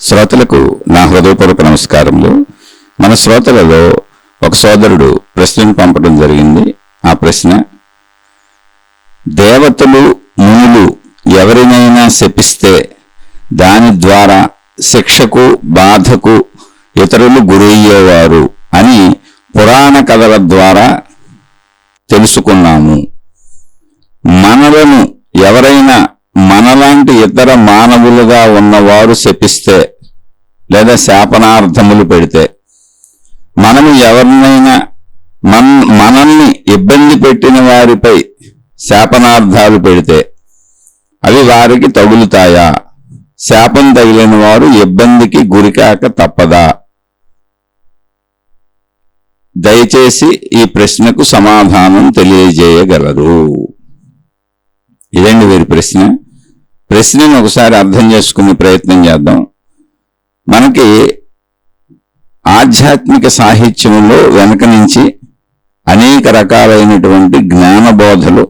శ్రోతలకు నా హృదయపూర్వక నమస్కారములు. మన శ్రోతలలో ఒక సోదరుడు ప్రశ్నను పంపడం జరిగింది. ఆ ప్రశ్న, దేవతలు మునులు ఎవరినైనా శపిస్తే దాని ద్వారా శిక్షకు బాధకు ఇతరులు గురయ్యేవారు అని పురాణ కథల ద్వారా తెలుసుకున్నాము. మనలను ఎవరైనా మనలాంటి ఇతర మానవులుగా ఉన్నవారు శపిస్తే లేదా శాపనార్థములు పెడితే, మనము ఎవరినైనా మనల్ని ఇబ్బంది పెట్టిన వారిపై శాపనార్థాలు పెడితే అవి వారికి తగులుతాయా? శాపం తగిలిన వారు ఇబ్బందికి గురికాక తప్పదా? దయచేసి ఈ ప్రశ్నకు సమాధానం తెలియజేయగలరు. ఇదండి వీరి ప్రశ్న. ప్రశ్నను ఒకసారి అర్థం చేసుకునే ప్రయత్నం చేద్దాం. మనకి ఆధ్యాత్మిక సాహిత్యంలో వెనక నుంచి అనేక రకాలైనటువంటి జ్ఞానబోధలు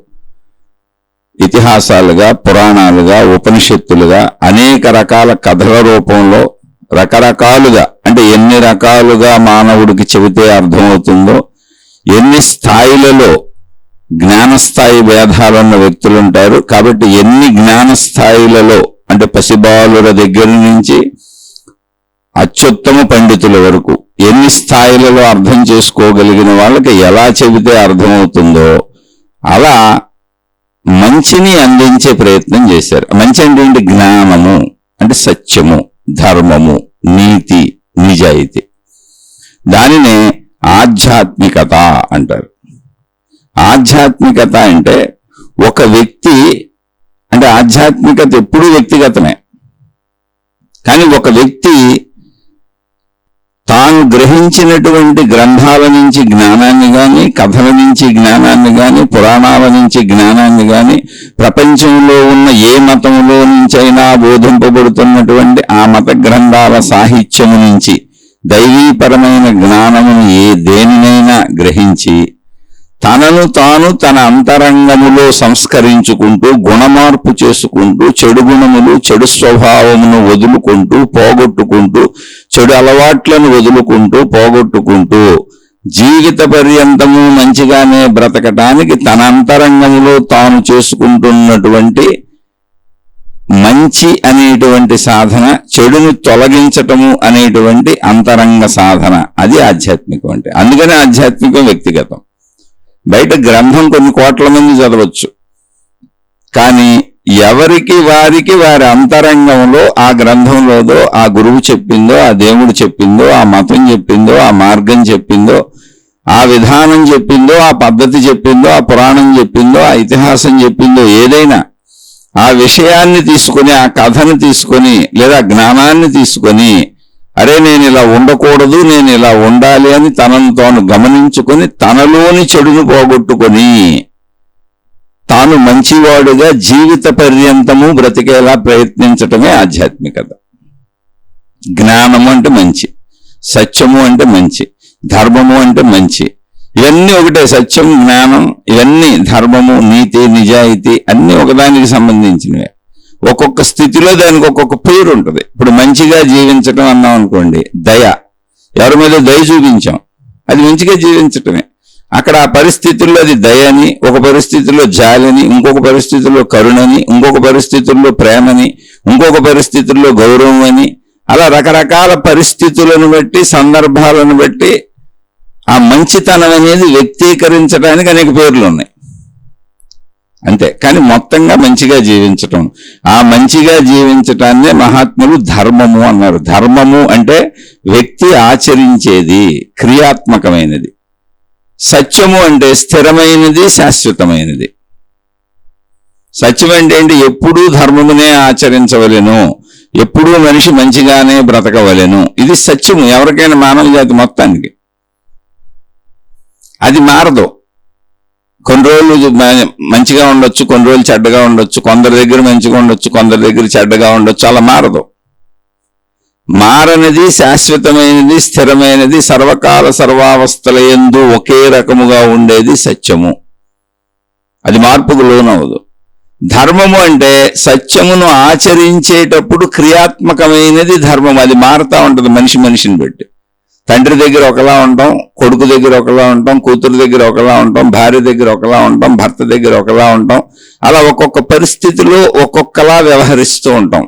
ఇతిహాసాలుగా, పురాణాలుగా, ఉపనిషత్తులుగా అనేక రకాల కథల రూపంలో రకరకాలుగా, అంటే ఎన్ని రకాలుగా మానవుడికి చెబితే అర్థమవుతుందో, ఎన్ని స్థాయిలలో జ్ఞానస్థాయి భేదాలున్న వ్యక్తులు ఉంటారు. కాబట్టి ఎన్ని జ్ఞానస్థాయిలలో, అంటే పసిబాలుల దగ్గర నుంచి అత్యుత్తమ పండితుల వరకు ఎన్ని స్థాయిలలో అర్థం చేసుకోగలిగిన వాళ్ళకి ఎలా చెబితే అర్థమవుతుందో అలా మంచిని అందించే ప్రయత్నం చేశారు. మంచి అంటే జ్ఞానము, అంటే సత్యము, ధర్మము, నీతి, నిజాయితీ. దానినే ఆధ్యాత్మికత అంటారు. ఆధ్యాత్మికత అంటే ఒక వ్యక్తి, అంటే ఆధ్యాత్మికత ఎప్పుడూ వ్యక్తిగతమే. కానీ ఒక వ్యక్తి తాను గ్రహించినటువంటి గ్రంథాల నుంచి జ్ఞానాన్ని కానీ, కథల నుంచి జ్ఞానాన్ని కానీ, పురాణాల నుంచి జ్ఞానాన్ని కానీ, ప్రపంచంలో ఉన్న ఏ మతంలో నుంచైనా బోధింపబడుతున్నటువంటి ఆ మత గ్రంథాల సాహిత్యము నుంచి దైవీపరమైన జ్ఞానమును దేనినైనా గ్రహించి తనను తాను తన అంతరంగములో సంస్కరించుకుంటూ, గుణమార్పు చేసుకుంటూ, చెడు గుణములు, చెడు స్వభావమును వదులుకుంటూ, పోగొట్టుకుంటూ, చెడు అలవాట్లను వదులుకుంటూ, పోగొట్టుకుంటూ, జీవిత పర్యంతము మంచిగానే బ్రతకటానికి తన అంతరంగములో తాను చేసుకుంటున్నటువంటి మంచి అనేటువంటి సాధన, చెడును తొలగించటము అనేటువంటి అంతరంగ సాధన, అది ఆధ్యాత్మికం. అంటే అందుకనే ఆధ్యాత్మికం వ్యక్తిగతం. బయట గ్రంథం కొన్ని కోట్ల మంది చదవచ్చు, కానీ ఎవరికి వారికి వారి అంతరంగంలో ఆ గ్రంథంలోదో, ఆ గురువు చెప్పిందో, ఆ దేవుడు చెప్పిందో, ఆ మతం చెప్పిందో, ఆ మార్గం చెప్పిందో, ఆ విధానం చెప్పిందో, ఆ పద్ధతి చెప్పిందో, ఆ పురాణం చెప్పిందో, ఆ ఇతిహాసం చెప్పిందో, ఏదైనా ఆ విషయాన్ని తీసుకొని, ఆ కథను తీసుకొని, లేదా జ్ఞానాన్ని తీసుకొని, అరే నేను ఇలా ఉండకూడదు, నేను ఇలా ఉండాలి అని తనను తాను గమనించుకొని, తనలోని చెడును పోగొట్టుకొని తాను మంచివాడుగా జీవిత పర్యంతము బ్రతికేలా ప్రయత్నించటమే ఆధ్యాత్మికత. జ్ఞానము అంటే మంచి, సత్యము అంటే మంచి, ధర్మము అంటే మంచి, ఇవన్నీ ఒకటే. సత్యం, జ్ఞానం, ఇవన్నీ ధర్మము, నీతి, నిజాయితీ అన్నీ ఒకదానికి సంబంధించినవే. ఒక్కొక్క స్థితిలో దానికి ఒక్కొక్క పేరు ఉంటుంది. ఇప్పుడు మంచిగా జీవించటం అన్నాం అనుకోండి, దయ. ఎవరి మీద దయ చూపించాం, అది మంచిగా జీవించటమే. అక్కడ ఆ పరిస్థితుల్లో అది దయని, ఒక పరిస్థితుల్లో జాలిని, ఇంకొక పరిస్థితుల్లో కరుణని, ఇంకొక పరిస్థితుల్లో ప్రేమని, ఇంకొక పరిస్థితుల్లో గౌరవం అని, అలా రకరకాల పరిస్థితులను బట్టి, సందర్భాలను బట్టి ఆ మంచితనం అనేది వ్యక్తీకరించడానికి అనేక పేర్లు ఉన్నాయి అంతే. కానీ మొత్తంగా మంచిగా జీవించటం, ఆ మంచిగా జీవించటాన్నే మహాత్ములు ధర్మము అన్నారు. ధర్మము అంటే వ్యక్తి ఆచరించేది, క్రియాత్మకమైనది. సత్యము అంటే స్థిరమైనది, శాశ్వతమైనది. సత్యం అంటే ఏంటి? ఎప్పుడూ ధర్మమునే ఆచరించవలెను, ఎప్పుడూ మనిషి మంచిగానే బ్రతకవలెను. ఇది సత్యము ఎవరికైనా, మానవ జాతి మొత్తానికి. అది మారదు. కొన్ని రోజులు మంచిగా ఉండొచ్చు, కొన్ని రోజులు చెడ్డగా ఉండొచ్చు, కొందరి దగ్గర మంచిగా ఉండొచ్చు, కొందరి దగ్గర చెడ్డగా ఉండొచ్చు, అలా మారదు. మారనిది, శాశ్వతమైనది, స్థిరమైనది, సర్వకాల సర్వావస్థల యందు ఒకే రకముగా ఉండేది సత్యము. అది మార్పుకు లోనవదు. ధర్మము అంటే సత్యమును ఆచరించేటప్పుడు క్రియాత్మకమైనది ధర్మం. అది మారుతా ఉంటుంది మనిషిని బట్టి. తండ్రి దగ్గర ఒకలా ఉంటాం, కొడుకు దగ్గర ఒకలా ఉంటాం, కూతురు దగ్గర ఒకలా ఉంటాం, భార్య దగ్గర ఒకలా ఉంటాం, భర్త దగ్గర ఒకలా ఉంటాం. అలా ఒక్కొక్క పరిస్థితిలో ఒక్కొక్కలా వ్యవహరిస్తూ ఉంటాం.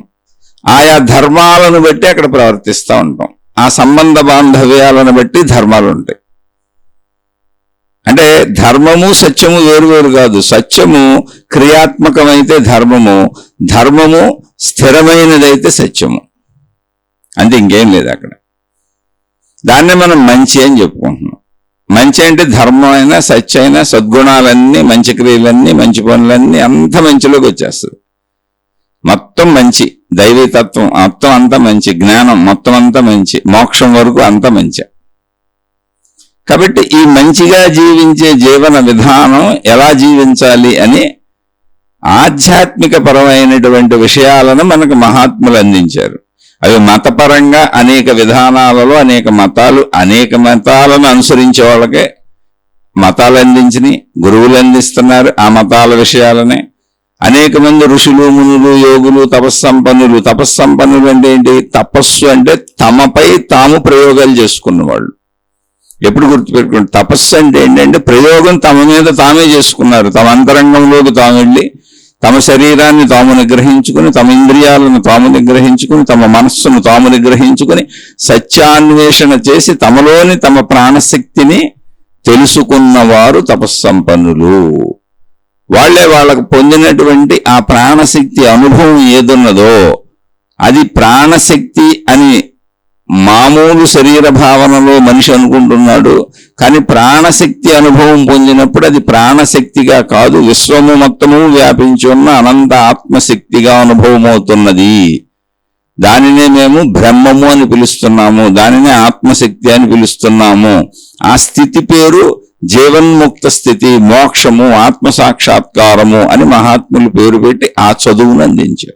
ఆయా ధర్మాలను బట్టి అక్కడ ప్రవర్తిస్తూ ఉంటాం. ఆ సంబంధ బాంధవ్యాలను బట్టి ధర్మాలు ఉంటాయి. అంటే ధర్మము సత్యము వేరువేరు కాదు. సత్యము క్రియాత్మకమైతే ధర్మము, ధర్మము స్థిరమైనదైతే సత్యము. అంతే, ఇంకేం లేదు అక్కడ. దాన్నే మనం మంచి అని చెప్పుకుంటున్నాం. మంచి అంటే ధర్మం అయినా సత్యం అయినా సద్గుణాలన్నీ, మంచి క్రియలన్నీ, మంచి పనులన్నీ అంత మంచిలోకి వచ్చేస్తుంది. మొత్తం మంచి, దైవీతత్వం మొత్తం అంతా మంచి, జ్ఞానం మొత్తం అంతా మంచి, మోక్షం వరకు అంతా మంచి. కాబట్టి ఈ మంచిగా జీవించే జీవన విధానం ఎలా జీవించాలి అని ఆధ్యాత్మిక పరమైనటువంటి విషయాలను మనకు మహాత్ములు అందించారు. అవి మతపరంగా అనేక విధానాలలో అనేక మతాలను అనుసరించే వాళ్ళకే మతాలు అందించినాయి, గురువులు అందిస్తున్నారు ఆ మతాల విషయాలనే. అనేక మంది ఋషులు, మునులు, యోగులు, తపస్సంపన్నులు అంటే ఏంటి? తపస్సు అంటే తమపై తాము ప్రయోగాలు చేసుకున్నవాళ్ళు. ఎప్పుడు గుర్తుపెట్టుకోండి, తపస్సు అంటే ఏంటంటే ప్రయోగం తమ మీద తామే చేసుకున్నారు. తమ అంతరంగంలోకి తాము వెళ్ళి తమ శరీరాన్ని తాము నిగ్రహించుకుని, తమ ఇంద్రియాలను తాము నిగ్రహించుకుని, తమ మనస్సును తాము నిగ్రహించుకుని సత్యాన్వేషణ చేసి తమలోని తమ ప్రాణశక్తిని తెలుసుకున్నవారు తపస్సంపన్నులు. వాళ్లే వాళ్ళకు పొందినటువంటి ఆ ప్రాణశక్తి అనుభవం ఏదున్నదో అది ప్రాణశక్తి అని మామూలు శరీర భావనలో మనిషి అనుకుంటున్నాడు. కానీ ప్రాణశక్తి అనుభవం పొందినప్పుడు అది ప్రాణశక్తిగా కాదు, విశ్వము మొత్తము వ్యాపించి ఉన్న అనంత ఆత్మశక్తిగా అనుభవం అవుతున్నది. దానినే మేము బ్రహ్మము అని పిలుస్తున్నాము, దానినే ఆత్మశక్తి అని పిలుస్తున్నాము. ఆ స్థితి పేరు జీవన్ముక్త స్థితి, మోక్షము, ఆత్మసాక్షాత్కారము అని మహాత్ములు పేరు పెట్టి ఆ చదువును అందించారు.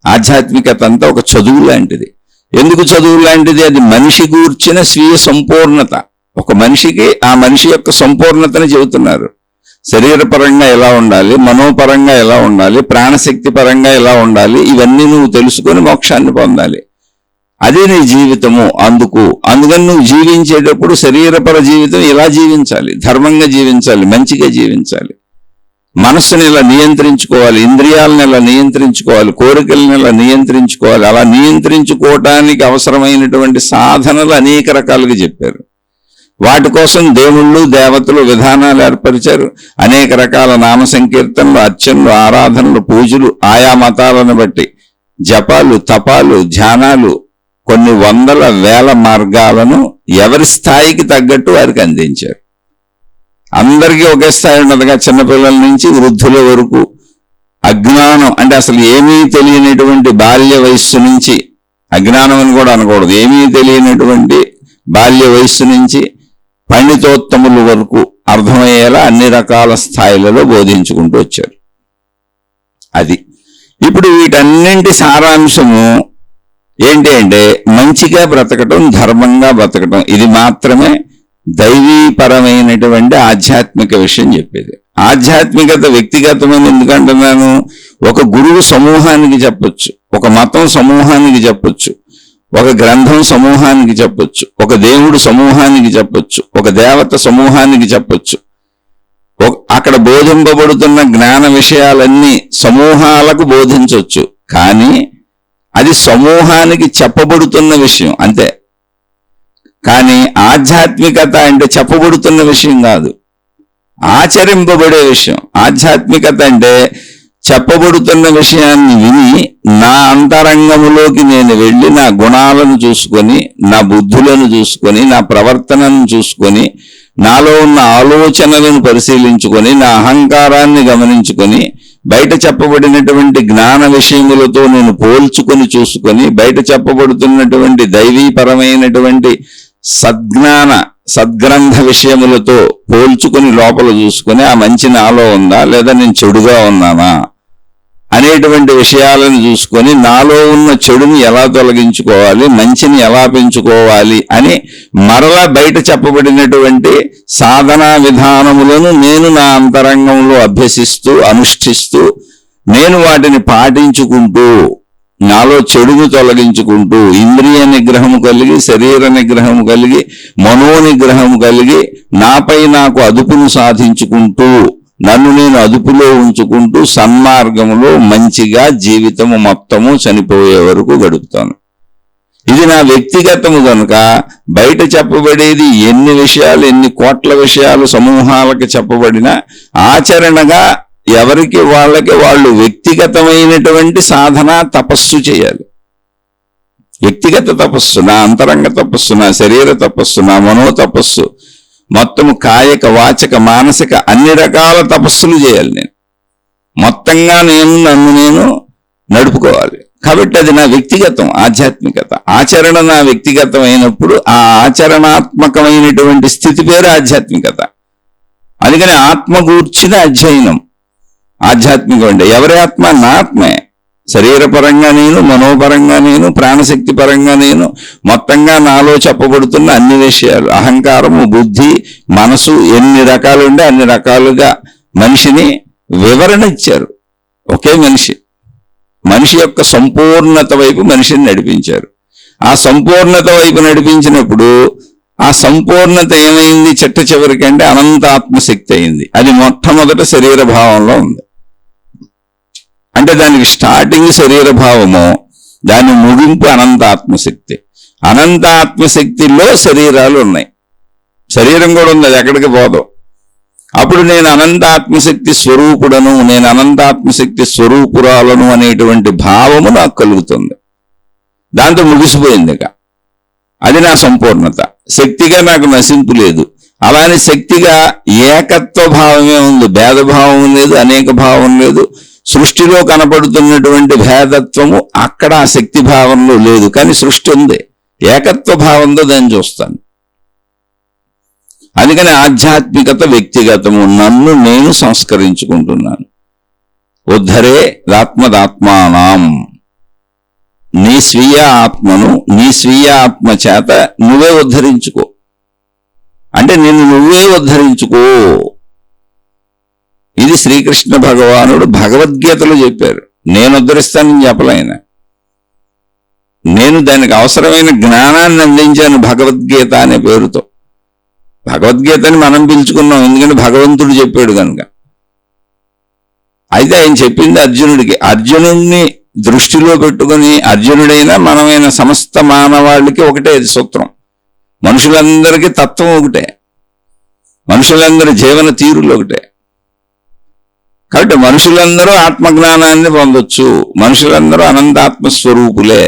ఆధ్యాత్మికత అంతా ఒక చదువు లాంటిది. ఎందుకు చదువు లాంటిది? అది మనిషి గూర్చిన స్వీయ సంపూర్ణత. ఒక మనిషికి ఆ మనిషి యొక్క సంపూర్ణతని చెబుతున్నారు. శరీరపరంగా ఎలా ఉండాలి, మనోపరంగా ఎలా ఉండాలి, ప్రాణశక్తి పరంగా ఎలా ఉండాలి, ఇవన్నీ నువ్వు తెలుసుకొని మోక్షాన్ని పొందాలి. అదే నీ జీవితము. అందుకని నువ్వు జీవించేటప్పుడు శరీరపర జీవితం ఇలా జీవించాలి, ధర్మంగా జీవించాలి, మంచిగా జీవించాలి. మనస్సుని ఇలా నియంత్రించుకోవాలి, ఇంద్రియాలను ఇలా నియంత్రించుకోవాలి, కోరికలను ఇలా నియంత్రించుకోవాలి. అలా నియంత్రించుకోవటానికి అవసరమైనటువంటి సాధనలు అనేక రకాలుగా చెప్పారు. వాటి కోసం దేవుళ్ళు, దేవతలు విధానాలు ఏర్పరిచారు. అనేక రకాల నామ సంకీర్తనలు, అర్చనలు, ఆరాధనలు, పూజలు, ఆయా మతాలను బట్టి జపాలు, తపాలు, ధ్యానాలు, కొన్ని వందల వేల మార్గాలను ఎవరి స్థాయికి తగ్గట్టు వారికి అందించారు. అందరికీ ఒకే స్థాయి ఉన్నదిగా, చిన్నపిల్లల నుంచి వృద్ధుల వరకు. అజ్ఞానం అంటే అసలు ఏమీ తెలియనటువంటి బాల్య వయస్సు నుంచి, అజ్ఞానం అని కూడా అనకూడదు, ఏమీ తెలియనటువంటి బాల్య వయస్సు నుంచి పండితోత్తముల వరకు అర్థమయ్యేలా అన్ని రకాల స్థాయిలలో బోధించుకుంటూ వచ్చారు. అది ఇప్పుడు వీటన్నింటి సారాంశము ఏంటి అంటే మంచిగా బ్రతకటం, ధర్మంగా బ్రతకటం. ఇది మాత్రమే దైవీపరమైనటువంటి ఆధ్యాత్మిక విషయం చెప్పేది. ఆధ్యాత్మికత వ్యక్తిగతమైన ఎందుకంటున్నాను? ఒక గురువు సమూహానికి చెప్పొచ్చు, ఒక మతం సమూహానికి చెప్పొచ్చు, ఒక గ్రంథం సమూహానికి చెప్పొచ్చు, ఒక దేవుడు సమూహానికి చెప్పొచ్చు, ఒక దేవత సమూహానికి చెప్పొచ్చు. అక్కడ బోధింపబడుతున్న జ్ఞాన విషయాలన్నీ సమూహాలకు బోధించవచ్చు. కానీ అది సమూహానికి చెప్పబడుతున్న విషయం అంతే. కానీ ఆధ్యాత్మికత అంటే చెప్పబడుతున్న విషయం కాదు, ఆచరింపబడే విషయం. ఆధ్యాత్మికత అంటే చెప్పబడుతున్న విషయాన్ని విని నా అంతరంగములోకి నేను వెళ్ళి నా గుణాలను చూసుకొని, నా బుద్ధులను చూసుకొని, నా ప్రవర్తనను చూసుకొని, నాలో ఉన్న ఆలోచనలను పరిశీలించుకొని, నా అహంకారాన్ని గమనించుకొని, బయట చెప్పబడినటువంటి జ్ఞాన విషయములతో నేను పోల్చుకొని చూసుకొని, బయట చెప్పబడుతున్నటువంటి దైవీపరమైనటువంటి సద్గ్రంథ విషయములతో పోల్చుకొని లోపల చూసుకొని ఆ మంచి నాలో ఉందా లేదా నేను చెడుగా ఉన్నానా అనేటువంటి విషయాలను చూసుకొని నాలో ఉన్న చెడుని ఎలా తొలగించుకోవాలి, మంచిని ఎలా పెంచుకోవాలి అని మరలా బయట చెప్పబడినటువంటి సాధనా విధానములను నేను నా అంతరంగంలో అభ్యసిస్తూ అనుష్ఠిస్తూ నేను వాటిని పాటించుకుంటూ నాలో చెడును తొలగించుకుంటూ ఇంద్రియ నిగ్రహము కలిగి శరీర నిగ్రహము కలిగి మనోనిగ్రహము కలిగి నాపై నాకు అదుపును సాధించుకుంటూ నన్ను నేను అదుపులో ఉంచుకుంటూ సన్మార్గములో మంచిగా జీవితము మొత్తము చనిపోయే వరకు గడుపుతాను. ఇది నా వ్యక్తిగతము కనుక బయట చెప్పబడేది ఎన్ని విషయాలు, ఎన్ని కోట్ల విషయాలు సమూహాలకు చెప్పబడినా ఆచరణగా ఎవరికి వాళ్ళకి వాళ్ళు వ్యక్తిగతమైనటువంటి సాధన తపస్సు చేయాలి. వ్యక్తిగత తపస్సు, నా అంతరంగ తపస్సు, నా శరీర తపస్సు, నా మనో తపస్సు, మొత్తము కాయక వాచక మానసిక అన్ని రకాల తపస్సులు చేయాలి. నేను మొత్తంగా నన్ను నేను నడుపుకోవాలి. కాబట్టి అది నా వ్యక్తిగతం, ఆధ్యాత్మికత. ఆచరణ నా వ్యక్తిగతం అయినప్పుడు ఆ ఆచరణాత్మకమైనటువంటి స్థితి పేరు ఆధ్యాత్మికత. అందుకని ఆత్మ గూర్చిన అధ్యయనం ఆధ్యాత్మికం. అంటే ఎవరి ఆత్మ? నా ఆత్మే. శరీరపరంగా నేను, మనోపరంగా నేను, ప్రాణశక్తి పరంగా నేను, మొత్తంగా నాలో చెప్పబడుతున్న అన్ని విషయాలు, అహంకారము, బుద్ధి, మనసు ఎన్ని రకాలు ఉంటే అన్ని రకాలుగా మనిషిని వివరణ ఇచ్చారు. ఒకే మనిషి యొక్క సంపూర్ణత వైపు మనిషిని నడిపించారు. ఆ సంపూర్ణత వైపు నడిపించినప్పుడు ఆ సంపూర్ణత ఏమైంది? చిట్ట చివరికంటే అనంత ఆత్మశక్తి అయింది. అది మొట్టమొదట శరీర భావంలో ఉంది. అంటే దానికి స్టార్టింగ్ శరీర భావము, దాని ముగింపు అనంత ఆత్మశక్తి. అనంత ఆత్మశక్తిలో శరీరాలు ఉన్నాయి, శరీరం కూడా ఉంది, అది ఎక్కడికి పోదు. అప్పుడు నేను అనంత ఆత్మశక్తి స్వరూపుడను, నేను అనంత ఆత్మశక్తి స్వరూపురాలను అనేటువంటి భావము నాకు కలుగుతుంది. దాంతో ముగిసిపోయింది. ఇక అది నా సంపూర్ణత. శక్తిగా నాకు నశింపు లేదు. అలానే శక్తిగా ఏకత్వ భావమే ఉంది, భేదభావం లేదు, అనేక భావం లేదు. సృష్టిలో కనపడుతున్నటువంటి భేదత్వము అక్కడ ఆ శక్తి భావంలో లేదు, కానీ సృష్టి ఉంది, ఏకత్వ భావంతో దాన్ని చూస్తాను. అందుకని ఆధ్యాత్మికత వ్యక్తిగతము, నన్ను నేను సంస్కరించుకుంటున్నాను. ఉద్ధరే ఆత్మదాత్మానం. నీ స్వీయ ఆత్మను నీ స్వీయ ఆత్మ చేత నువ్వే ఉద్ధరించుకో. అంటే నిన్ను నువ్వే ఉద్ధరించుకో. ఇది శ్రీకృష్ణ భగవానుడు భగవద్గీతలో చెప్పారు. నేను ఉద్ధరిస్తానని చెప్పలేన, నేను దానికి అవసరమైన జ్ఞానాన్ని అందించాను భగవద్గీత అనే పేరుతో. భగవద్గీతని మనం పిలుచుకున్నాం, ఎందుకంటే భగవంతుడు చెప్పాడు కనుక. అయితే ఆయన చెప్పింది అర్జునుడికి. అర్జునుడిని దృష్టిలో పెట్టుకుని అర్జునుడైనా మనమైనా సమస్త మానవాళికి ఒకటే సూత్రం. మనుషులందరికీ తత్వం ఒకటే, మనుషులందరి జీవన తీరులు ఒకటే. కాబట్టి మనుషులందరూ ఆత్మజ్ఞానాన్ని పొందొచ్చు, మనుషులందరూ అనంతాత్మస్వరూపులే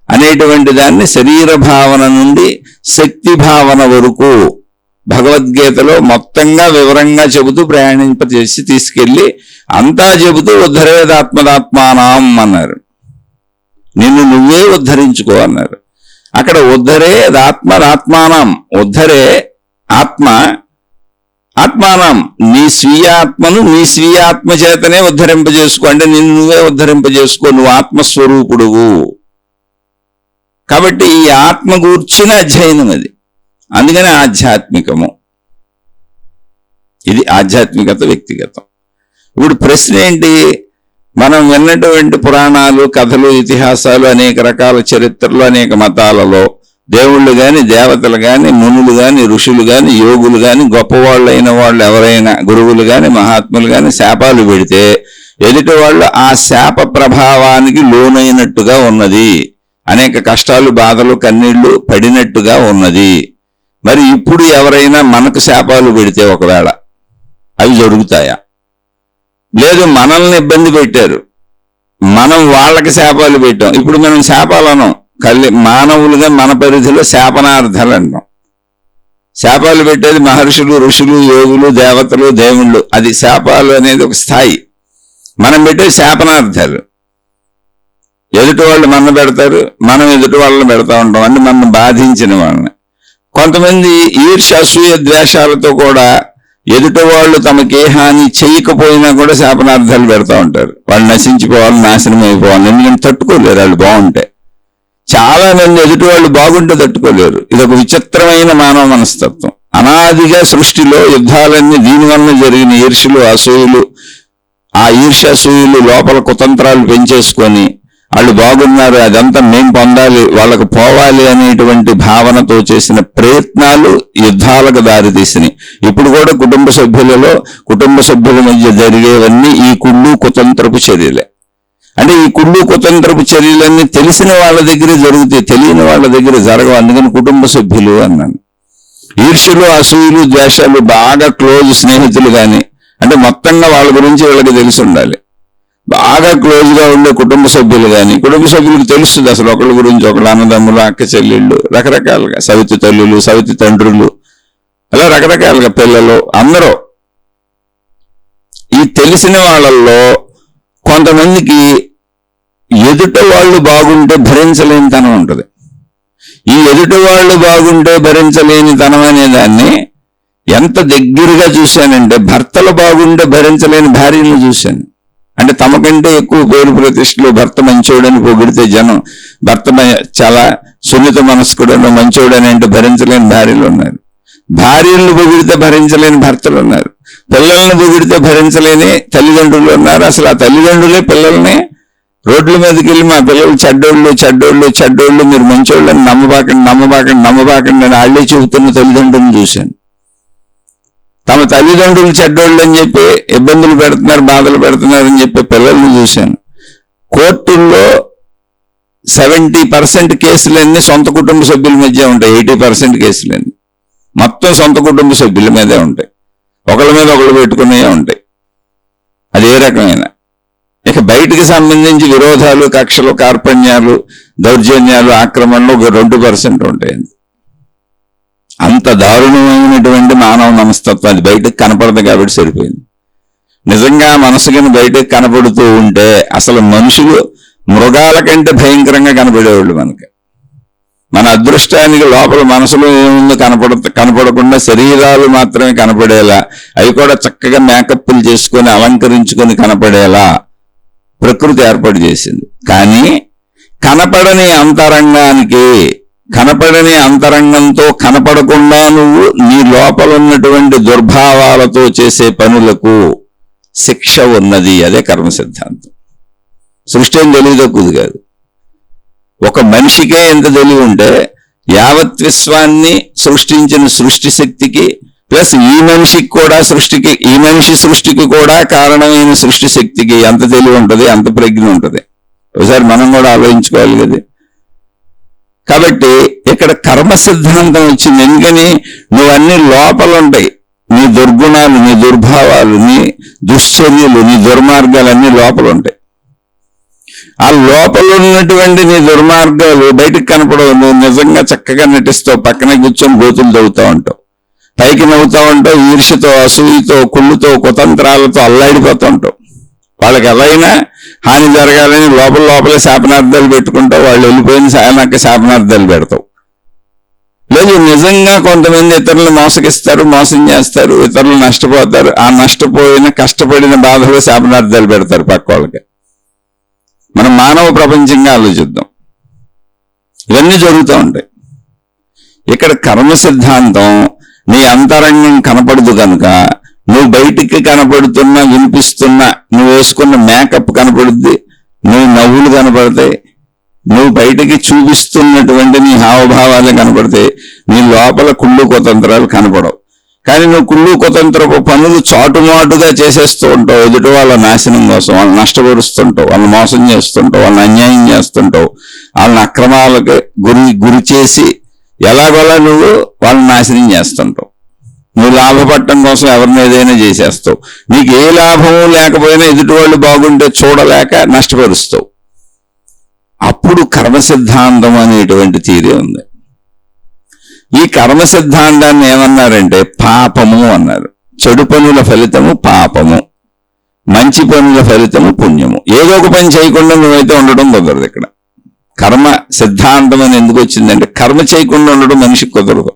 అనేటువంటి దాన్ని శరీర భావన నుండి శక్తి భావన వరకు భగవద్గీతలో మొత్తంగా వివరంగా చెబుతూ ప్రయాణింపజేసి తీసుకెళ్లి అంతా చెబుతూ ఉద్ధరేదాత్మదాత్మానం అన్నారు. నిన్ను నువ్వే ఉద్ధరించుకో అన్నారు. అక్కడ ఉద్ధరేదాత్మదాత్మానం, ఉద్ధరే ఆత్మ ఆత్మానం, నీ స్వీయ ఆత్మను నీ స్వీయ ఆత్మ చేతనే ఉద్ధరింపజేసుకో. అంటే నిన్ను నువ్వే ఉద్ధరింపజేసుకో, నువ్వు ఆత్మస్వరూపుడువు. కాబట్టి ఈ ఆత్మ గూర్చిన అధ్యయనం అది. అందుకని ఆధ్యాత్మికము. ఇది ఆధ్యాత్మికత, వ్యక్తిగతం. ఇప్పుడు ప్రశ్న ఏంటి? మనం విన్నటువంటి పురాణాలు, కథలు, ఇతిహాసాలు, అనేక రకాల చరిత్రలు, అనేక మతాలలో దేవుళ్ళు గాని, దేవతలు గాని, మునులు గాని, ఋషులు గాని, యోగులు గాని, గొప్పవాళ్ళు అయిన వాళ్ళు ఎవరైనా, గురువులు గాని, మహాత్ములు గాని శాపాలు పెడితే ఎదుటి వాళ్ళు ఆ శాప ప్రభావానికి లోనైనట్టుగా ఉన్నది. అనేక కష్టాలు, బాధలు, కన్నీళ్లు పడినట్టుగా ఉన్నది. మరి ఇప్పుడు ఎవరైనా మనకు శాపాలు పెడితే ఒకవేళ అవి జరుగుతాయా? లేదు, మనల్ని ఇబ్బంది పెట్టారు, మనం వాళ్ళకి శాపాలు పెట్టాం. ఇప్పుడు మనం శాపాలను మానవులుగా మన పరిధిలో శాపనార్థాలు అంటాం. శాపాలు పెట్టేది మహర్షులు, ఋషులు, యోగులు, దేవతలు, దేవుళ్ళు. అది శాపాలు అనేది ఒక స్థాయి. మనం పెట్టే శాపనార్థాలు. ఎదుటి వాళ్ళు మన పెడతారు, మనం ఎదుటి వాళ్ళని పెడతా ఉంటాం, అంటే మనం బాధించిన వాళ్ళని. కొంతమంది ఈర్ష్య, అసూయ, ద్వేషాలతో కూడా ఎదుటి వాళ్ళు తమకే హాని చేయకపోయినా కూడా శాపనార్థాలు పెడతా ఉంటారు. వాళ్ళు నశించిపోవాలి, నాశనం అయిపోవాలి, ఎందుకంటే తట్టుకోలేరు వాళ్ళు బాగుంటే. చాలా మంది ఎదుటి వాళ్ళు బాగుంటే తట్టుకోలేరు. ఇదొక విచిత్రమైన మానవ మనస్తత్వం. అనాదిగా సృష్టిలో యుద్ధాలన్నీ దీనివల్ల జరిగిన ఈర్ష్యలు అసూయలు, ఆ ఈర్ష్యాసూయులు లోపల కుతంత్రాలు పెంచేసుకొని వాళ్ళు బాగున్నారు, అదంతా మేం పొందాలి, వాళ్ళకు పోవాలి అనేటువంటి భావనతో చేసిన ప్రయత్నాలు యుద్ధాలకు దారితీసినాయి. ఇప్పుడు కూడా కుటుంబ సభ్యుల మధ్య జరిగేవన్నీ ఈ కుళ్ళు కుతంత్రపు చర్యలే. అంటే ఈ కుళ్ళు కుతంత్రపు చర్యలన్నీ తెలిసిన వాళ్ళ దగ్గరే జరుగుతాయి, తెలియని వాళ్ళ దగ్గర జరగవు. అందుకని కుటుంబ సభ్యులు అన్నాను. ఈర్ష్యలు అసూయలు ద్వేషాలు బాగా క్లోజ్ స్నేహితులు కానీ, అంటే మొత్తంగా వాళ్ళ గురించి వీళ్ళకి తెలిసి ఉండాలి. బాగా క్లోజ్ గా ఉండే కుటుంబ సభ్యులు కానీ, కుటుంబ సభ్యులకు తెలుస్తుంది అసలు ఒకళ్ళ గురించి ఒకళ్ళు, అన్నదమ్ములు, అక్క చెల్లెళ్ళు, రకరకాలుగా సవితి తల్లులు, సవితి తండ్రులు, అలా రకరకాలుగా పిల్లలు అందరూ. ఈ తెలిసిన వాళ్ళల్లో కొంతమందికి ఎదుట వాళ్ళు బాగుంటే భరించలేని తనం ఉంటుంది. ఈ ఎదుటి వాళ్ళు బాగుంటే భరించలేని తనం అనే దాన్ని ఎంత దగ్గరగా చూశానంటే, భర్తలు బాగుంటే భరించలేని భార్యలను చూశాను. అంటే తమకంటే ఎక్కువ పేరు ప్రతిష్టలు భర్త మంచోడని పొగిడితే జనం, భర్త చాలా సున్నిత మనస్కుడను మంచోడని అంటే భరించలేని భార్యలు ఉన్నారు. భార్యలను పొగిడితే భరించలేని భర్తలు ఉన్నారు. పిల్లలను పొగిడితే భరించలేని తల్లిదండ్రులు ఉన్నారు. అసలు ఆ తల్లిదండ్రులే పిల్లల్ని రోడ్ల మీదకి వెళ్ళి మా పిల్లలు చెడ్డోళ్ళు, మీరు మంచోళ్ళని నమ్మబాకండి అని వాళ్ళే చెబుతున్న తల్లిదండ్రులను చూశాను. తమ తల్లిదండ్రులు చెడ్డోళ్ళు అని చెప్పి ఇబ్బందులు పెడుతున్నారు, బాధలు పెడుతున్నారని చెప్పి పిల్లల్ని చూశాను. కోర్టుల్లో 70% కేసులన్నీ సొంత కుటుంబ సభ్యుల మధ్య ఉంటాయి. 80% కేసులన్నీ మొత్తం సొంత కుటుంబ సభ్యుల మీదే ఉంటాయి. ఒకళ్ళ మీద ఒకళ్ళు పెట్టుకునే ఉంటాయి. అది ఏ రకమైన. ఇక బయటికి సంబంధించి విరోధాలు, కక్షలు, కార్పణ్యాలు, దౌర్జన్యాలు, ఆక్రమణలు ఒక 2% ఉంటాయి. అంత దారుణమైనటువంటి మానవ మనస్తత్వం. అది బయటకు కనపడదు కాబట్టి సరిపోయింది. నిజంగా మనసుకి బయటకు కనపడుతూ ఉంటే అసలు మనుషులు మృగాల కంటే భయంకరంగా కనపడేవాళ్ళు మనకి. మన అదృష్టానికి లోపల మనసులో ఏముందో కనపడకుండా శరీరాలు మాత్రమే కనపడేలా, అవి కూడా చక్కగా మేకప్లు చేసుకొని అలంకరించుకొని కనపడేలా ప్రకృతి ఏర్పాటు చేసింది. కానీ కనపడని అంతరంగంతో కనపడకుండా నువ్వు నీ లోపల ఉన్నటువంటి దుర్భావాలతో చేసే పనులకు శిక్ష ఉన్నది. అదే కర్మ సిద్ధాంతం. సృష్టి ఏం తెలియదక్కుది కాదు. ఒక మనిషికే ఎంత తెలివి ఉంటే యావత్ విశ్వాన్ని సృష్టించిన సృష్టి శక్తికి ప్లస్ ఈ మనిషి సృష్టికి కూడా కారణమైన సృష్టి శక్తికి ఎంత తెలివి ఉంటుంది, ఎంత ప్రజ్ఞ ఉంటుంది. ఒకసారి మనం కూడా ఆలోచించుకోవాలి కదా. కాబట్టి ఇక్కడ కర్మ సిద్ధాంతం వచ్చింది. ఎందుకని నువ్వన్నీ లోపల ఉంటాయి. నీ దుర్గుణాలు, నీ దుర్భావాలు, నీ దుశ్చర్యలు, నీ దుర్మార్గాలు అన్నీ లోపల ఉంటాయి. ఆ లోపల ఉన్నటువంటి నీ దుర్మార్గాలు బయటకు కనపడవు. నువ్వు నిజంగా చక్కగా నటిస్తావు, పక్కన కూర్చొని గోతులు తవ్వుతూ ఉంటావు, పైకి నవ్వుతూ ఉంటావు, ఈర్ష్యతో, అసూయతో, కుళ్ళుతో, కుతంత్రాలతో అల్లాడిపోతూ ఉంటావు. వాళ్ళకి ఎలా అయినా హాని జరగాలని లోపలే శాపనార్థాలు పెట్టుకుంటావు. వాళ్ళు వెళ్ళిపోయిన సాయనాక శాపనార్థాలు పెడతావు. లేదు, నిజంగా కొంతమంది ఇతరులను మోసగిస్తారు, మోసం చేస్తారు, ఇతరులు నష్టపోతారు. ఆ కష్టపడిన బాధలో శాపనార్థాలు పెడతారు పక్క వాళ్ళకి. మనం మానవ ప్రపంచంగా ఆలోచిద్దాం. ఇవన్నీ జరుగుతూ ఉంటాయి. ఇక్కడ కర్మ సిద్ధాంతం నీ అంతరంగం కనపడదు కనుక నువ్వు బయటికి కనపడుతున్నా, వినిపిస్తున్నా, నువ్వు వేసుకున్న మేకప్ కనపడుద్ది, నువ్వు నవ్వులు కనపడతాయి, నువ్వు బయటికి చూపిస్తున్నటువంటి నీ హావభావాలే కనపడతాయి. నీ లోపల కుళ్ళు కుతంత్రాలు కనపడవు. కానీ నువ్వు కుళ్ళు కుతంత్రపు పనులు చాటుమాటుగా చేసేస్తూ ఉంటావు. ఎదుటి వాళ్ళ నాశనం కోసం వాళ్ళని నష్టపరుస్తుంటావు, వాళ్ళని మోసం చేస్తుంటావు, వాళ్ళని అన్యాయం చేస్తుంటావు, వాళ్ళని అక్రమాలకు గురి చేసి ఎలాగోలా నువ్వు వాళ్ళని నాశనం చేస్తుంటావు. నువ్వు లాభపడటం కోసం ఎవరిని ఏదైనా చేసేస్తావు. నీకు ఏ లాభము లేకపోయినా ఎదుటి వాళ్ళు బాగుంటే చూడలేక నష్టపరుస్తావు. అప్పుడు కర్మ సిద్ధాంతం అనేటువంటి థియరీ ఉంది. ఈ కర్మ సిద్ధాంతాన్ని ఏమన్నారంటే పాపము అన్నారు. చెడు పనుల ఫలితము పాపము, మంచి పనుల ఫలితము పుణ్యము. ఏదో ఒక పని చేయకుండా నువ్వైతే ఉండడం కుదరదు. ఇక్కడ కర్మ సిద్ధాంతం అని ఎందుకు వచ్చిందంటే కర్మ చేయకుండా ఉండడం మనిషికి కుదరదు.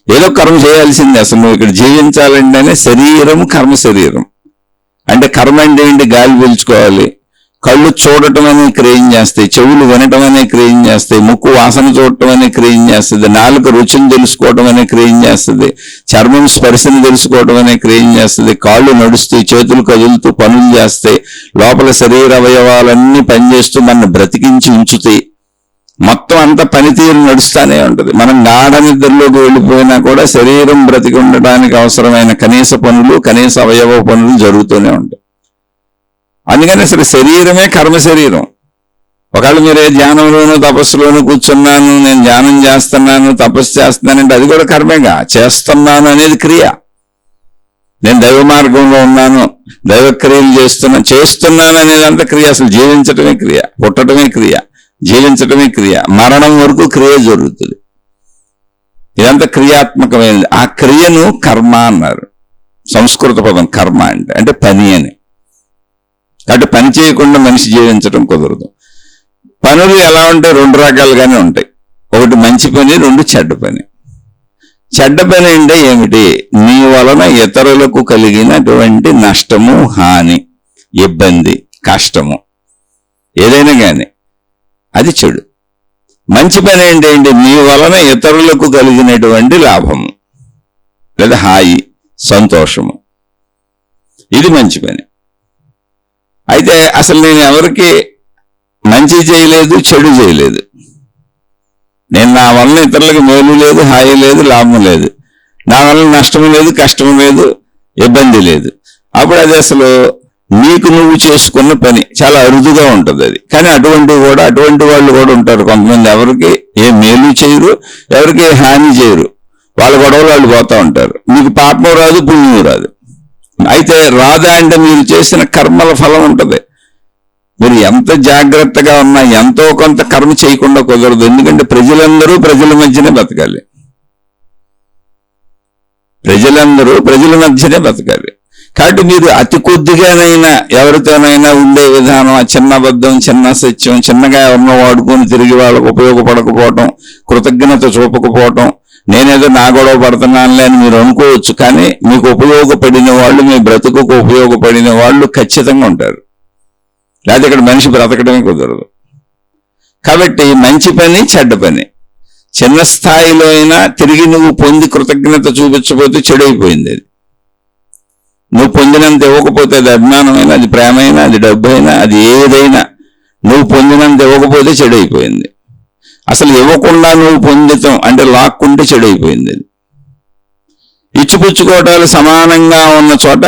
ఏదో కర్మ చేయాల్సిందే. అసలు నువ్వు ఇక్కడ జీవించాలంటేనే శరీరం కర్మ శరీరం. అంటే కర్మ అంటే ఏంటి? గాలి పీల్చుకోవాలి, కళ్ళు చూడటం అనే క్రియం చేస్తాయి, చెవులు వినటం అనే క్రియం చేస్తాయి, ముక్కు వాసన చూడటం అనే క్రియం చేస్తుంది, నాలుక రుచిని తెలుసుకోవడం అనే క్రియం చేస్తుంది, చర్మం స్పర్శను తెలుసుకోవడం అనే క్రియం చేస్తుంది, కాళ్ళు నడుస్తాయి, చేతులు కదులుతూ పనులు చేస్తాయి, లోపల శరీర అవయవాలన్నీ పనిచేస్తూ మన బ్రతికించి ఉంచుతాయి. మొత్తం అంతా పనితీరు నడుస్తూనే ఉంటుంది. మనం గాఢ నిద్రలోకి వెళ్ళిపోయినా కూడా శరీరం బ్రతికి ఉండడానికి అవసరమైన కనీస పనులు, కనీస అవయవ పనులు జరుగుతూనే ఉంటాయి. అందుకని అసలు శరీరమే కర్మ శరీరం. ఒకవేళ మీరే ధ్యానంలోనూ తపస్సులోనూ కూర్చున్నాను, నేను ధ్యానం చేస్తున్నాను, తపస్సు చేస్తున్నానంటే అది కూడా కర్మేగా. చేస్తున్నాను అనేది క్రియ. నేను దైవ మార్గంలో ఉన్నాను, దైవక్రియలు చేస్తున్నాను అనేదంతా క్రియ. అసలు జీవించటమే క్రియ, పుట్టడమే క్రియ, జీవించటమే క్రియ, మరణం వరకు క్రియ జరుగుతుంది. ఇదంతా క్రియాత్మకమైనది. ఆ క్రియను కర్మ అన్నారు. సంస్కృత పదం కర్మ అంటే పని అని. కాబట్టి పని చేయకుండా మనిషి జీవించడం కుదరదు. పనులు ఎలా ఉంటాయి? రెండు రకాలుగానే ఉంటాయి. ఒకటి మంచి పని, రెండు చెడ్డ పని. చెడ్డ పని అంటే ఏమిటి? నీ వలన ఇతరులకు కలిగినటువంటి నష్టము, హాని, ఇబ్బంది, కష్టము ఏదైనా కానీ అది చెడు. మంచి పని ఏంటి? నీ వలన ఇతరులకు కలిగినటువంటి లాభము లేదా హాయి, సంతోషము, ఇది మంచి పని. అయితే అసలు నేను ఎవరికి మంచి చేయలేదు, చెడు చేయలేదు. నేను నా వలన ఇతరులకు మేలు లేదు, హాయి లేదు, లాభం లేదు, నా వలన నష్టము లేదు, కష్టము లేదు, ఇబ్బంది లేదు. అప్పుడు అది అసలు నీకు నువ్వు చేసుకున్న పని. చాలా అరుదుగా ఉంటుంది అది. కానీ అటువంటి వాళ్ళు కూడా ఉంటారు కొంతమంది. ఎవరికి ఏ మేలు చేయరు, ఎవరికి ఏ హాని చేయరు, వాళ్ళ గొడవలు వాళ్ళు పోతూ ఉంటారు. మీకు పాపం రాదు, పుణ్యం రాదు. అయితే రాదా అంటే మీరు చేసిన కర్మల ఫలం ఉంటుంది. మీరు ఎంత జాగ్రత్తగా ఉన్నా ఎంతో కొంత కర్మ చేయకుండా కుదరదు. ఎందుకంటే ప్రజలందరూ ప్రజల మధ్యనే బతకాలి. ప్రజలందరూ ప్రజల మధ్యనే బతకాలి. కాబట్టి మీరు అతి కొద్దిగానైనా ఎవరితోనైనా ఉండే విధానం, ఆ చిన్న అబద్ధం, చిన్న సత్యం, చిన్నగా ఎవరినో వాడుకొని తిరిగి వాళ్ళకు ఉపయోగపడకపోవటం, కృతజ్ఞత చూపకపోవటం, నేనేదో నా గొడవ పడుతున్నానులే అని మీరు అనుకోవచ్చు. కానీ మీకు ఉపయోగపడిన వాళ్ళు, మీ బ్రతుకుకు ఉపయోగపడిన వాళ్ళు ఖచ్చితంగా ఉంటారు. లేకపోతే ఇక్కడ మనిషి బ్రతకడమే కుదరదు. కాబట్టి మంచి పని, చెడ్డ పని చిన్న స్థాయిలో అయినా తిరిగి నువ్వు పొంది కృతజ్ఞత చూపించకపోతే చెడైపోయింది. అది నువ్వు పొందినంత ఇవ్వకపోతే, అది అభిమానమైనా, అది ప్రేమైనా, అది డబ్బు అయినా, అది ఏదైనా నువ్వు పొందినంత ఇవ్వకపోతే చెడైపోయింది. అసలు ఇవ్వకుండా నువ్వు పొందుతాం అంటే లాక్కుంటే చెడైపోయింది. అది ఇచ్చిపుచ్చుకోవటాలు సమానంగా ఉన్న చోట,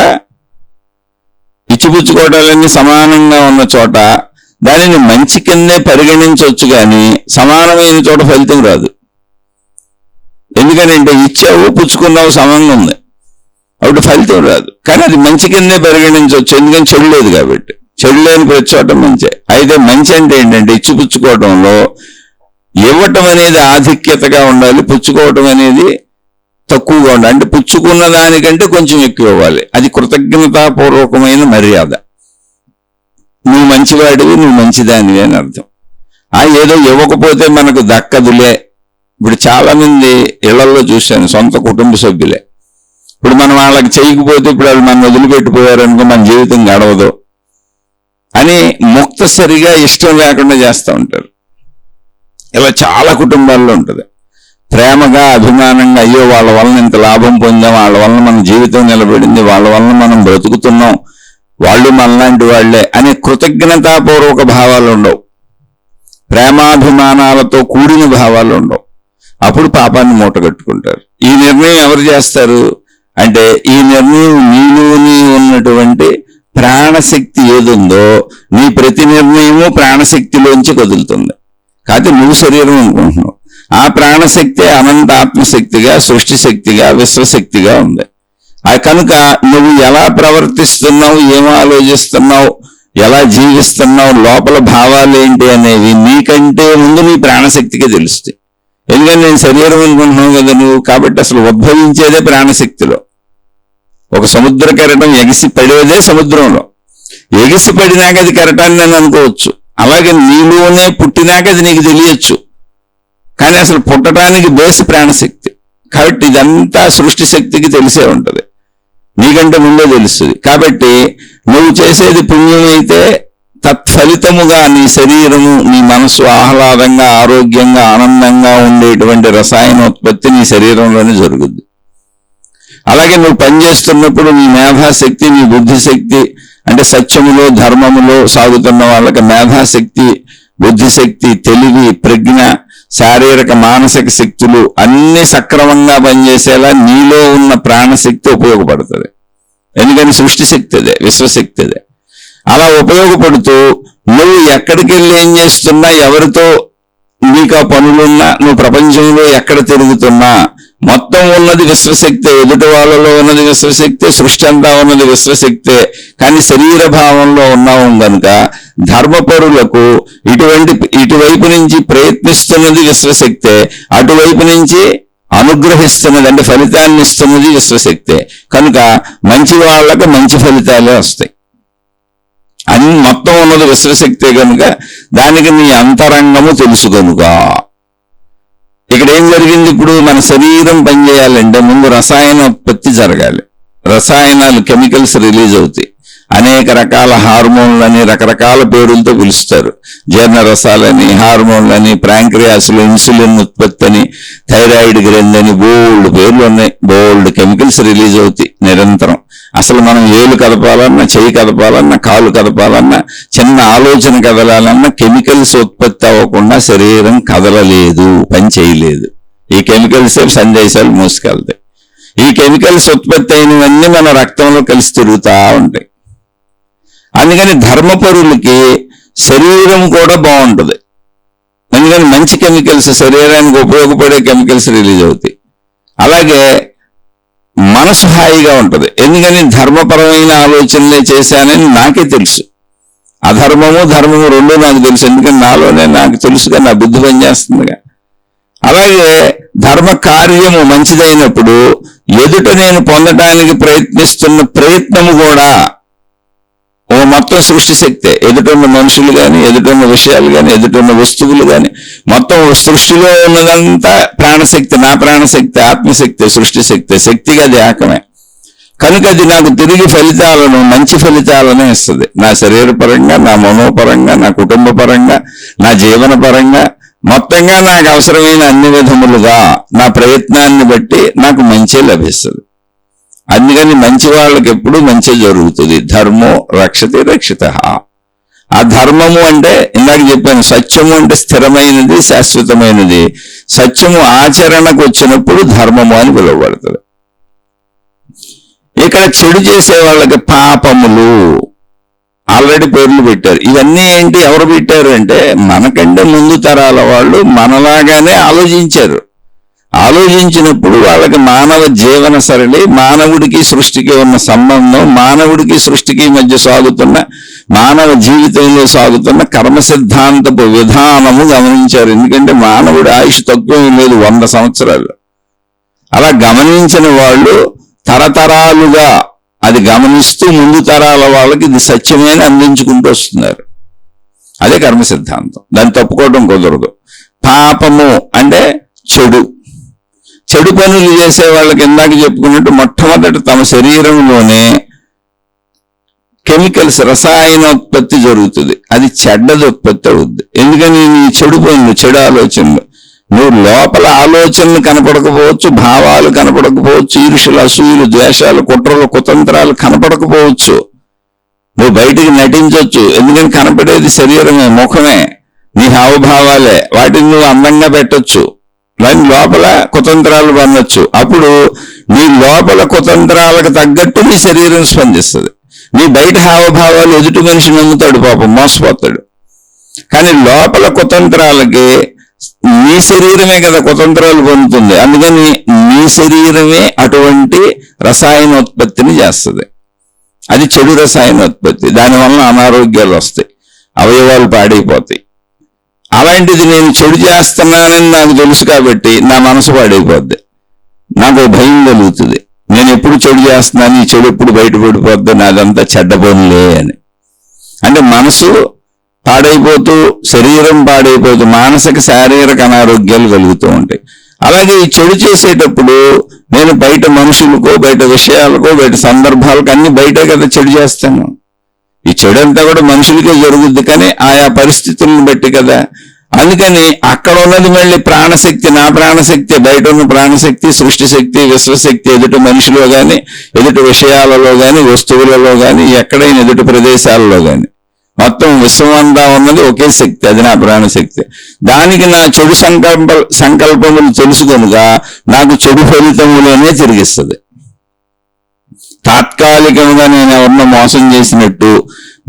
ఇచ్చిపుచ్చుకోవటాలన్నీ సమానంగా ఉన్న చోట దానిని మంచి కిందే పరిగణించవచ్చు. కానీ సమానమైన చోట ఫలితం రాదు. ఎందుకనంటే ఇచ్చావు, పుచ్చుకున్నావు, సమంగా ఉంది, అప్పుడు ఫలితం రాదు. కానీ అది మంచి కిందే పరిగణించవచ్చు. ఎందుకని చెడు లేదు కాబట్టి. చెడు లేని ప్రతి చోట మంచి. అయితే మంచి అంటే ఏంటంటే ఇచ్చిపుచ్చుకోవడంలో ఇవ్వటం అనేది ఆధిక్యతగా ఉండాలి, పుచ్చుకోవటం అనేది తక్కువగా ఉండాలి. అంటే పుచ్చుకున్న దానికంటే కొంచెం ఎక్కువ ఇవ్వాలి. అది కృతజ్ఞతాపూర్వకమైన మర్యాద. నువ్వు మంచివాడివి, నువ్వు మంచిదానివి అని అర్థం. ఏదో ఇవ్వకపోతే మనకు దక్కదులే. ఇప్పుడు చాలా మంది ఇళ్లలో చూశాను, సొంత కుటుంబ సభ్యులే. ఇప్పుడు మనం వాళ్ళకి చేయకపోతే ఇప్పుడు వాళ్ళు మనం వదిలిపెట్టిపోయారనుకో మన జీవితం గడవదు అని ముక్తసరిగా ఇష్టం లేకుండా చేస్తూ ఉంటారు. ఇలా చాలా కుటుంబాల్లో ఉంటుంది. ప్రేమగా, అభిమానంగా, అయ్యో వాళ్ళ వలన ఇంత లాభం పొందాం, వాళ్ళ వలన మన జీవితం నిలబడింది, వాళ్ళ వలన మనం బ్రతుకుతున్నాం, వాళ్ళు మనలాంటి వాళ్లే అనే కృతజ్ఞతాపూర్వక భావాలు ఉండవు. ప్రేమాభిమానాలతో కూడిన భావాలు ఉండవు. అప్పుడు పాపాన్ని మూటగట్టుకుంటారు. ఈ నిర్ణయం ఎవరు చేస్తారు అంటే, ఈ నిర్ణయం నీలోని ఉన్నటువంటి ప్రాణశక్తి ఏదుందో నీ ప్రతి నిర్ణయము ప్రాణశక్తిలోంచి కదులుతుంది. కాకపోతే నువ్వు శరీరం అనుకుంటున్నావు. ఆ ప్రాణశక్తి అనంత ఆత్మశక్తిగా, సృష్టి శక్తిగా, విశ్వశక్తిగా ఉంది. కనుక నువ్వు ఎలా ప్రవర్తిస్తున్నావు, ఏం ఆలోచిస్తున్నావు, ఎలా జీవిస్తున్నావు, లోపల భావాలు ఏంటి అనేవి నీకంటే ముందు నీ ప్రాణశక్తికే తెలుస్తాయి. ఎందుకంటే నేను శరీరం అనుకుంటున్నావు కదా నువ్వు. కాబట్టి అసలు ఉద్భవించేదే ప్రాణశక్తిలో. ఒక సముద్ర కెరటం ఎగిసి పడేదే సముద్రంలో. ఎగిసి పడినాక అది కెరటాన్ని నేను అనుకోవచ్చు. అలాగే నీలోనే పుట్టినాక అది నీకు తెలియచ్చు. కానీ అసలు పుట్టడానికి బేస్ ప్రాణశక్తి. కాబట్టి ఇదంతా సృష్టి శక్తికి తెలిసే ఉంటుంది, నీకంటే ముందే తెలుస్తుంది. కాబట్టి నువ్వు చేసేది పుణ్యం అయితే తత్ఫలితముగా నీ శరీరము నీ మనసు ఆహ్లాదంగా ఆరోగ్యంగా ఆనందంగా ఉండేటువంటి రసాయనోత్పత్తి నీ శరీరంలోనే జరుగుద్ది. అలాగే నువ్వు పనిచేస్తున్నప్పుడు నీ మేధాశక్తి నీ బుద్ధిశక్తి అంటే సత్యములో ధర్మములో సాగుతున్న వాళ్ళకి మేధాశక్తి బుద్ధిశక్తి తెలివి ప్రజ్ఞ శారీరక మానసిక శక్తులు అన్ని సక్రమంగా పనిచేసేలా నీలో ఉన్న ప్రాణశక్తి ఉపయోగపడుతుంది. ఎందుకని సృష్టి శక్తి అదే, విశ్వశక్తి అదే. అలా ఉపయోగపడుతూ నువ్వు ఎక్కడికి వెళ్ళి ఏం చేస్తున్నా ఎవరితో నీకు ఆ పనులున్నా నువ్వు ప్రపంచంలో ఎక్కడ తిరుగుతున్నా మొత్తం ఉన్నది విశ్వశక్తే. ఎదుటి వాళ్ళలో ఉన్నది విశ్వశక్తే, సృష్టి అంతా ఉన్నది విశ్వశక్తే. కానీ శరీర భావంలో ఉన్నావు కనుక ధర్మపరులకు ఇటువైపు నుంచి ప్రయత్నిస్తున్నది విశ్వశక్తే, అటువైపు నుంచి అనుగ్రహిస్తున్నది అంటే ఫలితాన్ని ఇస్తున్నది విశ్వశక్తే. కనుక మంచి వాళ్ళకి మంచి ఫలితాలే వస్తాయి. అన్ని మొత్తం ఉన్నది విశ్వశక్తే కనుక దానికి నీ అంతరంగము తెలుసు కనుక. ఇక్కడ ఏం జరిగింది? ఇప్పుడు మన శరీరం పనిచేయాలంటే ముందు రసాయనోత్పత్తి జరగాలి. రసాయనాలు కెమికల్స్ రిలీజ్ అవుతాయి. అనేక రకాల హార్మోన్లని రకరకాల పేరులతో పిలుస్తారు. జీర్ణరసాలని హార్మోన్లని ప్యాంక్రియాస్లో ఇన్సులిన్ ఉత్పత్తి అని థైరాయిడ్ గ్రంథి అని బోల్డ్ పేర్లు ఉన్నాయి. బోల్డ్ కెమికల్స్ రిలీజ్ అవుతాయి నిరంతరం. అసలు మనం ఏలు కదపాలన్నా చెయ్యి కదపాలన్నా కాలు కదపాలన్నా చిన్న ఆలోచన కదలాలన్నా కెమికల్స్ ఉత్పత్తి అవ్వకుండా శరీరం కదలలేదు, పని చేయలేదు. ఈ కెమికల్స్ సందేశాలు మోసుకెళ్తాయి. ఈ కెమికల్స్ ఉత్పత్తి అయినవన్నీ మన రక్తంలో కలిసి తిరుగుతూ ఉంటాయి. అందుకని ధర్మపరులకి శరీరం కూడా బాగుంటుంది. అందుకని మంచి కెమికల్స్ శరీరానికి ఉపయోగపడే కెమికల్స్ రిలీజ్ అవుతాయి. అలాగే మనసు హాయిగా ఉంటుంది. ఎందుకని ధర్మపరమైన ఆలోచనలే చేశానని నాకే తెలుసు. అధర్మము ధర్మము రెండూ నాకు తెలుసు. ఎందుకని నాలోనే నాకు తెలుసుగా, నా బుద్ధి పనిచేస్తుందిగా. అలాగే ధర్మ కార్యము మంచిదైనప్పుడు ఎదుట నేను పొందడానికి ప్రయత్నిస్తున్న ప్రయత్నము కూడా ఓ మొత్తం సృష్టి శక్తే. ఎదుటున్న మనుషులు కానీ ఎదుటున్న విషయాలు కానీ ఎదుటున్న వస్తువులు కానీ మొత్తం సృష్టిలో ఉన్నదంతా ప్రాణశక్తి, నా ప్రాణశక్తి ఆత్మశక్తి సృష్టి శక్తి శక్తిగా అది ఏకమే. కనుక అది నాకు తిరిగి ఫలితాలను మంచి ఫలితాలనే ఇస్తుంది. నా శరీరపరంగా నా మనోపరంగా నా కుటుంబ పరంగా నా జీవన పరంగా మొత్తంగా నాకు అవసరమైన అన్ని విధములుగా నా ప్రయత్నాన్ని బట్టి నాకు మంచి లభిస్తుంది. అందుకని మంచి వాళ్ళకి ఎప్పుడూ మంచి జరుగుతుంది. ధర్మో రక్షతి రక్షిత. ఆ ధర్మము అంటే ఇందాక చెప్పాను, సత్యము అంటే స్థిరమైనది శాశ్వతమైనది. సత్యము ఆచరణకు వచ్చినప్పుడు ధర్మము అని పిలువబడుతుంది. ఇక్కడ చెడు చేసే వాళ్ళకి పాపములు ఆల్రెడీ పేర్లు పెట్టారు. ఇవన్నీ ఏంటి, ఎవరు పెట్టారు అంటే మనకంటే ముందు తరాల వాళ్ళు మనలాగానే ఆలోచించారు. ఆలోచించినప్పుడు వాళ్ళకి మానవ జీవన సరళి, మానవుడికి సృష్టికి ఉన్న సంబంధం, మానవుడికి సృష్టికి మధ్య సాగుతున్న మానవ జీవితంలో సాగుతున్న కర్మ సిద్ధాంతపు విధానము గమనించారు. ఎందుకంటే మానవుడి ఆయుష్ తక్కువ లేదు, 100 సంవత్సరాలు. అలా గమనించిన వాళ్ళు తరతరాలుగా అది గమనిస్తూ ముందు తరాల వాళ్ళకి ఇది సత్యమైన అందించుకుంటూ వస్తున్నారు. అదే కర్మ సిద్ధాంతం. దాన్ని తప్పుకోవడం కుదరదు. పాపము అంటే చెడు. చెడు పనులు చేసే వాళ్ళకి ఇందాక చెప్పుకున్నట్టు మొట్టమొదట తమ శరీరంలోనే కెమికల్స్ రసాయనోత్పత్తి జరుగుతుంది. అది చెడ్డది ఉత్పత్తి అవుద్ది. ఎందుకని నీ చెడు పనులు చెడు ఆలోచనలు, నువ్వు లోపల ఆలోచనలు కనపడకపోవచ్చు, భావాలు కనపడకపోవచ్చు, ఈర్ష్యలు అసూయలు ద్వేషాలు కుట్రలు కుతంత్రాలు కనపడకపోవచ్చు. నువ్వు బయటికి నటించవచ్చు. ఎందుకని కనపడేది శరీరమే, ముఖమే, నీ హావభావాలే. వాటిని నువ్వు అందంగా పెట్టొచ్చు, దాని లోపల కుతంత్రాలు పనొచ్చు. అప్పుడు నీ లోపల కుతంత్రాలకు తగ్గట్టు నీ శరీరం స్పందిస్తుంది. నీ బయట హావభావాలు ఎదుటి మనిషి నమ్ముతాడు, పాపం మోసపోతాడు. కానీ లోపల కుతంత్రాలకి నీ శరీరమే కదా కుతంత్రాలు పొందుతుంది. అందుకని నీ శరీరమే అటువంటి రసాయనోత్పత్తిని చేస్తుంది. అది చెడు రసాయనోత్పత్తి. దానివల్ల అనారోగ్యాలు వస్తాయి, అవయవాలు పాడైపోతాయి. అలాంటిది నేను చెడు చేస్తున్నానని నాకు తెలుసు కాబట్టి నా మనసు పాడైపోద్ది, నాకు భయం కలుగుతుంది. నేను ఎప్పుడు చెడు చేస్తున్నాను, ఈ చెడు ఎప్పుడు బయటపడిపోద్ది, నాదంతా చెడ్డ పనులే అని. అంటే మనసు పాడైపోతూ శరీరం పాడైపోతూ మానసిక శారీరక అనారోగ్యాలు కలుగుతూ ఉంటాయి. అలాగే ఈ చెడు చేసేటప్పుడు నేను బయట మనుషులకో బయట విషయాలకో బయట సందర్భాలకు అన్ని బయటే కదా చెడు చేస్తాను. ఈ చెడు అంతా కూడా మనుషులకే జరుగుద్ది, కానీ ఆయా పరిస్థితులను బట్టి కదా. అందుకని అక్కడ ఉన్నది మళ్ళీ ప్రాణశక్తి, నా ప్రాణశక్తి, బయట ఉన్న ప్రాణశక్తి, సృష్టి శక్తి, విశ్వశక్తి ఎదుటి మనిషిలో కానీ, ఎదుటి విషయాలలో కానీ, వస్తువులలో కానీ, ఎక్కడైనా ఎదుటి ప్రదేశాలలో కానీ మొత్తం విశ్వం అంతా ఉన్నది ఒకే శక్తి, అది నా ప్రాణశక్తి. దానికి నా చెడు సంకల్పములు తెలుసుకొనుగా నాకు చెడు ఫలితములనే తిరిగిస్తుంది. తాత్కాలికంగా నేను ఎవరినో మోసం చేసినట్టు,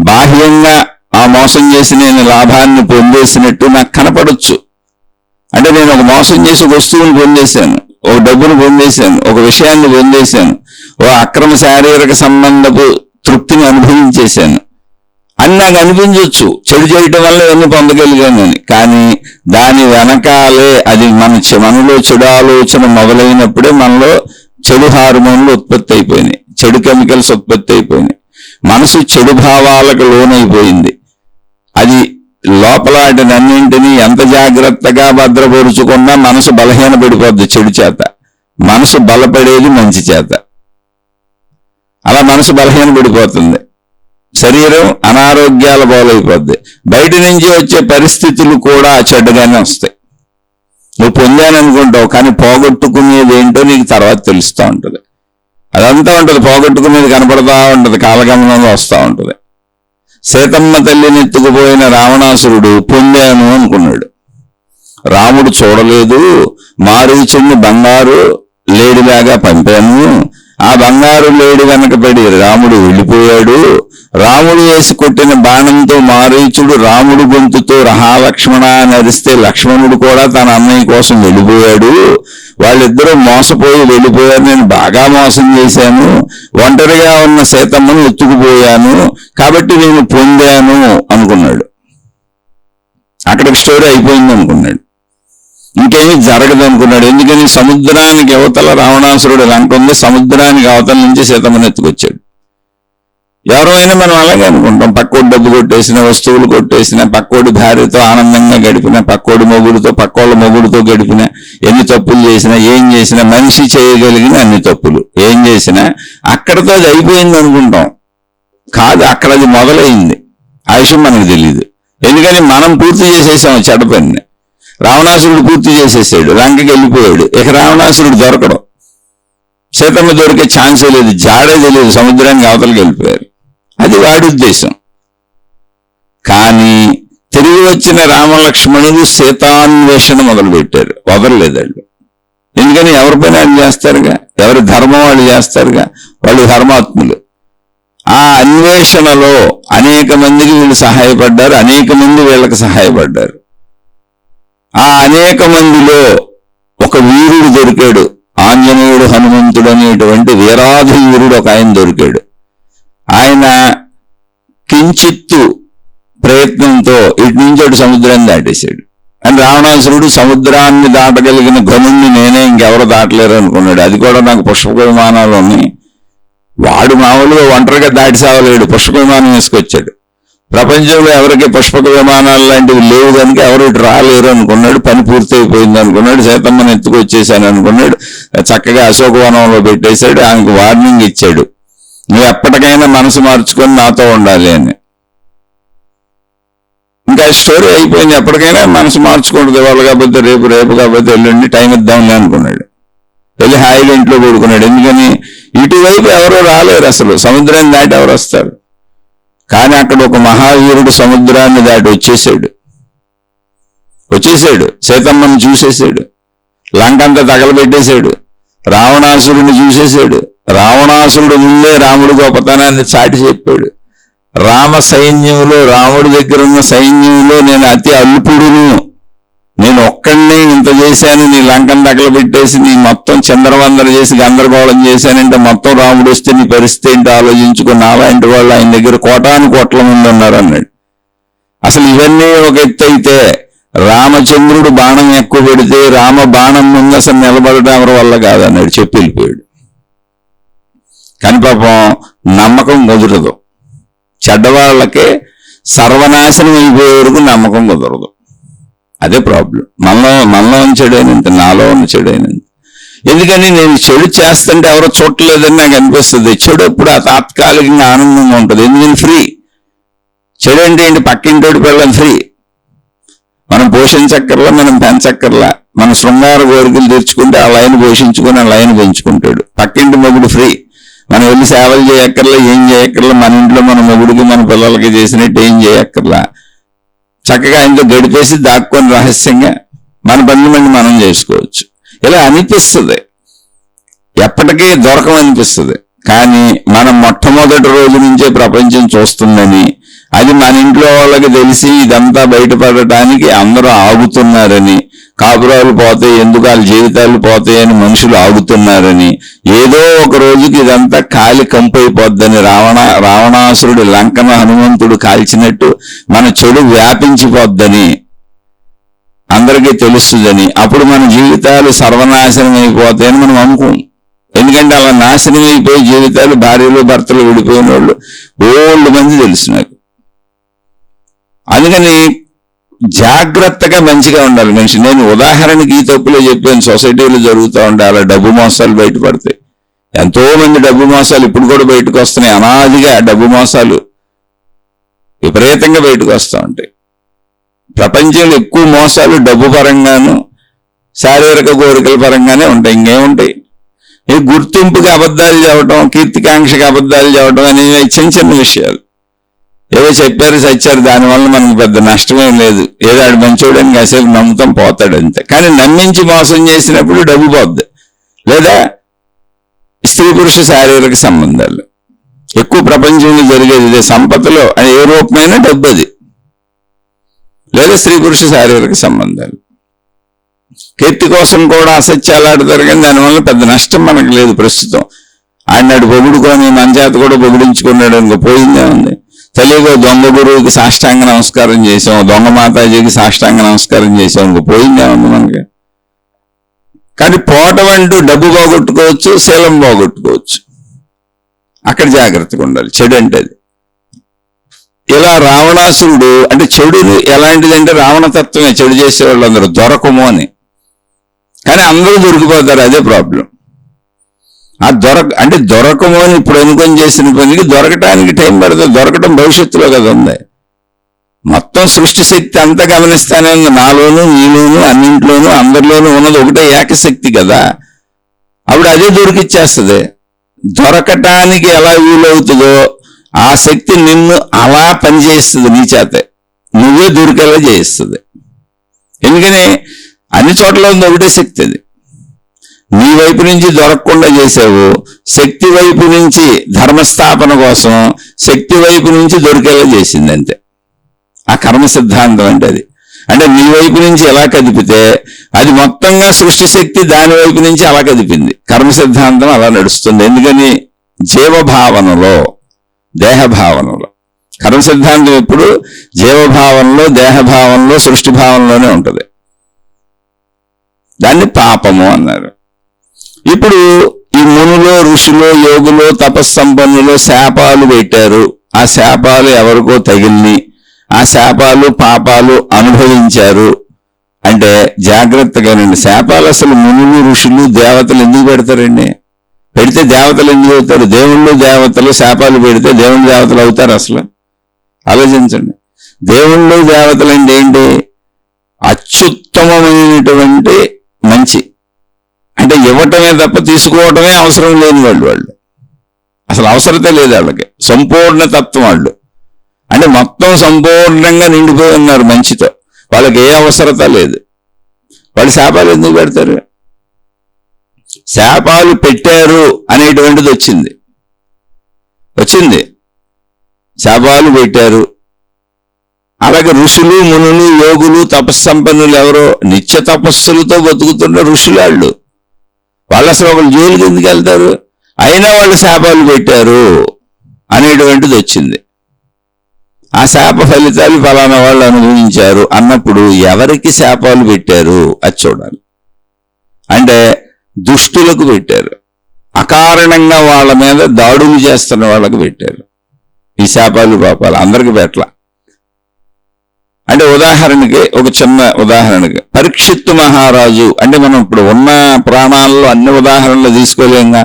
బాహ్యంగా ఆ మోసం చేసి నేను లాభాన్ని పొందేసినట్టు నాకు కనపడొచ్చు. అంటే నేను ఒక మోసం చేసి వస్తువుని పొందేశాను, ఒక డబ్బును పొందేశాను, ఒక విషయాన్ని పొందేశాను, ఓ అక్రమ శారీరక సంబంధపు తృప్తిని అనుభవించేశాను అని నాకు అనిపించవచ్చు. చెడు చేయటం వల్ల ఇవన్నీ పొందగలిగానని. కానీ దాని వెనకాలే అది మనలో చెడు ఆలోచన మొదలైనప్పుడే మనలో చెడు హార్మోన్లు ఉత్పత్తి అయిపోయినాయి, చెడు కెమికల్స్ ఉత్పత్తి అయిపోయినాయి, మనసు చెడు భావాలకు లోనైపోయింది. అది లోపల వాటినన్నింటినీ ఎంత జాగ్రత్తగా భద్రపరుచుకున్నా మనసు బలహీనపడిపోద్ది చెడు చేత. మనసు బలపడేది మంచి చేత. అలా మనసు బలహీనపడిపోతుంది, శరీరం అనారోగ్యాల పాలైపోద్ది. బయట నుంచి వచ్చే పరిస్థితులు కూడా చెడ్డగానే వస్తాయి. నువ్వు పొందాననుకుంటావు, కానీ పోగొట్టుకునేది ఏంటో నీకు తర్వాత తెలుస్తూ ఉంటుంది. అదంతా ఉంటుంది, పోగొట్టుకునేది కనపడతా ఉంటుంది, కాలగమనంలో వస్తూ ఉంటుంది. సీతమ్మ తల్లిని ఎత్తుకుపోయిన రావణాసురుడు పొందాను అనుకున్నాడు. రాముడు చూడలేదు, మారీచుడిని బంగారు లేడిలాగా పంపాను, ఆ బంగారు లేడి వెనకబడి రాముడు వెళ్ళిపోయాడు. రాముడు వేసి కొట్టిన బాణంతో మారీచుడు రాముడు గొంతుతో రహాలక్ష్మణ అని అరిస్తే లక్ష్మణుడు కూడా తన అన్నయ్య కోసం వెళ్ళిపోయాడు. వాళ్ళిద్దరూ మోసపోయి వెళ్ళిపోయారు, నేను బాగా మోసం చేశాను, ఒంటరిగా ఉన్న సీతమ్మను ఎత్తుకుపోయాను, కాబట్టి నేను పొందాను అనుకున్నాడు. అక్కడికి స్టోరీ అయిపోయింది అనుకున్నాడు, ఇంకేమీ జరగదు అనుకున్నాడు. ఎందుకని సముద్రానికి అవతల రావణాసురుడు లంక ఉంది, సముద్రానికి అవతల నుంచి సీతమ్మను ఎత్తుకొచ్చాడు. ఎవరైనా మనం అలాగే అనుకుంటాం, పక్కోడి డబ్బు కొట్టేసిన, వస్తువులు కొట్టేసిన, పక్కోడి భార్యతో ఆనందంగా గడిపిన, పక్కోడి మొగుడుతో, పక్కోళ్ళ మొగుడుతో గడిపిన, ఎన్ని తప్పులు చేసినా, ఏం చేసినా, మనిషి చేయగలిగిన అన్ని తప్పులు ఏం చేసినా అక్కడతో అది అయిపోయింది అనుకుంటాం. కాదు, అక్కడ అది మొదలైంది. ఆ విషయం మనకు తెలియదు. ఎందుకని మనం పూర్తి చేసేసాం చెడ్డ పనిని. రావణాసురుడు పూర్తి చేసేసాడు, లంకకి వెళ్ళిపోయాడు. ఇక రావణాసురుడు దొరకడం, సీతమ్మ దొరికే ఛాన్సే లేదు, జాడే తెలియదు, సముద్రానికి అవతలకి వెళ్ళిపోయారు. అది వాడి ఉద్దేశం. కానీ తిరిగి వచ్చిన రామలక్ష్మణులు సీతాన్వేషణ మొదలుపెట్టారు, వదలలేదండి. ఎందుకని ఎవరి పని వాళ్ళు చేస్తారుగా, ఎవరి ధర్మం వాళ్ళు చేస్తారుగా, వాళ్ళు ధర్మాత్ములు. ఆ అన్వేషణలో అనేక మందికి వీళ్ళు సహాయపడ్డారు, అనేక మంది వీళ్ళకి సహాయపడ్డారు. ఆ అనేక మందిలో ఒక వీరుడు దొరికాడు, ఆంజనేయుడు హనుమంతుడు అనేటువంటి వీరాధి వీరుడు ఒక ఆయన దొరికాడు. ఆయన కించిత్తు ప్రయత్నంతో ఇటు నుంచి అటు సముద్రాన్ని దాటేశాడు. అని రావణాసురుడు సముద్రాన్ని దాటగలిగిన ఘనుణ్ణి నేనే, ఇంకెవరు దాటలేరు అనుకున్నాడు. అది కూడా నాకు పుష్పక విమానాలు ఉన్నాయి. వాడు మామూలుగా ఒంటరిగా దాటి సావలేడు, పుష్పక విమానం వేసుకొచ్చాడు. ప్రపంచంలో ఎవరికి పుష్పక విమానాలు లాంటివి లేవు కనుక ఎవరు ఇటు రాలేరు అనుకున్నాడు. పని పూర్తి అయిపోయింది అనుకున్నాడు. సీతమ్మని ఎత్తుకొచ్చేసాను అనుకున్నాడు. చక్కగా అశోకవనంలో పెట్టేశాడు. ఆయనకు వార్నింగ్ ఇచ్చాడు, నువ్వు ఎప్పటికైనా మనసు మార్చుకొని నాతో ఉండాలి అని. ఇంకా స్టోరీ అయిపోయింది. ఎప్పటికైనా మనసు మార్చుకుంటుంది, వాళ్ళు కాకపోతే రేపు, రేపు కాకపోతే ఎల్లుండి, టైం ఇద్దాంలే అనుకున్నాడు. వెళ్ళి హాయిగా ఇంట్లో పడుకున్నాడు. ఎందుకని ఇటువైపు ఎవరో రాలేరు, అసలు సముద్రాన్ని దాటి ఎవరు వస్తారు. కానీ అక్కడ ఒక మహావీరుడు సముద్రాన్ని దాటి వచ్చేసాడు. సీతమ్మని చూసేశాడు, లంకంతా తగలబెట్టేశాడు, రావణాసురుడిని చూసేశాడు. రావణాసురుడు ముందే రాముడు గొప్పతనాన్ని చాటి చెప్పాడు. రామ సైన్యంలో, రాముడి దగ్గర ఉన్న సైన్యంలో నేను అతి అల్పుడును, నేను ఒక్కడినే ఇంత చేశాను, నీ లంకను తగలబెట్టేసి నీ మొత్తం చంద్రవందర చేసి గందరగోళం చేశానంటే మొత్తం రాముడు వస్తే నీ పరిస్థితి ఏంటో ఆలోచించుకుని అలాంటి వాళ్ళు ఆయన దగ్గర కోటాను కోట్ల మంది ఉన్నారు అన్నాడు. అసలు ఇవన్నీ ఒక ఎత్తు అయితే, రామచంద్రుడు బాణం ఎక్కువ పెడితే రామ బాణం ముందు అసలు నిలబడటం ఎవరి వల్ల కాదన్నాడు, చెప్పి వెళ్ళిపోయాడు. కానీ పాపం నమ్మకం కుదరదు. చెడ్డవాళ్ళకే సర్వనాశనం అయిపోయే వరకు నమ్మకం కుదరదు. అదే ప్రాబ్లం. మనలో ఉన్న చెడైనంత, నాలో ఉన్న చెడైనంత. ఎందుకని నేను చెడు చేస్తుంటే ఎవరో చూడలేదని నాకు అనిపిస్తుంది. చెడు ఎప్పుడు తాత్కాలికంగా ఆనందంగా ఉంటుంది. ఎందుకని ఫ్రీ, చెడు అంటే ఏంటి? పక్కింటోడి పిల్లలు ఫ్రీ, మనం పోషించక్కర్లా, మనం పెంచక్కర్లా, మన శృంగార కోరికలు తెచ్చుకుంటే ఆ లైన్ పోషించుకొని ఆ లైన్ పెంచుకుంటాడు. పక్కింటి మొగుడు ఫ్రీ, మనం వెళ్ళి సేవలు చేయక్కర్లా, ఏం చేయక్కర్లా, మన ఇంట్లో మన మొగుడికి మన పిల్లలకి చేసినట్టు ఏం చేయక్కర్లా, చక్కగా ఆయనతో గడిపేసి దాక్కొని రహస్యంగా మన పనులు మనం చేసుకోవచ్చు. ఇలా అనిపిస్తుంది, ఎప్పటికీ దొరకమనిపిస్తుంది. కానీ మనం మొట్టమొదటి రోజు నుంచే ప్రపంచం చూస్తుందని, అది మన ఇంట్లో వాళ్ళకి తెలిసి ఇదంతా బయటపడటానికి అందరూ ఆగుతున్నారని, కాపురాలు పోతాయి, ఎందుకు వాళ్ళ జీవితాలు పోతాయని మనుషులు ఆగుతున్నారని, ఏదో ఒక రోజుకి ఇదంతా కాలి కంపైపోద్దని, రావణాసురుడు లంకను హనుమంతుడు కాల్చినట్టు మన చెడు వ్యాపించిపోద్దని అందరికీ తెలుస్తుందని, అప్పుడు మన జీవితాలు సర్వనాశనం అయిపోతాయని మనం అనుకోం. ఎందుకంటే అలా నాశనం అయిపోయి జీవితాలు, భార్యలు భర్తలు విడిపోయిన వాళ్ళు ఓల్డ్ మంది తెలుసు నాకు. అందుకని జాగ్రత్తగా మంచిగా ఉండాలి మనిషి. నేను ఉదాహరణకి ఈ తప్పులో చెప్పాను, సొసైటీలో జరుగుతూ ఉండే అలా డబ్బు మోసాలు బయటపడతాయి. ఎంతో మంది డబ్బు మోసాలు ఇప్పుడు కూడా బయటకు వస్తున్నాయి. అనాదిగా డబ్బు మోసాలు విపరీతంగా బయటకు వస్తూ ఉంటాయి. ప్రపంచంలో ఎక్కువ మోసాలు డబ్బు పరంగాను శారీరక కోరికల పరంగానే ఉంటాయి. ఇంకేముంటాయి? ఈ గుర్తింపుకి అబద్ధాలు చెప్పడం, కీర్తికాంక్షకి అబద్ధాలు చెప్పడం అనేవి చిన్న చిన్న విషయాలు. ఏదో చెప్పారు చచ్చారు, దానివల్ల మనకు పెద్ద నష్టమేం లేదు. ఏదో ఆడు మంచోడని కాసేపు నమ్ముతాం, పోతాడు అంతే. కానీ నమ్మించి మోసం చేసినప్పుడు డబ్బు పోద్ది. లేదా స్త్రీ పురుష శారీరక సంబంధాలు ఎక్కువ ప్రపంచంలో జరిగేది ఇదే. సంపదలో ఏ రూపమైన డబ్బు అది, లేదా స్త్రీ పురుష శారీరక సంబంధాలు. కీర్తి కోసం కూడా అసత్యాలు ఆడతారు, కానీ దానివల్ల పెద్ద నష్టం మనకు లేదు ప్రస్తుతం. ఆడినాడు పొగుడుకొని మన చేత కూడా పొగిడించుకున్నాడు అనుకో, పోయిందే ఉంది. తెలియగా దొంగ గురువుకి సాష్టాంగ నమస్కారం చేసాం, దొంగ మాతాజీకి సాష్టాంగ నమస్కారం చేసాం అనుకో, పోయిందే ఉంది మనకి. కానీ పోవటం అంటూ డబ్బు పోగొట్టుకోవచ్చు, శీలం పోగొట్టుకోవచ్చు. అక్కడ జాగ్రత్తగా ఉండాలి. చెడు అంటే అది. ఇలా రావణాసురుడు అంటే చెడుని ఎలాంటిదంటే రావణతత్వమే చెడు చేసేవాళ్ళు అందరూ, దొరకము అని. కానీ అందరూ దొరికిపోతారు, అదే ప్రాబ్లం. ఆ అంటే దొరకము అని ఇప్పుడు అనుకొని చేసిన పనికి దొరకటానికి టైం పడుతుంది. దొరకటం భవిష్యత్తులో కదా ఉంది. మొత్తం సృష్టి శక్తి అంతా గమనిస్తానే ఉంది. నాలోను, నీలోను, అన్నింట్లోనూ, అందరిలోనూ ఉన్నది ఒకటే ఏకశక్తి కదా. అప్పుడు అదే దొరికిచ్చేస్తుంది. దొరకటానికి ఎలా వీలవుతుందో ఆ శక్తి నిన్ను అలా పనిచేస్తుంది, నీ చేతే నువ్వే దొరికేలా చేయిస్తుంది. ఎందుకని అన్ని చోట్ల ఉంది ఒకటే శక్తి. అది నీ వైపు నుంచి దొరకకుండా చేసావు, శక్తి వైపు నుంచి ధర్మస్థాపన కోసం శక్తి వైపు నుంచి దొరికేలా చేసింది అంతే. ఆ కర్మ సిద్ధాంతం అంటే అది. అంటే నీ వైపు నుంచి ఎలా కదిపితే అది మొత్తంగా సృష్టి శక్తి దాని వైపు నుంచి అలా కదిపింది. కర్మ సిద్ధాంతం అలా నడుస్తుంది. ఎందుకని జీవభావనలో, దేహభావనలో. కర్మ సిద్ధాంతం ఎప్పుడు జీవభావనలో, దేహభావనలో, సృష్టి భావనలోనే ఉంటుంది. దాన్ని పాపము అన్నారు. ఇప్పుడు ఈ మునులో, ఋషులో, యోగులో, తపస్సంపన్నులో శాపాలు పెట్టారు. ఆ శాపాలు ఎవరికో తగిలిని, ఆ శాపాలు పాపాలు అనుభవించారు. అంటే జాగ్రత్తగానండి. శాపాలు అసలు మునులు, ఋషులు, దేవతలు ఎందుకు పెడతారండి? పెడితే దేవతలు ఎందుకు అవుతారు? దేవుళ్ళు దేవతలు శాపాలు పెడితే దేవుళ్ళు దేవతలు అవుతారు? అసలు ఆలోచించండి. దేవుళ్ళు దేవతలు అంటే ఏంటి? అత్యుత్తమమైనటువంటి మంచి, అంటే ఇవ్వటమే తప్ప తీసుకోవటమే అవసరం లేని వాళ్ళు అసలు అవసరతే లేదు వాళ్ళకి. సంపూర్ణ తత్వం వాళ్ళు. అంటే మొత్తం సంపూర్ణంగా నిండిపోయి ఉన్నారు మంచితో, వాళ్ళకి ఏ అవసరత లేదు. వాళ్ళు శాపాలు ఎందుకు పెడతారు? శాపాలు పెట్టారు అనేటువంటిది వచ్చింది. శాపాలు పెట్టారు. అలాగే ఋషులు, మునులు, యోగులు, తపస్సంపన్నులు ఎవరో నిత్య తపస్సులతో బతుకుతున్న ఋషులాళ్ళు, వాళ్ళు అసలు ఒకళ్ళు జైలుకి ఎందుకు వెళ్తారు? అయినా వాళ్ళు శాపాలు పెట్టారు అనేటువంటిది వచ్చింది. ఆ శాప ఫలితాలు ఫలానా వాళ్ళు అనుభవించారు అన్నప్పుడు ఎవరికి శాపాలు పెట్టారు అది చూడాలి. అంటే దుష్టులకు పెట్టారు, అకారణంగా వాళ్ళ మీద దాడులు చేస్తున్న వాళ్ళకు పెట్టారు ఈ శాపాలు పాపాలు. అందరికి పెట్టల. అంటే ఉదాహరణకి, ఒక చిన్న ఉదాహరణకి పరీక్షిత్తు మహారాజు, అంటే మనం ఇప్పుడు ఉన్న పురాణాల్లో అన్ని ఉదాహరణలు తీసుకోలేంగా,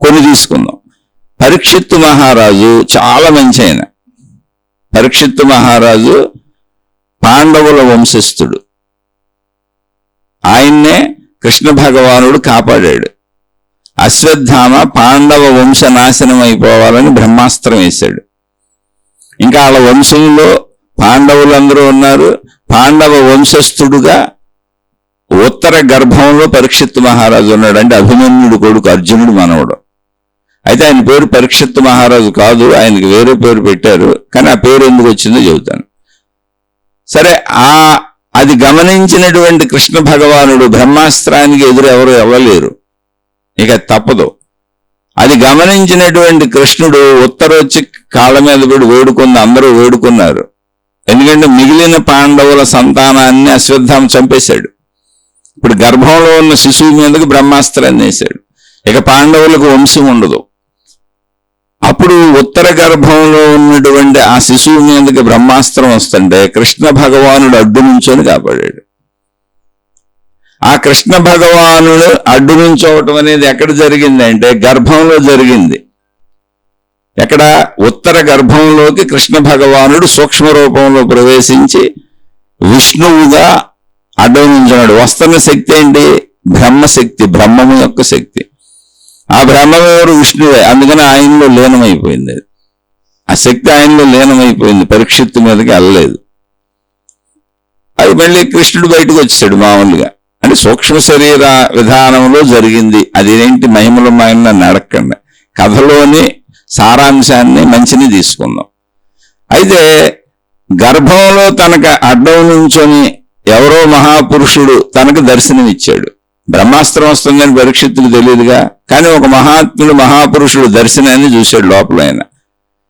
కొన్ని తీసుకుందాం. పరీక్షిత్తు మహారాజు చాలా మంచి ఆయన, పరీక్షిత్తు మహారాజు పాండవుల వంశస్థుడు. ఆయన్నే కృష్ణ భగవానుడు కాపాడాడు. అశ్వత్థామ పాండవ వంశ నాశనం అయిపోవాలని బ్రహ్మాస్త్రం వేశాడు. ఇంకా వాళ్ళ వంశంలో పాండవులందరూ ఉన్నారు. పాండవ వంశస్థుడుగా ఉత్తర గర్భంలో పరీక్షిత్తు మహారాజు ఉన్నాడు. అంటే అభిమన్యుడు కొడుకు అర్జునుడు మనవడు. అయితే ఆయన పేరు పరీక్షిత్తు మహారాజు కాదు, ఆయనకి వేరే పేరు పెట్టారు. కానీ ఆ పేరు ఎందుకు వచ్చిందో చెబుతాను. సరే, అది గమనించినటువంటి కృష్ణ భగవానుడు బ్రహ్మాస్త్రానికి ఎదురు ఎవరు ఇవ్వలేరు, ఇక తప్పదు. అది గమనించినటువంటి కృష్ణుడు ఉత్తరొచ్చి కాళ్ళ మీద పడి వేడుకుంది. అందరూ వేడుకున్నారు. ఎందుకంటే మిగిలిన పాండవుల సంతానాన్ని అశ్వత్థామ చంపేశాడు. ఇప్పుడు గర్భంలో ఉన్న శిశువు మీదకి బ్రహ్మాస్త్రాన్ని వేశాడు. ఇక పాండవులకు వంశం ఉండదు. అప్పుడు ఉత్తర గర్భంలో ఉన్నటువంటి ఆ శిశువు మీదకి బ్రహ్మాస్త్రం వస్తుంటే కృష్ణ భగవానుడు అడ్డు నుంచొని కాపాడాడు. ఆ కృష్ణ భగవానుడు అడ్డు నుంచోవటం అనేది ఎక్కడ జరిగిందంటే గర్భంలో జరిగింది. ఎక్కడ? ఉత్తర గర్భంలోకి కృష్ణ భగవానుడు సూక్ష్మ రూపంలో ప్రవేశించి విష్ణువుగా అడ్డం నుంచున్నాడు. వస్తున్న శక్తి ఏంటి? బ్రహ్మశక్తి, బ్రహ్మము యొక్క శక్తి. ఆ బ్రహ్మం ఎవరు? విష్ణువే. అందుకని ఆయనలో లీనమైపోయింది. ఆ శక్తి ఆయనలో లీనమైపోయింది, పరీక్షిత్తు మీదకి వెళ్ళలేదు. అది మళ్ళీ కృష్ణుడు బయటకు వచ్చాడు మామూలుగా. అంటే సూక్ష్మ శరీర విధానంలో జరిగింది. అదేంటి మహిమల మాయన నడకండి, కథలోని సారాంశాన్ని మంచిని తీసుకుందాం. అయితే గర్భంలో తనకు అడ్డం నుంచొని ఎవరో మహాపురుషుడు తనకు దర్శనమిచ్చాడు. బ్రహ్మాస్త్రం వస్తుందని పరీక్షిత్తుకు తెలియదుగా, కానీ ఒక మహాత్ముడు మహాపురుషుడు దర్శనాన్ని చూశాడు లోపల. ఆయన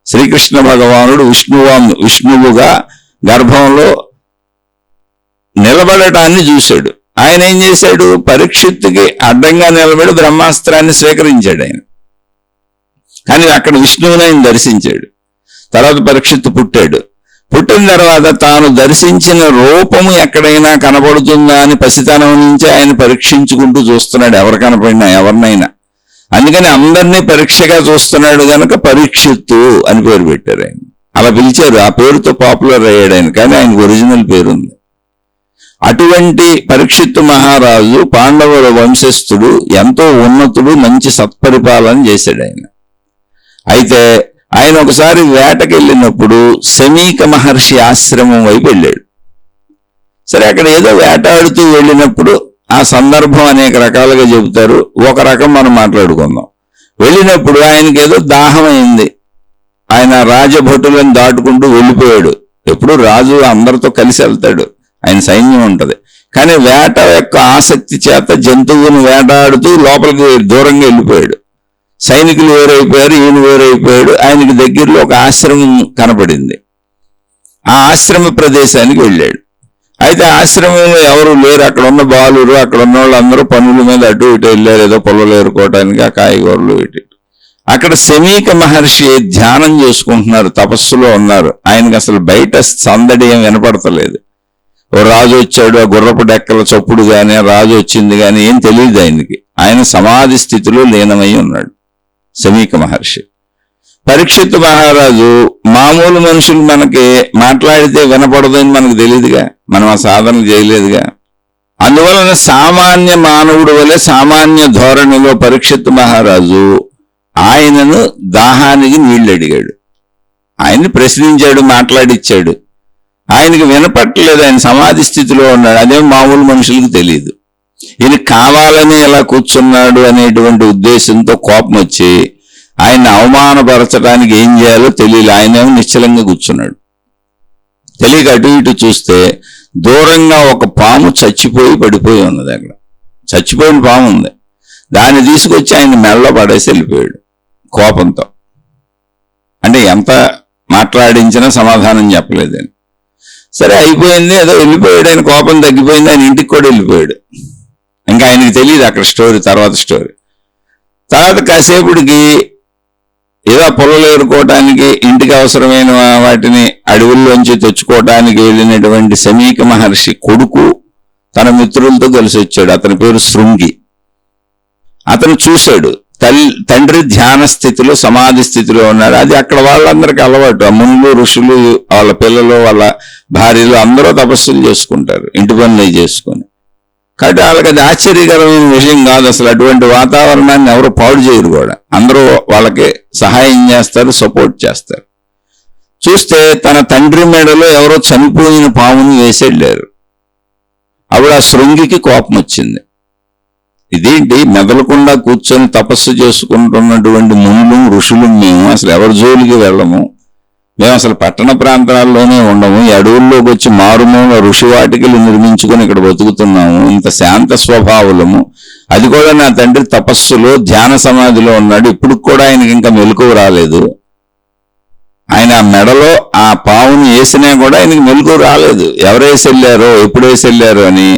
శ్రీకృష్ణ భగవానుడు విష్ణువుగా గర్భంలో నిలబడటాన్ని చూశాడు. ఆయన ఏం చేశాడు? పరీక్షిత్తుకి అడ్డంగా నిలబడి బ్రహ్మాస్త్రాన్ని స్వీకరించాడు ఆయన. కానీ అక్కడ విష్ణువుని ఆయన దర్శించాడు. తర్వాత పరీక్షిత్తు పుట్టాడు. పుట్టిన తర్వాత తాను దర్శించిన రూపము ఎక్కడైనా కనబడుతుందా అని పసితనం నుంచి ఆయన పరీక్షించుకుంటూ చూస్తున్నాడు, ఎవరు కనపడినా ఎవరినైనా. అందుకని అందరినీ పరీక్షగా చూస్తున్నాడు గనక పరీక్షిత్తు అని పేరు పెట్టారు ఆయన. అలా పిలిచారు. ఆ పేరుతో పాపులర్ అయ్యాడు ఆయన, కానీ ఆయనకు ఒరిజినల్ పేరుంది. అటువంటి పరీక్షిత్తు మహారాజు పాండవుల వంశస్థుడు, ఎంతో ఉన్నతుడు, మంచి సత్పరిపాలన చేశాడు ఆయన. అయితే ఆయన ఒకసారి వేటకెళ్ళినప్పుడు శమీక మహర్షి ఆశ్రమం వైపు వెళ్ళాడు. సరే, అక్కడ ఏదో వేటాడుతూ వెళ్ళినప్పుడు ఆ సందర్భం అనేక రకాలుగా చెబుతారు. ఒక రకం మనం మాట్లాడుకుందాం. వెళ్ళినప్పుడు ఆయనకి ఏదో దాహం అయింది. ఆయన రాజభటులను దాటుకుంటూ వెళ్ళిపోయాడు. ఎప్పుడు రాజు అందరితో కలిసి వెళ్తాడు, ఆయన సైన్యం ఉంటది. కానీ వేట యొక్క ఆసక్తి చేత జంతువును వేటాడుతూ లోపలికి దూరంగా వెళ్ళిపోయాడు. సైనికులు వేరైపోయారు, ఈయన వేరైపోయాడు. ఆయనకి దగ్గరలో ఒక ఆశ్రమం కనపడింది. ఆ ఆశ్రమ ప్రదేశానికి వెళ్ళాడు. అయితే ఆశ్రమంలో ఎవరు లేరు. అక్కడ ఉన్న బాలురు, అక్కడ ఉన్న వాళ్ళందరూ పనుల మీద అటు ఇటు వెళ్ళారు, ఏదో పొలాలు ఏరుకోవటానికి, ఆ కాయగూరలు ఇటు. అక్కడ శమీక మహర్షి ధ్యానం చేసుకుంటున్నారు, తపస్సులో ఉన్నారు. ఆయనకి అసలు బయట సందడి ఏం వినపడతలేదు. ఓ రాజు వచ్చాడు, ఆ గుర్రపు డెక్కల చప్పుడు గాని, రాజు వచ్చింది గాని ఏం తెలియదు ఆయనకి. ఆయన సమాధి స్థితిలో లీనమై ఉన్నాడు శమీక మహర్షి. పరీక్షిత్తు మహారాజు మామూలు మనుషులు మనకి మాట్లాడితే వినపడదని మనకు తెలియదుగా, మనం ఆ సాధన చేయలేదుగా. అందువలన సామాన్య మానవుడు వలె సామాన్య ధోరణిలో పరీక్షిత్తు మహారాజు ఆయనను దాహానికి నీళ్లు అడిగాడు. ఆయన్ని ప్రశ్నించాడు, మాట్లాడిచ్చాడు. ఆయనకి వినపట్టలేదు, ఆయన సమాధి స్థితిలో ఉన్నాడు. అదేం మామూలు మనుషులకు తెలియదు. ఈయన కావాలని ఎలా కూర్చున్నాడు అనేటువంటి ఉద్దేశంతో కోపం వచ్చి ఆయన అవమానపరచడానికి ఏం చేయాలో తెలియదు. ఆయనేమో నిశ్చలంగా కూర్చున్నాడు. తెలియక అటు ఇటు చూస్తే దూరంగా ఒక పాము చచ్చిపోయి పడిపోయి ఉన్నది. అక్కడ చచ్చిపోయిన పాము ఉంది. దాన్ని తీసుకొచ్చి ఆయన మెడలో పడేసి వెళ్ళిపోయాడు కోపంతో. అంటే ఎంత మాట్లాడించినా సమాధానం చెప్పలేదని. సరే, అయిపోయింది, ఏదో వెళ్ళిపోయాడు. ఆయన కోపం తగ్గిపోయింది, ఆయన ఇంటికి కూడా వెళ్ళిపోయాడు. ఇంకా ఆయనకి తెలియదు అక్కడ స్టోరీ, తర్వాత స్టోరీ. తర్వాత కాసేపుడికి ఏదో పొలాలు ఏరుకోవటానికి, ఇంటికి అవసరమైన వాటిని అడవుల్లోంచి తెచ్చుకోవటానికి వెళ్ళినటువంటి శమీక మహర్షి కొడుకు తన మిత్రులతో కలిసి వచ్చాడు. అతని పేరు శృంగి. అతను చూశాడు, తండ్రి ధ్యాన స్థితిలో సమాధి స్థితిలో ఉన్నాడు. అది అక్కడ వాళ్ళందరికీ అలవాటు. మునులు ఋషులు వాళ్ళ పిల్లలు వాళ్ళ భార్యలు అందరూ తపస్సులు చేసుకుంటారు ఇంటి పనులు చేసుకొని. కాబట్టి వాళ్ళకి అది ఆశ్చర్యకరమైన విషయం కాదు అసలు. అటువంటి వాతావరణాన్ని ఎవరు పాడు చేయరు కూడా. అందరూ వాళ్ళకి సహాయం చేస్తారు, సపోర్ట్ చేస్తారు. చూస్తే తన తండ్రి మెడలో ఎవరో చనిపోయిన పాముని వేసేళ్ళారు. అప్పుడు ఆ శృంగికి కోపం వచ్చింది. ఇదేంటి మెదలకుండా కూర్చొని తపస్సు చేసుకుంటున్నటువంటి మునులు ఋషులు మేము అసలు ఎవరి జోలికి వెళ్ళము, మేము అసలు పట్టణ ప్రాంతాల్లోనే ఉండము, ఈ అడవుల్లోకి వచ్చి మారుమూల ఋషివాటికలు నిర్మించుకొని ఇక్కడ బతుకుతున్నాము, ఇంత శాంత స్వభావులము, అది కూడా నా తండ్రి తపస్సులో ధ్యాన సమాధిలో ఉన్నాడు, ఇప్పుడు కూడా ఆయనకి ఇంకా మెలకువ రాలేదు, ఆయన ఆ మెడలో ఆ పావుని వేసినా కూడా ఆయనకి మెలకువ రాలేదు, ఎవరు వేసి వెళ్ళారో ఎప్పుడు వేసి వెళ్ళారో అని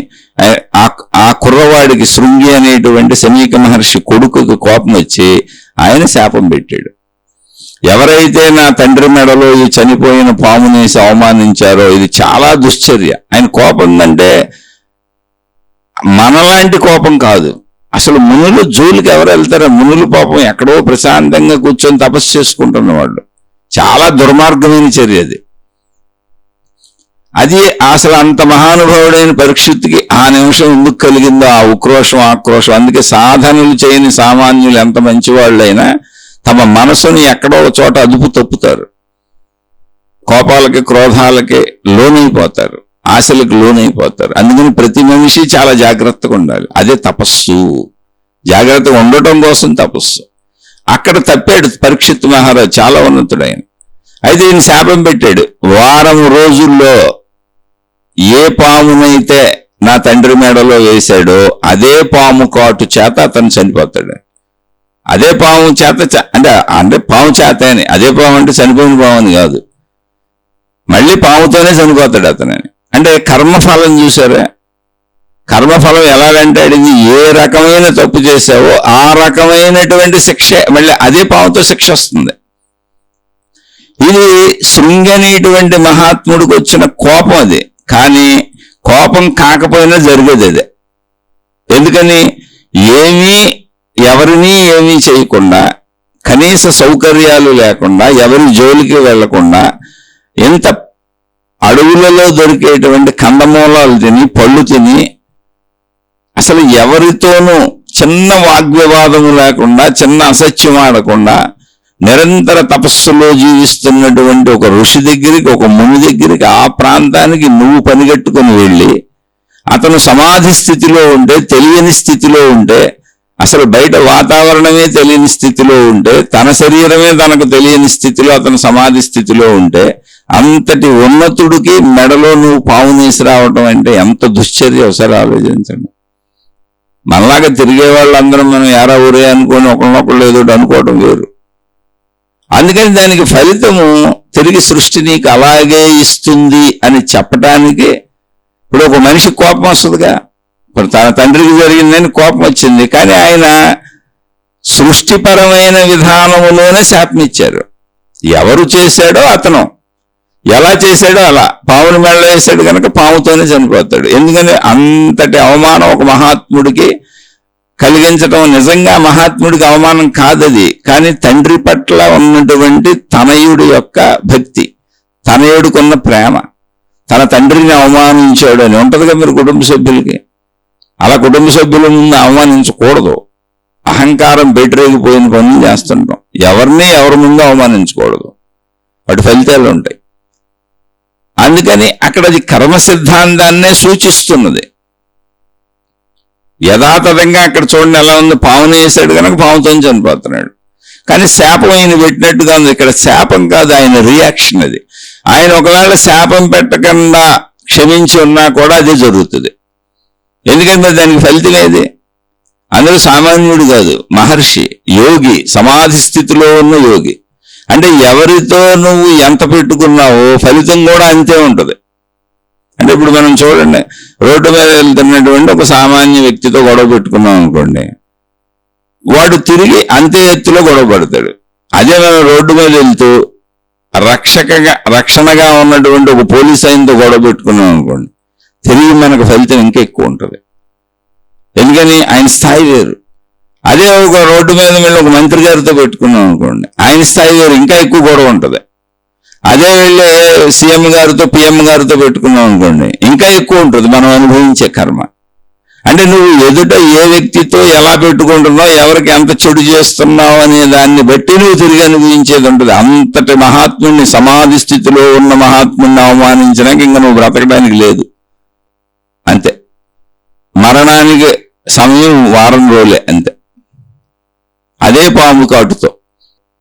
ఆ కుర్రవాడికి శృంగి అనేటువంటి శమీక మహర్షి కొడుకుకి కోపం వచ్చి ఆయన శాపం పెట్టాడు. ఎవరైతే నా తండ్రి మెడలో ఈ చనిపోయిన పామునేసి అవమానించారో ఇది చాలా దుశ్చర్య. ఆయన కోపం అంటే మనలాంటి కోపం కాదు. అసలు మునులు జోలికి ఎవరు వెళ్తారో, మునులు పాపం ఎక్కడో ప్రశాంతంగా కూర్చొని తపస్సు చేసుకుంటున్న వాళ్ళు. చాలా దుర్మార్గమైన చర్య అది. అది అసలు అంత మహానుభావుడైన పరీక్షిత్తుకి ఆ నిమిషం ఎందుకు కలిగిందో ఆ ఉక్రోషం ఆక్రోషం. అందుకే సాధనలు చేయని సామాన్యులు ఎంత మంచివాళ్ళైనా తమ మనసుని ఎక్కడో చోట అదుపు తప్పుతారు, కోపాలకి క్రోధాలకి లోనైపోతారు, ఆశలకు లోనైపోతారు. అందుకని ప్రతి మనిషి చాలా జాగ్రత్తగా ఉండాలి. అదే తపస్సు. జాగ్రత్తగా ఉండటం కోసం తపస్సు. అక్కడ తప్పాడు పరీక్షిత్ మహారాజు, చాలా ఉన్నతుడైన. అయితే ఈయన శాపం పెట్టాడు, వారం రోజుల్లో ఏ పామునైతే నా తండ్రి మెడలో వేశాడో అదే పాము కాటు చేత అతను చనిపోతాడు. అదే పాము చేత అంటే పాము చేత అని, అదే పాము అంటే చనిపోయిన పాము అని కాదు, మళ్ళీ పాముతోనే చనిపోతాడు అతనని. అంటే కర్మఫలం చూసారా, కర్మఫలం ఎలాగంటే అడిగి ఏ రకమైన తప్పు చేశావో ఆ రకమైనటువంటి శిక్ష మళ్ళీ అదే పాముతో శిక్ష వస్తుంది. ఇది శృంగి అనేటువంటి మహాత్ముడికి వచ్చిన కోపం అది. కానీ కోపం కాకపోయినా జరిగేది అదే. ఎందుకని ఎవరిని ఏమీ చేయకుండా, కనీస సౌకర్యాలు లేకుండా, ఎవరి జోలికి వెళ్లకుండా, ఎంత అడవులలో దొరికేటువంటి కందమూలాలు తిని పళ్ళు తిని అసలు ఎవరితోనూ చిన్న వాగ్వివాదము లేకుండా, చిన్న అసత్యం ఆడకుండా నిరంతర తపస్సులో జీవిస్తున్నటువంటి ఒక ఋషి దగ్గరికి, ఒక ముని దగ్గరికి, ఆ ప్రాంతానికి నువ్వు పనిగట్టుకుని వెళ్ళి అతను సమాధి స్థితిలో ఉంటే, తెలియని స్థితిలో ఉంటే, అసలు బయట వాతావరణమే తెలియని స్థితిలో ఉంటే, తన శరీరమే తనకు తెలియని స్థితిలో అతను సమాధి స్థితిలో ఉంటే, అంతటి ఉన్నతుడికి మెడలో నువ్వు పావునేసి రావటం అంటే ఎంత దుశ్చర్య ఒకసారి ఆలోచించండి. మనలాగా తిరిగే వాళ్ళందరం మనం యారా ఊరే అనుకొని ఒకళ్ళనొకళ్ళు ఏదో అనుకోవటం వేరు. అందుకని దానికి ఫలితము తిరిగి సృష్టి నీకు అలాగే ఇస్తుంది అని చెప్పటానికి. ఇప్పుడు ఒక మనిషి కోపం వస్తుందిగా, ఇప్పుడు తన తండ్రికి జరిగిందని కోపం వచ్చింది, కానీ ఆయన సృష్టిపరమైన విధానములోనే శాపమిచ్చారు. ఎవరు చేశాడో అతను, ఎలా చేశాడో అలా. పాముని మెళ్ళ వేశాడు కనుక పాముతోనే చనిపోతాడు. ఎందుకని అంతటి అవమానం ఒక మహాత్ముడికి కలిగించటం నిజంగా మహాత్ముడికి అవమానం కాదది. కానీ తండ్రి పట్ల ఉన్నటువంటి తనయుడి యొక్క భక్తి, తనయుడికున్న ప్రేమ, తన తండ్రిని అవమానించాడు అని ఉంటుందిగా మీరు కుటుంబ సభ్యులకి. అలా కుటుంబ సభ్యుల ముందు అవమానించకూడదు. అహంకారం బెటరేగిపోయిన పనులు చేస్తుంటాం. ఎవరి ముందు అవమానించకూడదు, వాటి ఫలితాలు ఉంటాయి. అందుకని అక్కడ అది కర్మ సిద్ధాంతాన్నే సూచిస్తున్నది. యథాతథంగా అక్కడ చూడండి ఎలా ఉంది, పావుని వేసాడు కనుక పావుతో చనిపోతున్నాడు. కానీ శాపం ఆయన పెట్టినట్టుగా ఉంది. ఇక్కడ శాపం కాదు, ఆయన రియాక్షన్ అది. ఆయన ఒకవేళ శాపం పెట్టకుండా క్షమించి ఉన్నా కూడా అదే జరుగుతుంది. ఎందుకంటే దానికి ఫలితం ఏది? అందులో సామాన్యుడు కాదు, మహర్షి, యోగి, సమాధి స్థితిలో ఉన్న యోగి. అంటే ఎవరితో నువ్వు ఎంత పెట్టుకున్నావో ఫలితం కూడా అంతే ఉంటుంది. అంటే ఇప్పుడు మనం చూడండి, రోడ్డు మీద వెళ్తున్నటువంటి ఒక సామాన్య వ్యక్తితో గొడవ పెట్టుకున్నాం అనుకోండి, వాడు తిరిగి అంతే ఎత్తులో గొడవ పడతాడు. అదే మనం రోడ్డు మీద వెళ్తూ రక్షణగా ఉన్నటువంటి ఒక పోలీస్ ఆయనతో గొడవ పెట్టుకున్నాం అనుకోండి, తిరిగి మనకు ఫలితం ఇంకా ఎక్కువ ఉంటుంది. ఎందుకని ఆయన స్థాయి వేరు. అదే ఒక రోడ్డు మీద వెళ్ళి ఒక మంత్రి గారితో పెట్టుకున్నాం అనుకోండి, ఆయన స్థాయి వేరు, ఇంకా ఎక్కువ గొడవ ఉంటుంది. అదే వెళ్ళి సీఎం గారితో పిఎం గారితో పెట్టుకున్నాం అనుకోండి, ఇంకా ఎక్కువ ఉంటుంది మనం అనుభవించే కర్మ. అంటే నువ్వు ఎదుట ఏ వ్యక్తితో ఎలా పెట్టుకుంటున్నావు, ఎవరికి ఎంత చెడు చేస్తున్నావు అనే దాన్ని బట్టి నువ్వు తిరిగి అనుభవించేది ఉంటుంది. అంతటి మహాత్ముడిని, సమాధి స్థితిలో ఉన్న మహాత్ముడిని అవమానించడానికి ఇంకా నువ్వు బ్రతకడానికి లేదు. అంతే, మరణానికి సమయం వారం రోజులే అంతే, అదే పాము కాటుతో.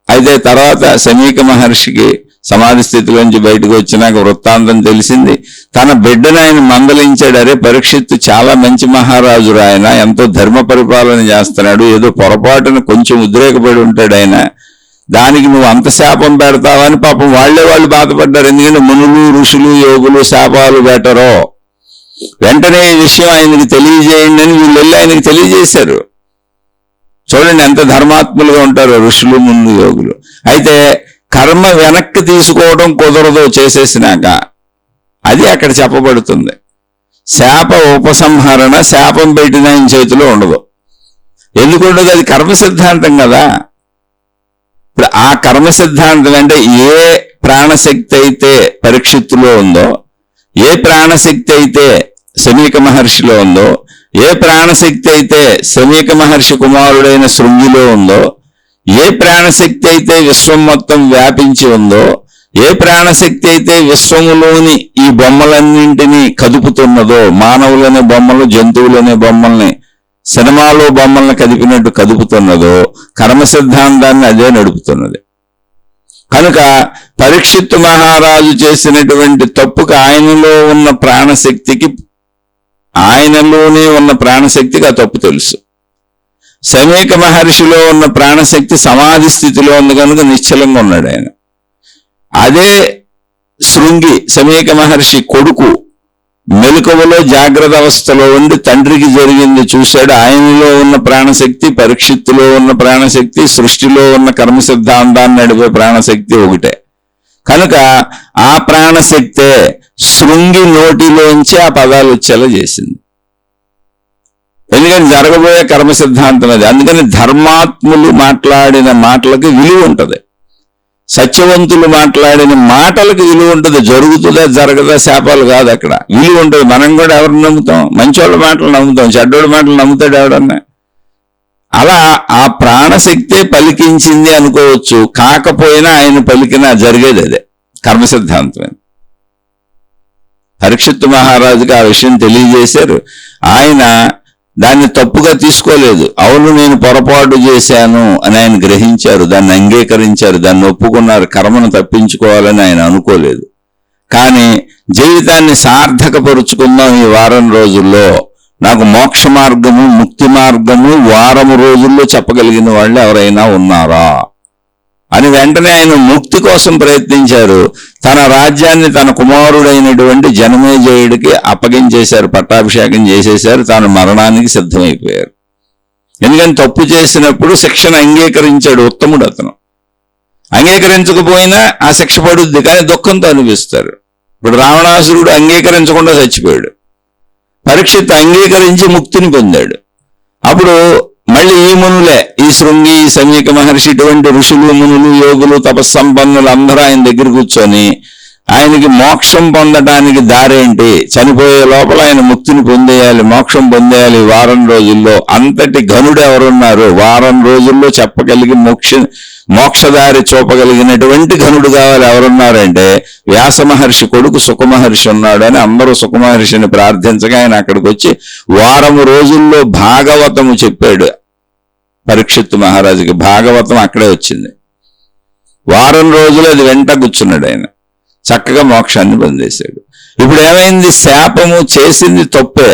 అయితే తర్వాత శమీక మహర్షికి సమాధి స్థితిలోంచి బయటకు వచ్చినాక వృత్తాంతం తెలిసింది. తన బిడ్డను ఆయన మందలించాడు, అరే పరీక్షిత్తు చాలా మంచి మహారాజు, ఆయన ఎంతో ధర్మ పరిపాలన చేస్తున్నాడు, ఏదో పొరపాటున కొంచెం ఉద్రేకపడి ఉంటాడు ఆయన, దానికి నువ్వు అంత శాపం పెడతావని పాపం వాళ్ళు బాధపడ్డారు. ఎందుకంటే మునులు ఋషులు యోగులు శాపాలు పెట్టరో, వెంటనే ఈ విషయం ఆయనకి తెలియజేయండి అని వీళ్ళు వెళ్ళి ఆయనకి తెలియజేశారు. చూడండి ఎంత ధర్మాత్ములుగా ఉంటారో ఋషులు మునులు యోగులు. అయితే కర్మ వెనక్కి తీసుకోవడం కుదరదు చేసేసినాక, అది అక్కడ చెప్పబడుతుంది. శాప ఉపసంహరణ శాపం పెట్టిన ఆయన చేతిలో ఉండదు. ఎందుకుండదు? అది కర్మ సిద్ధాంతం కదా. ఇప్పుడు ఆ కర్మ సిద్ధాంతం అంటే ఏ ప్రాణశక్తి అయితే పరీక్షిత్తులో ఉందో, ఏ ప్రాణశక్తి అయితే శమీక మహర్షిలో ఉందో, ఏ ప్రాణశక్తి అయితే శమీక మహర్షి కుమారుడైన శృంగిలో ఉందో, ఏ ప్రాణశక్తి అయితే విశ్వం మొత్తం వ్యాపించి ఉందో, ఏ ప్రాణశక్తి అయితే విశ్వములోని ఈ బొమ్మలన్నింటినీ కదుపుతున్నదో, మానవులనే బొమ్మలు జంతువులనే బొమ్మల్ని సినిమాలో బొమ్మల్ని కదిపినట్టు కదుపుతున్నదో, కర్మ సిద్ధాంతాన్ని అదే నడుపుతున్నది. కనుక పరీక్షిత్తు మహారాజు చేసినటువంటి తప్పుకు ఆయనలో ఉన్న ప్రాణశక్తికి, ఆయనలోనే ఉన్న ప్రాణశక్తికి ఆ తప్పు తెలుసు. శమీక మహర్షిలో ఉన్న ప్రాణశక్తి సమాధి స్థితిలో ఉంది కనుక నిశ్చలంగా ఉన్నాడు ఆయన. అదే శృంగి శమీక మహర్షి కొడుకు మెలకువలో జాగ్రత్త అవస్థలో ఉండి తండ్రికి జరిగింది చూశాడు. ఆయనలో ఉన్న ప్రాణశక్తి, పరీక్షిత్తులో ఉన్న ప్రాణశక్తి, సృష్టిలో ఉన్న కర్మ సిద్ధాంతాన్ని నడిపే ప్రాణశక్తి ఒకటే. కనుక ఆ ప్రాణశక్తే శృంగి నోటిలోంచి ఆ పదాలు వచ్చేలా చేసింది. ఎందుకని జరగబోయే కర్మ సిద్ధాంతం అది. అందుకని ధర్మాత్ములు మాట్లాడిన మాటలకు విలువ ఉంటుంది, సత్యవంతులు మాట్లాడిన మాటలకు విలువ ఉంటుంది. జరుగుతుందా జరగదా శాపాలు కాదు, అక్కడ విలువ ఉంటుంది. మనం కూడా ఎవరిని నమ్ముతాం? మంచోళ్ళ మాటలు నమ్ముతాం, చెడ్డోళ్ళ మాటలు నమ్ముతాడు ఎవడన్నా? అలా ఆ ప్రాణశక్తే పలికించింది అనుకోవచ్చు, కాకపోయినా ఆయన పలికినా జరిగేది అదే కర్మ సిద్ధాంతమే. పరీక్షిత్తు మహారాజుకి ఆ విషయం తెలియజేశారు. ఆయన దాన్ని తప్పుగా తీసుకోలేదు. అవును నేను పొరపాటు చేశాను అని ఆయన గ్రహించారు, దాన్ని అంగీకరించారు, దాన్ని ఒప్పుకున్నారు. కర్మను తప్పించుకోవాలని ఆయన అనుకోలేదు. కానీ జీవితాన్ని సార్థకపరుచుకుందాం ఈ వారం రోజుల్లో, నాకు మోక్ష మార్గము ముక్తి మార్గము వారము రోజుల్లో చెప్పగలిగిన వాళ్ళు ఎవరైనా ఉన్నారా అని వెంటనే ఆయన ముక్తి కోసం ప్రయత్నించారు. తన రాజ్యాన్ని తన కుమారుడైనటువంటి జనమేజయుడికి అప్పగించేశారు, పట్టాభిషేకం చేసేశారు. తాను మరణానికి సిద్ధమైపోయారు. ఎందుకని తప్పు చేసినప్పుడు శిక్షను అంగీకరించాడు ఉత్తముడు. అతను అంగీకరించకపోయినా ఆ శిక్ష పడుద్ది, కానీ దుఃఖంతో అనిపిస్తారు. ఇప్పుడు రావణాసురుడు అంగీకరించకుండా చచ్చిపోయాడు, పరీక్షిత్ అంగీకరించి ముక్తిని పొందాడు. అప్పుడు మళ్ళీ ఈ మునులే, ఈ శృంగి, ఈ శమీక మహర్షి, ఇటువంటి ఋషులు మునులు యోగులు తపస్సంపన్నులు అందరూ ఆయన దగ్గర కూర్చొని ఆయనకి మోక్షం పొందడానికి దారేంటి, చనిపోయే లోపల ఆయన ముక్తిని పొందేయాలి, మోక్షం పొందేయాలి వారం రోజుల్లో. అంతటి ఘనుడు ఎవరున్నారు? వారం రోజుల్లో చెప్పగలిగి మోక్షదారి చూపగలిగినటువంటి ఘనుడు కావాలి. ఎవరున్నారంటే వ్యాస మహర్షి కొడుకు సుఖమహర్షి ఉన్నాడు అని అందరూ సుఖమహర్షిని ప్రార్థించగా ఆయన అక్కడికి వచ్చి వారం రోజుల్లో భాగవతము చెప్పాడు. పరీక్షిత్తు మహారాజుకి భాగవతం అక్కడే వచ్చింది. వారం రోజులు అది వెంట కూర్చున్నాడు ఆయన, చక్కగా మోక్షాన్ని పొందేశాడు. ఇప్పుడు ఏమైంది? శాపము చేసింది తప్పే,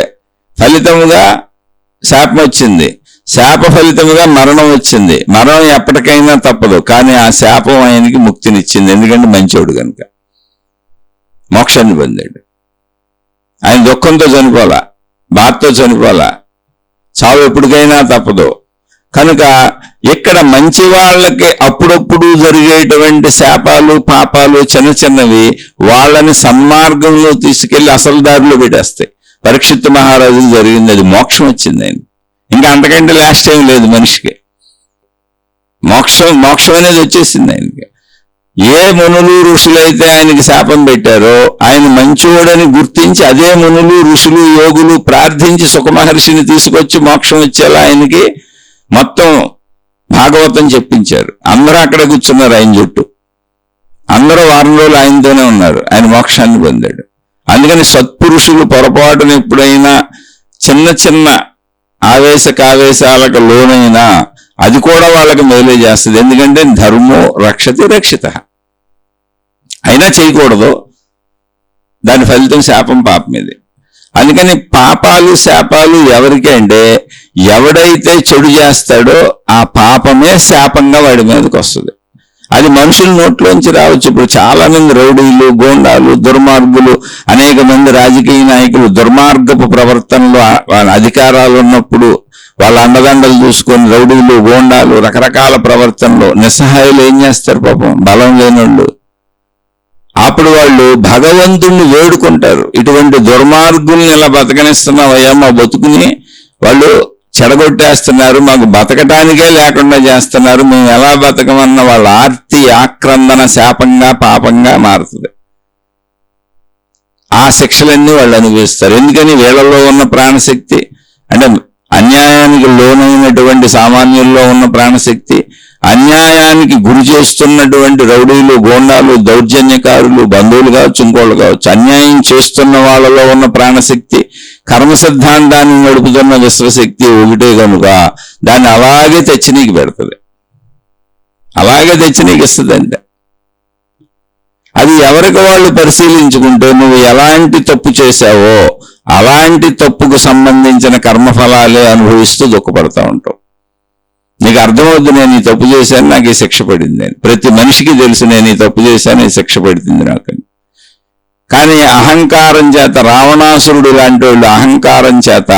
ఫలితముగా శాపం వచ్చింది, శాప ఫలితముగా మరణం వచ్చింది. మరణం ఎప్పటికైనా తప్పదు, కానీ ఆ శాపం ఆయనకి ముక్తినిచ్చింది. ఎందుకంటే మంచోడు కనుక మోక్షాన్ని పొందాడు. ఆయన దుఃఖంతో చనిపోలా, బాధతో చనిపోలా, చావు ఎప్పటికైనా తప్పదు. కనుక ఇక్కడ మంచి వాళ్ళకి అప్పుడప్పుడు జరిగేటువంటి శాపాలు పాపాలు చిన్న చిన్నవి వాళ్ళని సన్మార్గంలో తీసుకెళ్లి అసలు దారిలో పెట్టేస్తాయి. పరీక్షిత్తు మహారాజుకి జరిగింది అది, మోక్షం వచ్చింది ఆయన. ఇంకా అంతకంటే లాస్ట్ టైం లేదు మనిషికి. మోక్షం అనేది వచ్చేసింది ఆయనకి. ఏ మునులు ఋషులైతే ఆయనకి శాపం పెట్టారో ఆయన మంచోడని గుర్తించి అదే మునులు ఋషులు యోగులు ప్రార్థించి సుఖమహర్షిని తీసుకొచ్చి మోక్షం వచ్చేలా ఆయనకి మొత్తం భాగవతం చెప్పించారు. అందరూ అక్కడ కూర్చున్నారు ఆయన చుట్టూ, అందరూ వారం రోజులు ఆయనతోనే ఉన్నారు. ఆయన మోక్షాన్ని పొందాడు. అందుకని సత్పురుషులు పొరపాటున ఎప్పుడైనా చిన్న చిన్న ఆవేశాలకు లోనైనా అది కూడా వాళ్ళకి మేలే చేస్తుంది. ఎందుకంటే ధర్మో రక్షతి రక్షిత. అయినా చేయకూడదు, దాని ఫలితం శాపం పాపం ఇది. అందుకని పాపాలు శాపాలు ఎవరికి అంటే ఎవడైతే చెడు చేస్తాడో ఆ పాపమే శాపంగా వాడి మీదకి వస్తుంది. అది మనుషుల నోట్లోంచి రావచ్చు. ఇప్పుడు చాలా మంది రౌడీలు, గోండాలు, దుర్మార్గులు, అనేక మంది రాజకీయ నాయకులు దుర్మార్గపు ప్రవర్తనలో వాళ్ళ అధికారాలు ఉన్నప్పుడు వాళ్ళ అండదండలు చూసుకొని రౌడీలు, గోండాలు రకరకాల ప్రవర్తనలో నిస్సహాయులు ఏం చేస్తారు పాపం, బలం లేనోళ్ళు. అప్పుడు వాళ్ళు భగవంతుణ్ణి వేడుకుంటారు, ఇటువంటి దుర్మార్గుల్ని ఇలా బతకనిస్తున్నావయ్యా, మా బతుకుని వాళ్ళు చెడగొట్టేస్తున్నారు, మాకు బతకటానికే లేకుండా చేస్తున్నారు, మేము ఎలా బతకమన్న వాళ్ళ ఆర్తి ఆక్రందన శాపంగా పాపంగా మారుతుంది. ఆ శిక్షలన్నీ వాళ్ళు అనుభవిస్తారు. ఎందుకని వీళ్ళలో ఉన్న ప్రాణశక్తి అంటే అన్యాయానికి లోనైనటువంటి సామాన్యుల్లో ఉన్న ప్రాణశక్తి, అన్యాయానికి గురి చేస్తున్నటువంటి రౌడీలు, గోండాలు, దౌర్జన్యకారులు, బంధువులు కావచ్చు, ఇంకోళ్ళు కావచ్చు, అన్యాయం చేస్తున్న వాళ్ళలో ఉన్న ప్రాణశక్తి, కర్మ సిద్ధాంతాన్ని నడుపుతున్న విశ్వశక్తి ఒకటే కనుక దాన్ని అలాగే తెచ్చి నీకు పెడుతుంది, అలాగే తెచ్చి నీకు ఇస్తుంది. అంటే అది ఎవరికి వాళ్ళు పరిశీలించుకుంటే నువ్వు ఎలాంటి తప్పు చేశావో అలాంటి తప్పుకు సంబంధించిన కర్మఫలాలే అనుభవిస్తూ దుఃఖపడతా ఉంటావు. నీకు అర్థమవుద్దు, నేను ఈ తప్పు చేశాను, నాకు ఈ శిక్ష పడింది అని. ప్రతి మనిషికి తెలుసు నేను ఈ తప్పు చేశాను, ఈ శిక్ష పడుతుంది నాకు. కానీ అహంకారం చేత రావణాసురుడు లాంటి వాళ్ళు అహంకారం చేత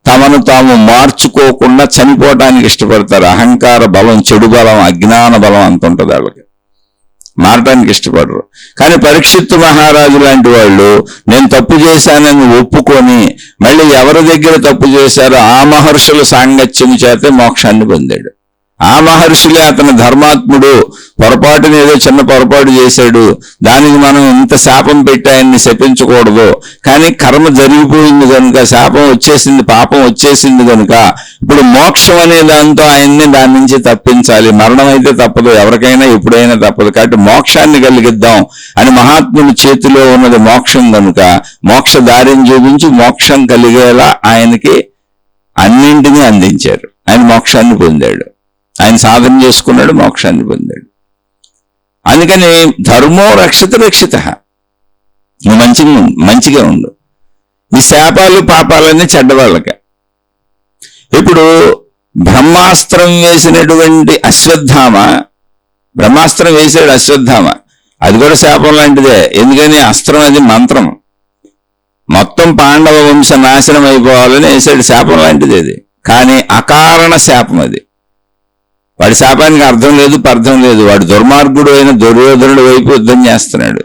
తమను తాము మార్చుకోకుండా చనిపోవటానికి ఇష్టపడతారు. అహంకార బలం, చెడు బలం, అజ్ఞాన బలం అంత ఉంటుంది వాళ్ళకి, మారటానికి ఇష్టపడరు. కానీ పరీక్షిత్తు మహారాజు లాంటి వాళ్ళు నేను తప్పు చేశానని ఒప్పుకొని మళ్ళీ ఎవరి దగ్గర తప్పు చేశారో ఆ మహర్షుల సాంగత్యం చేతే మోక్షాన్ని పొందాడు. ఆ మహర్షులే అతను ధర్మాత్ముడు, పొరపాటుని ఏదో చిన్న పొరపాటు చేశాడు, దానికి మనం ఇంత శాపం పెట్టి ఆయన్ని శపించకూడదు, కానీ కర్మ జరిగిపోయింది కనుక శాపం వచ్చేసింది, పాపం వచ్చేసింది కనుక ఇప్పుడు మోక్షం అనే దాంతో ఆయన్ని దాని నుంచి తప్పించాలి. మరణం అయితే తప్పదు, ఎవరికైనా ఎప్పుడైనా తప్పదు, కాబట్టి మోక్షాన్ని కలిగిద్దాం అని మహాత్ముని చేతిలో ఉన్నది మోక్షం కనుక మోక్ష దారిని చూపించి మోక్షం కలిగేలా ఆయనకి అన్నింటినీ అందించారు. ఆయన మోక్షాన్ని పొందాడు, ఆయన సాధన చేసుకున్నాడు, మోక్షాన్ని పొందాడు. అందుకని ధర్మో రక్షిత రక్షిత, నువ్వు మంచిగా ఉండు. ఈ శాపాలు పాపాలన్నీ చెడ్డవాళ్ళకే. ఇప్పుడు బ్రహ్మాస్త్రం వేసినటువంటి అశ్వత్థామ, బ్రహ్మాస్త్రం వేసాడు అశ్వత్థామ, అది కూడా శాపం లాంటిదే. ఎందుకని అస్త్రం అది మంత్రం, మొత్తం పాండవ వంశ నాశనం అయిపోవాలని వేసాడు, శాపం లాంటిది అది. కానీ అకారణ శాపం అది. వాడి శాపానికి అర్థం లేదు, పర్థం లేదు. వాడు దుర్మార్గుడు అయిన దుర్యోధనుడు వైపు యుద్ధం చేస్తున్నాడు.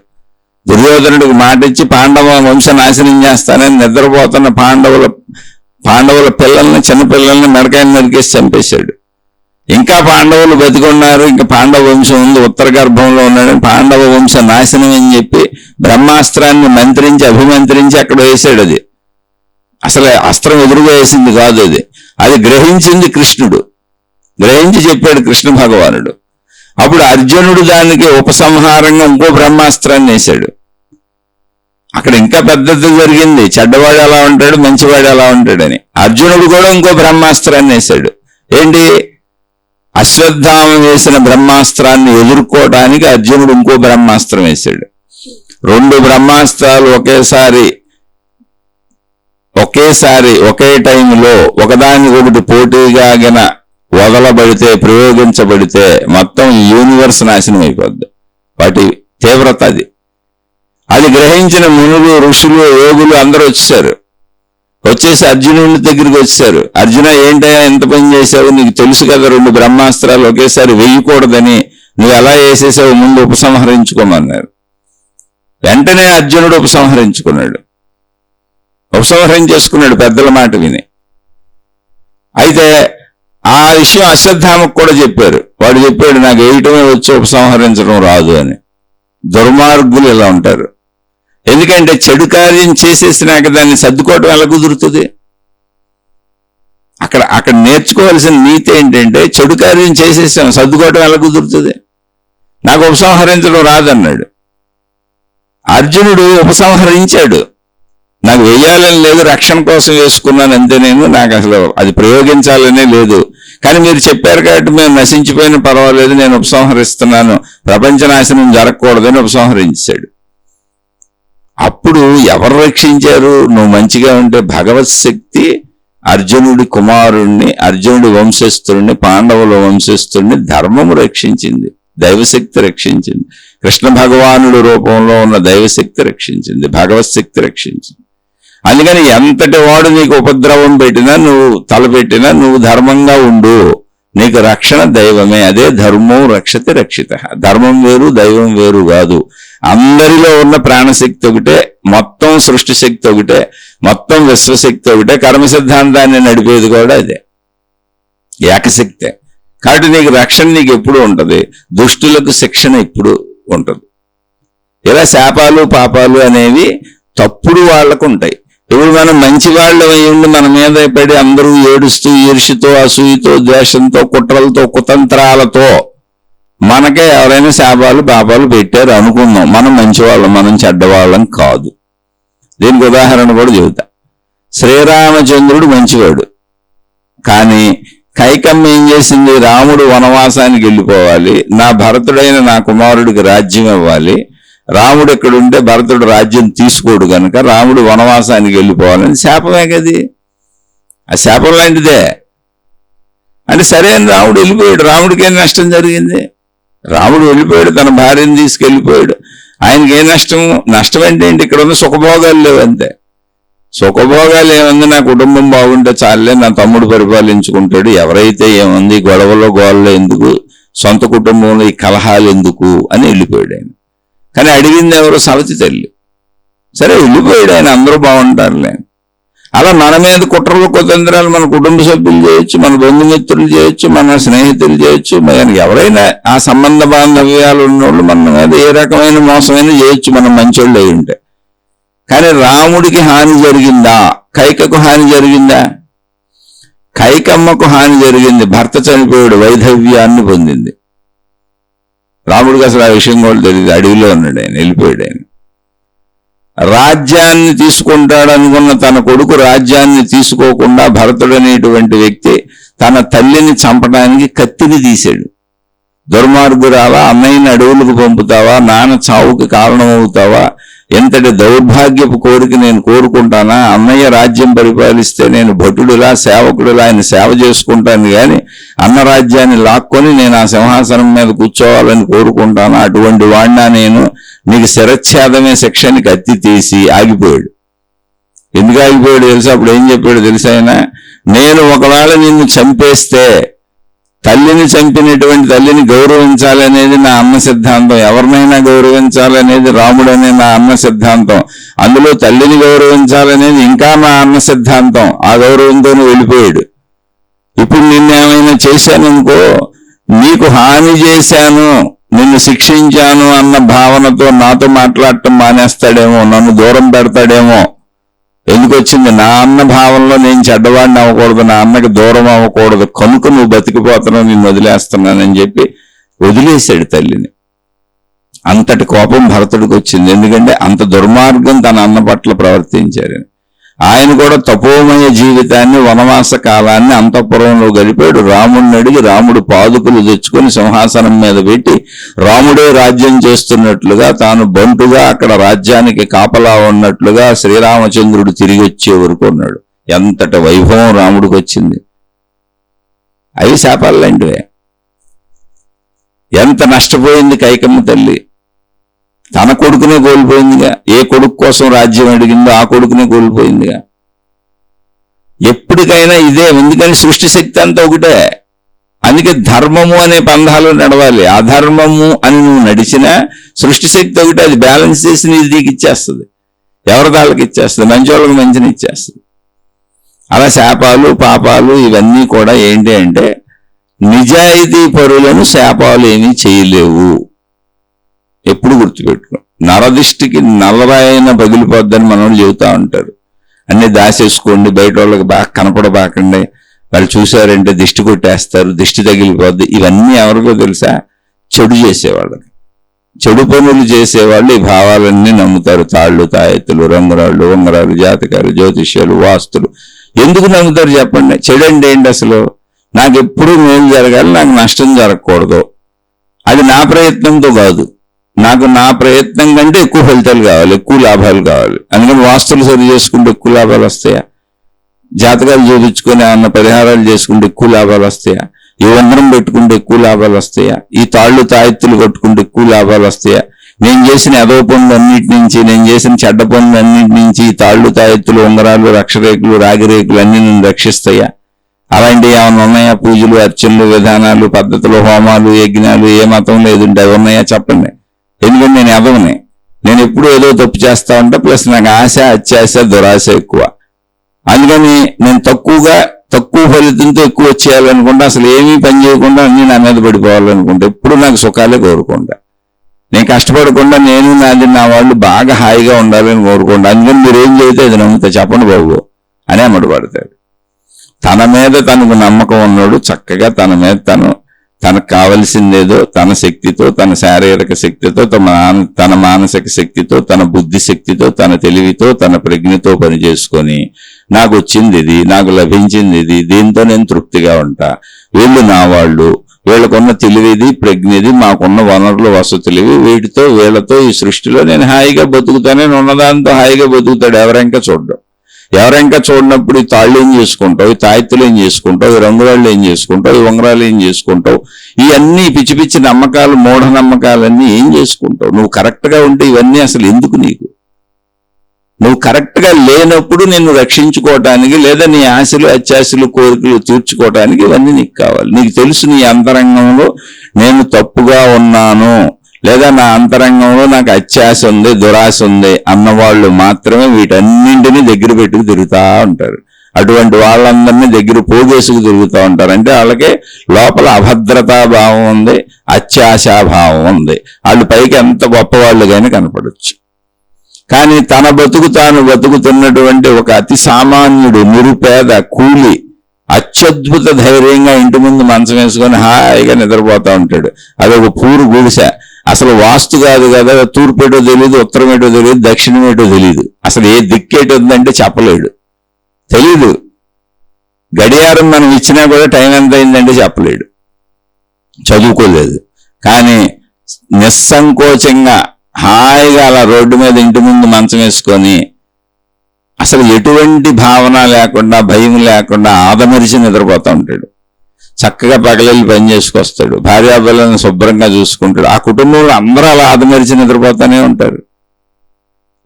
దుర్యోధనుడికి మాట ఇచ్చి పాండవ వంశ నాశనం చేస్తానని నిద్రపోతున్న పాండవుల పిల్లల్ని, చిన్నపిల్లల్ని మెడకాయలు నరికేసి చంపేశాడు. ఇంకా పాండవులు బతికున్నారు, ఇంకా పాండవ వంశం ఉంది, ఉత్తర గర్భంలో ఉన్నాడని పాండవ వంశ నాశనం అని చెప్పి బ్రహ్మాస్త్రాన్ని మంత్రించి అభిమంత్రించి అక్కడ వేసాడు. అది అసలు అస్త్రం ఎదురుగా వేసింది కాదు, అది గ్రహించింది కృష్ణుడు, గ్రహించి చెప్పాడు కృష్ణ భగవానుడు. అప్పుడు అర్జునుడు దానికి ఉపసంహారంగా ఇంకో బ్రహ్మాస్త్రాన్ని వేశాడు. అక్కడ ఇంకా పెద్దది జరిగింది, చెడ్డవాడు ఎలా ఉంటాడు, మంచివాడు ఎలా ఉంటాడని. అర్జునుడు కూడా ఇంకో బ్రహ్మాస్త్రాన్ని వేశాడు. ఏంటి? అశ్వత్థామ వేసిన బ్రహ్మాస్త్రాన్ని ఎదుర్కోవడానికి అర్జునుడు ఇంకో బ్రహ్మాస్త్రం వేశాడు. రెండు బ్రహ్మాస్త్రాలు ఒకేసారి ఒకే టైంలో ఒకదానికి ఒకటి పోటీగా వదలబడితే, ప్రయోగించబడితే మొత్తం యూనివర్స్ నాశనం అయిపోద్ది. వాటి తీవ్రత అది గ్రహించిన మునులు, ఋషులు, యోగులు అందరూ వచ్చేసి అర్జునుడి దగ్గరికి వచ్చారు. అర్జున, ఏంటయ్యా ఎంత పని చేశావు, నీకు తెలుసు కదా రెండు బ్రహ్మాస్త్రాలు ఒకేసారి వేయకూడదని, నువ్వు ఎలా వేసేసావు, ముందు ఉపసంహరించుకోమన్నారు. వెంటనే అర్జునుడు ఉపసంహరించుకున్నాడు, పెద్దల మాట విని. అయితే ఆ విషయం అశ్వత్థామకు కూడా చెప్పారు. వాడు చెప్పాడు, నాకు వేయటమే వచ్చి ఉపసంహరించడం రాదు అని. దుర్మార్గులు ఇలా ఉంటారు. ఎందుకంటే చెడు కార్యం చేసేసినాక దాన్ని సర్దుకోవటం ఎలా కుదురుతుంది? అక్కడ నేర్చుకోవాల్సిన నీతి ఏంటంటే, చెడు కార్యం చేసేసాం, సర్దుకోవటం ఎలా కుదురుతుంది? నాకు ఉపసంహరించడం రాదన్నాడు. అర్జునుడు ఉపసంహరించాడు. నాకు వెయ్యాలని లేదు, రక్షణ కోసం వేసుకున్నాను అంతే, నాకు అసలు అది ప్రయోగించాలనే లేదు. కానీ మీరు చెప్పారు కాబట్టి మేము నశించిపోయిన పర్వాలేదు, నేను ఉపసంహరిస్తున్నాను, ప్రపంచ నాశనం జరగకూడదని ఉపసంహరించాడు. అప్పుడు ఎవరు రక్షించారు? నువ్వు మంచిగా ఉంటే భగవత్ శక్తి అర్జునుడి కుమారుణ్ణి, అర్జునుడి వంశస్థుడిని, పాండవుల వంశస్థుడిని ధర్మము రక్షించింది, దైవశక్తి రక్షించింది. కృష్ణ భగవానుడి రూపంలో ఉన్న దైవశక్తి రక్షించింది, భగవత్ శక్తి రక్షించింది. అందుకని ఎంతటి వాడు నీకు ఉపద్రవం పెట్టినా, నువ్వు తలపెట్టినా, నువ్వు ధర్మంగా ఉండు, నీకు రక్షణ దైవమే. అదే ధర్మం రక్షతి రక్షిత. ధర్మం వేరు, దైవం వేరు కాదు. అందరిలో ఉన్న ప్రాణశక్తి ఒకటే, మొత్తం సృష్టి శక్తి ఒకటే, మొత్తం విశ్వశక్తి ఒకటే. కర్మ సిద్ధాంతాన్ని నడిపేది కూడా అదే, ఏకశక్తే. కాబట్టి నీకు రక్షణ నీకు ఎప్పుడు ఉంటుంది, దుష్టులకు శిక్షణ ఎప్పుడు ఉంటుంది. ఇలా శాపాలు పాపాలు అనేవి తప్పుడు వాళ్లకు ఉంటాయి. ఇప్పుడు మనం మంచి వాళ్ళు అయ్యిండి మన మీద పడి అందరూ ఏడుస్తూ ఈర్ష్యతో, అసూయతో, ద్వేషంతో, కుట్రలతో, కుతంత్రాలతో మనకే ఎవరైనా శాపాలు పాపాలు పెట్టారు అనుకుందాం. మనం మంచివాళ్ళం, మనం చెడ్డవాళ్ళం కాదు. దీనికి ఉదాహరణ కూడా చెబుతా. శ్రీరామచంద్రుడు మంచివాడు, కానీ కైకమ్మ ఏం చేసింది? రాముడు వనవాసానికి వెళ్ళిపోవాలి, నా భరతుడైన నా కుమారుడికి రాజ్యం ఇవ్వాలి, రాముడు ఎక్కడుంటే భరతుడు రాజ్యం తీసుకోడు కనుక రాముడు వనవాసానికి వెళ్ళిపోవాలని శాపమే కది. ఆ శాపం లాంటిదే. అంటే సరే అని రాముడు వెళ్ళిపోయాడు, రాముడికి ఏం నష్టం జరిగింది? రాముడు వెళ్ళిపోయాడు, తన భార్యను తీసుకెళ్ళిపోయాడు, ఆయనకి ఏ నష్టం? నష్టం అంటే ఏంటి? ఇక్కడ ఉన్న సుఖభోగాలు లేవు అంతే. సుఖభోగాలు ఏముంది? నా కుటుంబం బాగుంటే చాలే, నా తమ్ముడు పరిపాలించుకుంటాడు, ఎవరైతే ఏముంది, గొడవలో గోడలో ఎందుకు, సొంత కుటుంబంలో ఈ కలహాలు ఎందుకు అని వెళ్ళిపోయాడు ఆయన. కానీ అడిగింది ఎవరు? సవతి తల్లి. సరే వెళ్ళిపోయాడు ఆయన, అందరూ బాగుంటారులే. అలా మన మీద కుట్రలు కుతంత్రాలు మన కుటుంబ సభ్యులు చేయొచ్చు, మన బంధుమిత్రులు చేయొచ్చు, మన స్నేహితులు చేయొచ్చు, మనకి ఎవరైనా ఆ సంబంధ బాంధవ్యాలు ఉన్నోళ్ళు మన మీద ఏ రకమైన మోసమైనా చేయొచ్చు, మనం మంచోళ్ళు అయి ఉంటే. కానీ రాముడికి హాని జరిగిందా? కైకకు హాని జరిగిందా? కైకమ్మకు హాని జరిగింది. భర్త చనిపోయాడు, వైధవ్యాన్ని పొందింది. రాముడికి అసలు ఆ విషయం కూడా తెలియదు, అడవిలో ఉన్నాడు ఆయన, వెళ్ళిపోయాడు ఆయన. రాజ్యాన్ని తీసుకుంటాడు అనుకున్న తన కొడుకు రాజ్యాన్ని తీసుకోకుండా భరతుడు అనేటువంటి వ్యక్తి తన తల్లిని చంపడానికి కత్తిని తీశాడు. దుర్మార్గురాలా, అన్నయ్యని అడవులకు పంపుతావా, నాన్న చావుకి కారణమవుతావా, ఎంతటి దౌర్భాగ్యపు కోరిక నేను కోరుకుంటానా? అన్నయ్య రాజ్యం పరిపాలిస్తే నేను భటుడిలా, సేవకుడిలా ఆయన సేవ చేసుకుంటాను, కానీ అన్న రాజ్యాన్ని లాక్కొని నేను ఆ సింహాసనం మీద కూర్చోవాలని కోరుకుంటానా? అటువంటి వాడినా నేను? నీకు శిరచ్ఛేదమే శిక్షని కత్తి తీసి ఆగిపోయాడు. ఎందుకు ఆగిపోయాడు తెలుసా? అప్పుడు ఏం చెప్పాడు తెలుసా ఆయన? నేను ఒకవేళ నిన్ను చంపేస్తే తల్లిని చంపినటువంటి తల్లిని గౌరవించాలనేది నా అన్న సిద్ధాంతం, ఎవరినైనా గౌరవించాలనేది రాముడనే నా అన్న సిద్ధాంతం, అందులో తల్లిని గౌరవించాలనేది ఇంకా నా అన్న సిద్ధాంతం. ఆ గౌరవంతోనే వెళ్ళిపోయాడు. ఇప్పుడు నిన్నేమైనా చేశాననుకో, నీకు హాని చేశాను, నిన్ను శిక్షించాను అన్న భావనతో నాతో మాట్లాడటం మానేస్తాడేమో, నన్ను దూరం పెడతాడేమో. ఎందుకు వచ్చింది? నా అన్న భావంలో నేను చెడ్డవాడిని అవ్వకూడదు, నా అన్నకి దూరం అవ్వకూడదు, కనుక నువ్వు బతికిపోతున్నావు, నిన్ను వదిలేస్తున్నానని చెప్పి వదిలేశాడు తల్లిని. అంతటి కోపం భరతుడికి వచ్చింది, ఎందుకంటే అంత దుర్మార్గం తన అన్న పట్ల ప్రవర్తించారని. ఆయన కూడా తపోమయ జీవితాన్ని, వనవాస కాలాన్ని అంతఃపురంలో గడిపాడు. రాముడిని అడిగి రాముడు పాదుకులు తెచ్చుకొని సింహాసనం మీద పెట్టి రాముడే రాజ్యం చేస్తున్నట్లుగా, తాను బంటుగా అక్కడ రాజ్యానికి కాపలా ఉన్నట్లుగా శ్రీరామచంద్రుడు తిరిగి వచ్చే వరకు ఉన్నాడు. ఎంతటి వైభవం రాముడికి వచ్చింది! అవి శాపాలు లాంటివే. ఎంత నష్టపోయింది కైకమ్మ తల్లి! తన కొడుకునే కోల్పోయిందిగా. ఏ కొడుకు కోసం రాజ్యం అడిగిందో ఆ కొడుకునే కోల్పోయిందిగా. ఎప్పటికైనా ఇదే, ఎందుకని సృష్టి శక్తి అంతా ఒకటే. అందుకే ధర్మము అనే పంధాలు నడవాలి. అధర్మము అని నువ్వు నడిచినా సృష్టి శక్తి ఒకటే, అది బ్యాలెన్స్ చేసి నీకు ఇచ్చేస్తుంది. ఎవరి దాళ్ళకి ఇచ్చేస్తుంది, మంచి వాళ్ళకి మంచిని ఇచ్చేస్తుంది. అలా శాపాలు పాపాలు ఇవన్నీ కూడా ఏంటి అంటే నిజాయితీ పరులను శాపాలు ఏమీ చేయలేవు. ఎప్పుడు గుర్తుపెట్టుకో. నరదిష్టికి నల్లరాయన పగిలిపోద్దని మనోళ్ళు చెబుతా ఉంటారు. అన్ని దాచేసుకోండి, బయట వాళ్ళకి బాగా కనపడబాకండి, వాళ్ళు చూసారంటే దిష్టి కొట్టేస్తారు, దిష్టి తగిలిపోద్ది. ఇవన్నీ ఎవరికో తెలుసా? చెడు చేసేవాళ్ళకి. చెడు పనులు చేసేవాళ్ళు ఈ భావాలన్నీ నమ్ముతారు. తాళ్ళు, తాయెత్తులు, రంగురాళ్ళు, ఉంగరాలు, జాతకాలు, జ్యోతిష్యాలు, వాస్తులు. ఎందుకు నమ్ముతారు చెప్పండి? చెడు అంటే ఏంటి అసలు? నాకు ఎప్పుడూ మేలు జరగాలి, నాకు నష్టం జరగకూడదు. అది నా ప్రయత్నంతో కాదు, నాకు నా ప్రయత్నం కంటే ఎక్కువ ఫలితాలు కావాలి, ఎక్కువ లాభాలు కావాలి. అందుకని వాస్తులు సరి చేసుకుంటే ఎక్కువ లాభాలు వస్తాయా? జాతకాలు చూపించుకొని ఏమన్నా పరిహారాలు చేసుకుంటే ఎక్కువ లాభాలు వస్తాయా? ఈ ఉంగరం పెట్టుకుంటే ఎక్కువ లాభాలు వస్తాయా? ఈ తాళ్ళు తాయెత్తులు కొట్టుకుంటే ఎక్కువ లాభాలు వస్తాయా? నేను చేసిన ఎదో పనులన్నిటి నుంచి, నేను చేసిన చెడ్డ పనులన్నిటి నుంచి ఈ తాళ్ళు తాయెత్తులు, ఉంగరాలు, రక్షరేకులు, రాగిరేకులు అన్ని నన్ను రక్షిస్తాయా? అలాంటివి ఏమైనా ఉన్నాయా? పూజలు, అర్చనలు, విధానాలు, పద్ధతులు, హోమాలు, యజ్ఞాలు ఏ మతం లేదుంటే అవి ఉన్నాయా చెప్పండి? ఎందుకంటే నేను ఎదవని, నేను ఎప్పుడు ఏదో తప్పు చేస్తా ఉంటా. ప్లస్ నాకు ఆశ, అత్యాశ, దురాశ ఎక్కువ. అందుకని నేను తక్కువ ఫలితంతో ఎక్కువ వచ్చేయాలనుకుంటా. అసలు ఏమీ పని చేయకుండా అన్ని నా మీద పడిపోవాలనుకుంటా. ఎప్పుడు నాకు సుఖాలే కోరుకుంటా. నేను కష్టపడకుండా నేను నాది నా వాళ్ళు బాగా హాయిగా ఉండాలని కోరుకుంటా. అందుకని మీరు ఏం చేస్తే అది నమ్ముతా చెప్పండి బాబు అని అమ్మడిపడతాడు. తన మీద తనకు నమ్మకం ఉన్నాడు చక్కగా తన మీద తనకు కావలసిందేదో తన శక్తితో, తన శారీరక శక్తితో, తన మానసిక శక్తితో, తన బుద్ధి శక్తితో, తన తెలివితో, తన ప్రజ్ఞతో పనిచేసుకొని నాకు వచ్చింది ఇది, నాకు లభించింది ఇది, దీంతో నేను తృప్తిగా ఉంటా. వీళ్ళు నా వాళ్ళు, వీళ్ళకున్న తెలివిది, ప్రజ్ఞది, మాకున్న వనరులు, వసతులివి, వీటితో వీళ్ళతో ఈ సృష్టిలో నేను హాయిగా బతుకుతానే. ఉన్నదాంతో హాయిగా బతుకుతాడు. ఎవరంకా చూడనప్పుడు ఈ తాళ్ళు ఏం చేసుకుంటావు, ఈ తాయెత్తులు ఏం చేసుకుంటావు, ఈ రంగురాళ్ళు ఏం చేసుకుంటావు, ఈ ఉంగరాలు ఏం చేసుకుంటావు, ఇవన్నీ పిచ్చి పిచ్చి నమ్మకాలు, మూఢ నమ్మకాలన్నీ ఏం చేసుకుంటావు? నువ్వు కరెక్ట్గా ఉంటే ఇవన్నీ అసలు ఎందుకు నీకు? నువ్వు కరెక్ట్గా లేనప్పుడు నిన్ను రక్షించుకోవటానికి, లేదా నీ ఆశలు, అత్యాశలు, కోరికలు తీర్చుకోవటానికి ఇవన్నీ నీకు కావాలి. నీకు తెలుసు నీ అంతరంగంలో నేను తప్పుగా ఉన్నాను, లేదా నా అంతరంగంలో నాకు అత్యాశ ఉంది, దురాశ ఉంది అన్నవాళ్ళు మాత్రమే వీటన్నింటినీ దగ్గర పెట్టుకు తిరుగుతూ ఉంటారు. అటువంటి వాళ్ళందరినీ దగ్గర పోగేసుకు తిరుగుతూ ఉంటారు. అంటే వాళ్ళకి లోపల అభద్రతా భావం ఉంది, అత్యాశాభావం ఉంది. వాళ్ళు పైకి ఎంత గొప్పవాళ్ళు కానీ కనపడవచ్చు. కానీ తన తాను బతుకుతున్నటువంటి ఒక అతి సామాన్యుడు, నిరుపేద, కూలి అత్యద్భుత ధైర్యంగా ఇంటి ముందు మంచం వేసుకొని హాయిగా నిద్రపోతూ ఉంటాడు. అదొక పూరు గుడిసె. అసలు వాస్తు కాదు కదా, తూర్పేటో తెలియదు, ఉత్తరమేటో తెలియదు, దక్షిణమేటో తెలియదు. అసలు ఏ దిక్కేటి ఉందంటే చెప్పలేడు, తెలీదు. గడియారం మనం ఇచ్చినా కూడా టైం ఎంత అయిందంటే చెప్పలేడు, చదువుకోలేదు. కానీ నిస్సంకోచంగా హాయిగా అలా రోడ్డు మీద ఇంటి ముందు మంచం వేసుకొని అసలు ఎటువంటి భావన లేకుండా, భయం లేకుండా ఆదమరిచి నిద్రపోతూ ఉంటాడు. చక్కగా పగలెళ్ళి పని చేసుకొస్తాడు, భార్యాపిల్లలను శుభ్రంగా చూసుకుంటాడు. ఆ కుటుంబంలో అందరూ అలా ఆదమరిచి నిద్రపోతూనే ఉంటారు.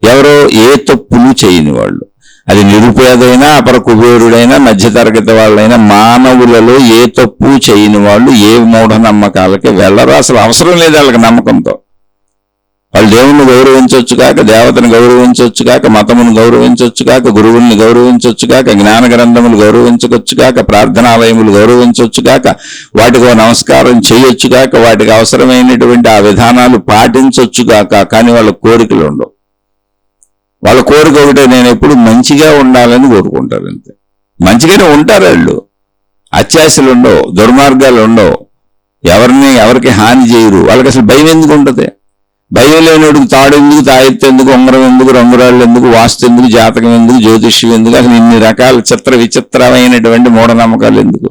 ఎవరో ఏ తప్పులు చేయని వాళ్ళు, అది నిరుపేదైనా, అపర కుబేరుడైనా, మధ్యతరగతి వాళ్ళైనా, మానవులలో ఏ తప్పు చేయని వాళ్ళు ఏ మూఢనమ్మకాలకి వెళ్ళరు. అసలు అవసరం లేదు వాళ్ళకి నమ్మకంతో. వాళ్ళు దేవుణ్ణి గౌరవించవచ్చు కాక, దేవతను గౌరవించవచ్చు కాక, మతమును గౌరవించవచ్చు కాక, గురువుల్ని గౌరవించవచ్చు కాక, జ్ఞాన గ్రంథములు గౌరవించవచ్చు కాక, ప్రార్థనాలయములు గౌరవించవచ్చు కాక, వాటికి నమస్కారం చేయొచ్చు కాక, వాటికి అవసరమైనటువంటి ఆ విధానాలు పాటించవచ్చు కాక. కానీ వాళ్ళ కోరికలు ఉండవు. వాళ్ళ కోరిక ఒకటే, నేను ఎప్పుడు మంచిగా ఉండాలని కోరుకుంటారు. అంతే, మంచిగానే ఉంటారు వాళ్ళు. అత్యాశలు ఉండవు, దుర్మార్గాలు ఉండవు, ఎవరికి హాని చేయరు. వాళ్ళకి అసలు భయం ఎందుకు ఉంటుంది? భయం లేనివాడికి తాడు ఎందుకు, తాయెత్తు ఎందుకు, ఉంగరం ఎందుకు, రంగురాళ్ళు ఎందుకు, వాస్తు ఎందుకు, జాతకం ఎందుకు, జ్యోతిష్యం ఎందుకు? అసలు ఇన్ని రకాల విచిత్రమైనటువంటి మూఢనమ్మకాలు ఎందుకు?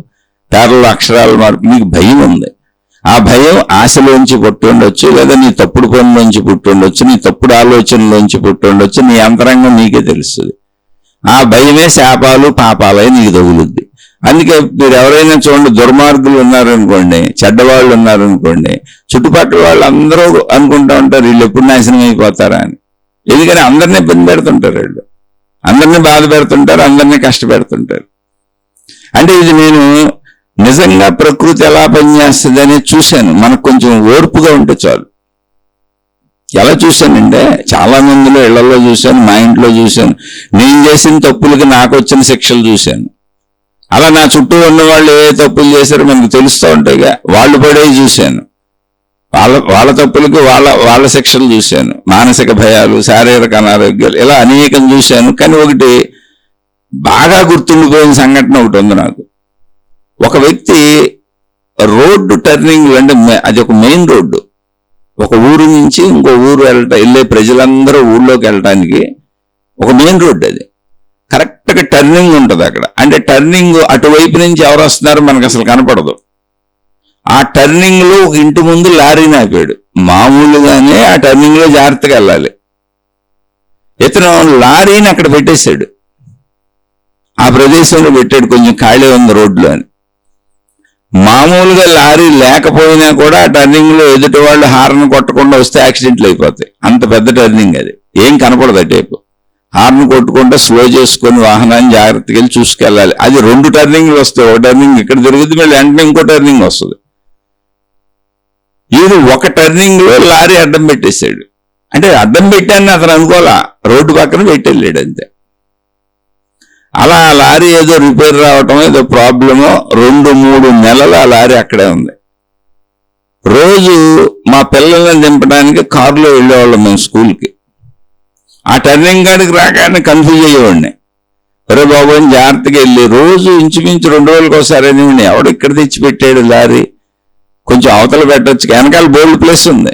పేర్ల అక్షరాలు మార్పు. నీకు భయం ఉంది. ఆ భయం ఆశలోంచి పుట్టి ఉండొచ్చు, లేదా నీ తప్పుడు పనులోంచి పుట్టి ఉండొచ్చు, నీ తప్పుడు ఆలోచనలోంచి పుట్టి ఉండొచ్చు. నీ అంతరంగం నీకే తెలుస్తుంది. ఆ భయమే శాపాలు, పాపాలే నీకు తగులుద్ది. అందుకే మీరు ఎవరైనా చూడండి, దుర్మార్గులు ఉన్నారనుకోండి, చెడ్డవాళ్ళు ఉన్నారనుకోండి, చుట్టుపక్కల వాళ్ళు అందరూ అనుకుంటా ఉంటారు వీళ్ళు ఎప్పుడు నాశనం అయిపోతారా అని. ఎందుకని అందరినీ ఇబ్బంది పెడుతుంటారు వీళ్ళు, అందరినీ బాధ పెడుతుంటారు, అందరినీ కష్టపెడుతుంటారు. అంటే ఇది నేను నిజంగా ప్రకృతి ఎలా పనిచేస్తుంది అనేది చూశాను. మనకు కొంచెం ఓర్పుగా ఉంటే చాలు. ఎలా చూశానంటే చాలా మందిలో ఇళ్లలో చూశాను, మా ఇంట్లో చూశాను. నేను చేసిన తప్పులకి నాకు వచ్చిన శిక్షలు చూశాను. అలా నా చుట్టూ ఉన్న వాళ్ళు ఏ తప్పులు చేశారో మనకు తెలుస్తూ ఉంటాయిగా, వాళ్ళు పడేవి చూశాను. వాళ్ళ తప్పులకి వాళ్ళ శిక్షలు చూశాను. మానసిక భయాలు, శారీరక అనారోగ్యాలు, ఇలా అనేకం చూశాను. కానీ ఒకటి బాగా గుర్తుండిపోయిన సంఘటన ఒకటి ఉంది నాకు. ఒక వ్యక్తి రోడ్డు టర్నింగ్, అంటే అది ఒక మెయిన్ రోడ్డు, ఒక ఊరు నుంచి ఇంకో ఊరు వెళ్ళే ప్రజలందరూ ఊళ్ళోకి వెళ్ళడానికి ఒక మెయిన్ రోడ్డు. అది కరెక్ట్గా టర్నింగ్ ఉంటుంది అక్కడ. అంటే టర్నింగ్ అటువైపు నుంచి ఎవరు వస్తున్నారో మనకు అసలు కనపడదు. ఆ టర్నింగ్ లో ఒక ఇంటి ముందు లారీని ఆపాడు. మామూలుగానే ఆ టర్నింగ్ లో జాగ్రత్తగా వెళ్ళాలి. ఇతను లారీని అక్కడ పెట్టేశాడు, ఆ ప్రదేశంలో పెట్టాడు, కొంచెం ఖాళీ ఉంది రోడ్లో అని. మామూలుగా లారీ లేకపోయినా కూడా ఆ టర్నింగ్ లో ఎదుటి వాళ్ళు హార్న్ కొట్టకుండా వస్తే యాక్సిడెంట్లు అయిపోతాయి. అంత పెద్ద టర్నింగ్ అది, ఏం కనపడదు అటేపు. హార్న్ కొట్టుకుంటే స్లో చేసుకొని వాహనాన్ని జాగ్రత్తగా వెళ్ళి చూసుకెళ్ళాలి. అది 2 టర్నింగ్లు వస్తాయి. ఒక టర్నింగ్ ఇక్కడ తిరుగుతుంది, మళ్ళీ వెంటనే ఇంకో టర్నింగ్ వస్తుంది. ఇది ఒక టర్నింగ్ లో లారీ అడ్డం పెట్టేశాడు. అంటే అడ్డం పెట్టాన్ని అతను అనుకోవాలా, రోడ్డు పక్కన పెట్టెళ్ళాడు అంతే. అలా ఆ లారీ ఏదో రిపేర్ రావటం, ఏదో ప్రాబ్లమో, 2-3 నెలలు ఆ లారీ అక్కడే ఉంది. రోజు మా పిల్లల్ని దింపడానికి కారులో వెళ్ళేవాళ్ళం మేము స్కూల్కి. ఆ టర్నింగ్ కాడికి రాగానే కన్ఫ్యూజ్ అయ్యేవాడిని. అరే బాబు అని జాగ్రత్తగా వెళ్ళి రోజు ఇంచుమించు 2 రోజులకు ఒకసారి అనేవాడిని, ఎవడు ఇక్కడ తెచ్చి పెట్టాడు లారీ, కొంచెం అవతల పెట్టచ్చు, వెనకాల బోల్డ్ ప్లేస్ ఉంది,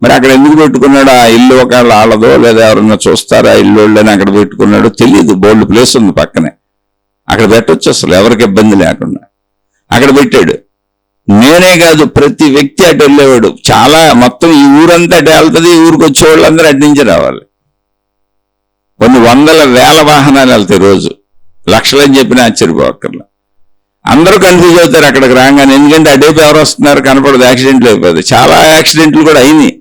మరి అక్కడ ఎందుకు పెట్టుకున్నాడు? ఆ ఇల్లు ఒకవేళ ఆలదో లేదా ఎవరన్నా చూస్తారా ఇల్లు అని అక్కడ పెట్టుకున్నాడో తెలియదు. బోల్డ్ ప్లేస్ ఉంది పక్కనే, అక్కడ పెట్టొచ్చు, అసలు ఎవరికి ఇబ్బంది లేకుండా అక్కడ పెట్టాడు. నేనే కాదు, ప్రతి వ్యక్తి అటు వెళ్ళేవాడు. చాలా మొత్తం ఈ ఊరంతా అటు వెళ్తుంది. ఈ ఊరికి వచ్చే వాళ్ళందరూ అటు నుంచి రావాలి. కొన్ని వందల వేల వాహనాలు వెళ్తాయి రోజు, లక్షలని చెప్పినా ఆశ్చర్యపోకర్లా. అందరూ కన్ఫ్యూజ్ అవుతారు అక్కడికి రాగానే, ఎందుకంటే అటేపు ఎవరు వస్తున్నారు కనపడదు, యాక్సిడెంట్లు అయిపోతాయి. చాలా యాక్సిడెంట్లు కూడా అయినాయి.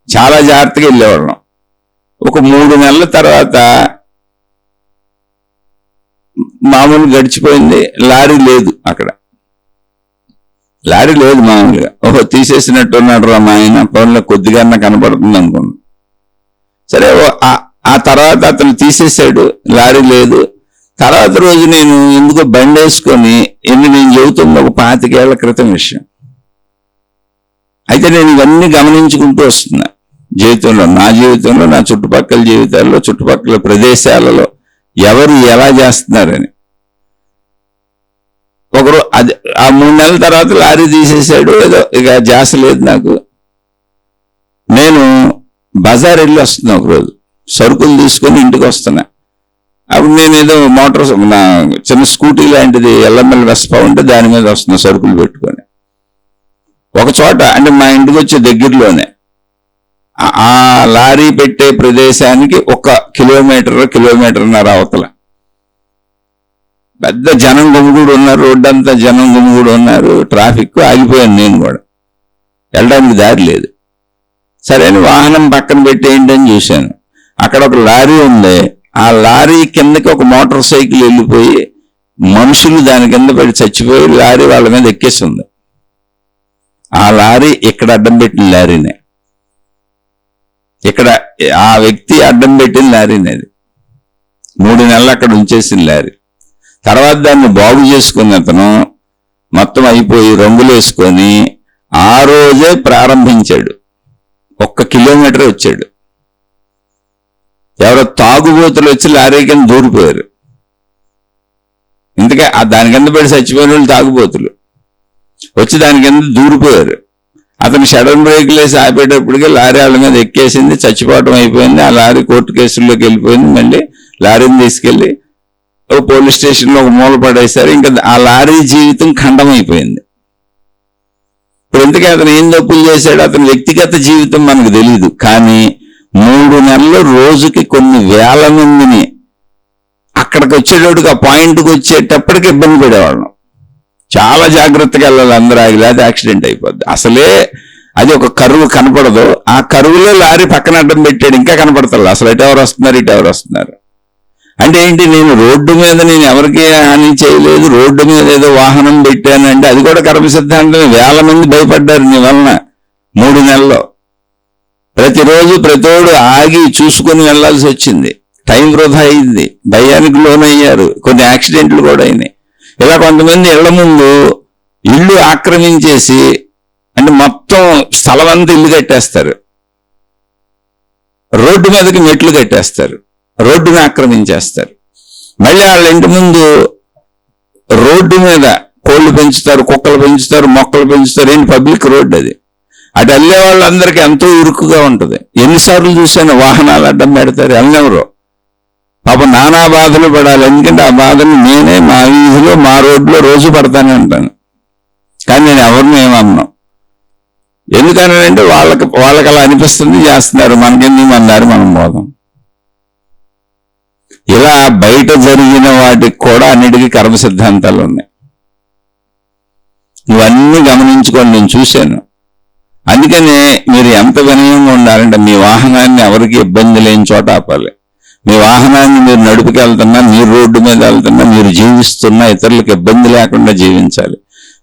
చాలా జాగ్రత్తగా వెళ్ళేవాళ్ళం. ఒక 3 నెలల తర్వాత మామూలు గడిచిపోయింది, లారీ లేదు అక్కడ. లారీ లేదు మామూలుగా. ఓహో తీసేసినట్టున్నాడు రా మా ఆయన, పనుల్లో కొద్దిగా కనపడుతుంది అనుకున్నాను. సరే ఆ తర్వాత అతను తీసేశాడు, లారీ లేదు. తర్వాత రోజు నేను ఎందుకో బండి వేసుకొని నేను చెబుతున్న ఒక 25 ఏళ్ల క్రితం విషయం. అయితే నేను ఇవన్నీ గమనించుకుంటూ వస్తున్నా జీవితంలో, నా జీవితంలో, నా చుట్టుపక్కల జీవితాల్లో, చుట్టుపక్కల ప్రదేశాలలో ఎవరు ఎలా చేస్తున్నారని. ఒకరు అది ఆ 3 నెలల తర్వాత లారీ తీసేశాడు, ఏదో ఇక జాస లేదు నాకు. నేను బజార్ వెళ్ళి వస్తున్నా, ఒకరోజు సరుకులు తీసుకొని ఇంటికి వస్తున్నా. అప్పుడు నేను ఏదో నా చిన్న స్కూటీ లాంటిది ఎల్ఎంఎల్ వెస్పా ఉంటే దాని మీద వస్తున్నా సరుకులు పెట్టుకొని. ఒక చోట, అంటే మా ఇంటికి వచ్చే దగ్గరలోనే, ఆ లారీ పెట్టే ప్రదేశానికి 1 కిలోమీటర్న్నర అవతల పెద్ద జనం గుమిగూడు ఉన్నారు. రోడ్డు అంతా జనం గుమిగూడు ఉన్నారు. ట్రాఫిక్ ఆగిపోయాను. నేను కూడా వెళ్ళడానికి దారి లేదు. సరే వాహనం పక్కన పెట్టి ఏంటని చూశాను. అక్కడ ఒక లారీ ఉంది. ఆ లారీ కిందకి ఒక మోటార్ సైకిల్ వెళ్ళిపోయి మనుషులు దాని కింద పడి చచ్చిపోయి లారీ వాళ్ళ మీద ఎక్కేస్తుంది. ఆ లారీ ఇక్కడ అడ్డం పెట్టిన లారీనే, ఇక్కడ ఆ వ్యక్తి అడ్డం పెట్టిన లారీనే. అది 3 నెలలు అక్కడ ఉంచేసిన లారీ. తర్వాత దాన్ని బాగు చేసుకుని అతను మొత్తం అయిపోయి రంగులు వేసుకొని ఆ రోజే ప్రారంభించాడు. 1 కిలోమీటర్ వచ్చాడు. ఎవరో తాగుబోతులు వచ్చి లారీ కింద దూరిపోయారు. ఇంతకే దాని కింద పడి చచ్చిపోయిన వాళ్ళు తాగుబోతులు వచ్చి దాని కింద దూరిపోయారు. అతను సడన్ బ్రేక్ లేసి ఆపేటప్పటికే లారీ వాళ్ళ మీద ఎక్కేసింది, చచ్చిపోవటం అయిపోయింది. ఆ లారీ కోర్టు కేసుల్లోకి వెళ్ళిపోయింది. మళ్ళీ లారీని తీసుకెళ్లి పోలీస్ స్టేషన్లో ఒక మూల పడేశారు. ఇంకా ఆ లారీ జీవితం ఖండమైపోయింది. ఇప్పుడు ఇంతకీ అతను ఏం తప్పులు చేశాడు, అతని వ్యక్తిగత జీవితం మనకు తెలియదు. కానీ 3 నెలలు రోజుకి కొన్ని వేల మందిని అక్కడికి వచ్చేటప్పటికి, ఆ పాయింట్కి వచ్చేటప్పటికి ఇబ్బంది పడేవాళ్ళం. చాలా జాగ్రత్తగా వెళ్ళాలి, అందరూ ఆగి, లేదా యాక్సిడెంట్ అయిపోద్ది. అసలే అది ఒక కరువు కనపడదు. ఆ కరువులో లారీ పక్కన అడ్డం పెట్టాడు, ఇంకా కనపడతారు. అసలు ఇటెవరు వస్తున్నారు. అంటే ఏంటి, నేను రోడ్డు మీద నేను ఎవరికి హాని చేయలేదు, రోడ్డు మీద ఏదో వాహనం పెట్టానంటే అది కూడా కర్మ సిద్ధాంతం. వేల మంది భయపడ్డారు నీ వలన 3 నెలల్లో. ప్రతిరోజు ప్రతోడు ఆగి చూసుకుని వెళ్లాల్సి వచ్చింది. టైం వృధా అయింది, భయానికి లోనయ్యారు, కొన్ని యాక్సిడెంట్లు కూడా అయినాయి. ఇలా కొంతమంది ఇళ్ల ముందు ఇల్లు ఆక్రమించేసి, అంటే మొత్తం స్థలం అంతా ఇల్లు కట్టేస్తారు, రోడ్డు మీదకి మెట్లు కట్టేస్తారు, రోడ్డుని ఆక్రమించేస్తారు. మళ్ళీ వాళ్ళ ఇంటి ముందు రోడ్డు మీద కోళ్లు పెంచుతారు, కుక్కలు పెంచుతారు, మొక్కలు పెంచుతారు. ఏంటి పబ్లిక్ రోడ్డు అది. అటు వెళ్ళే వాళ్ళందరికీ ఎంతో ఇరుకుగా ఉంటుంది. ఎన్నిసార్లు చూసాను వాహనాలు అడ్డం పెడతారు, వెళ్ళెవరో పాపం నానా బాధలు పడాలి. ఎందుకంటే ఆ బాధలు నేనే మా వీధిలో మా రోడ్లో రోజు పడతానే ఉంటాను. కానీ నేను ఎవరిని ఏమన్నా, ఎందుకనంటే వాళ్ళకి అలా అనిపిస్తుంది, చేస్తున్నారు, మనకెందుకు మన దారి మనం పోదాం. ఇలా బయట జరిగిన వాటికి కూడా అన్నిటికీ కర్మ సిద్ధాంతాలు ఉన్నాయి. ఇవన్నీ గమనించుకొని నేను చూశాను. అందుకనే మీరు ఎంత వినయంగా ఉండాలంటే మీ వాహనాన్ని ఎవరికి ఇబ్బంది లేని చోట ఆపాలి. మీ వాహనాన్ని మీరు నడుపుకెళ్తున్నా, మీరు రోడ్డు మీద వెళ్తున్నా, మీరు జీవిస్తున్నా ఇతరులకు ఇబ్బంది లేకుండా జీవించాలి.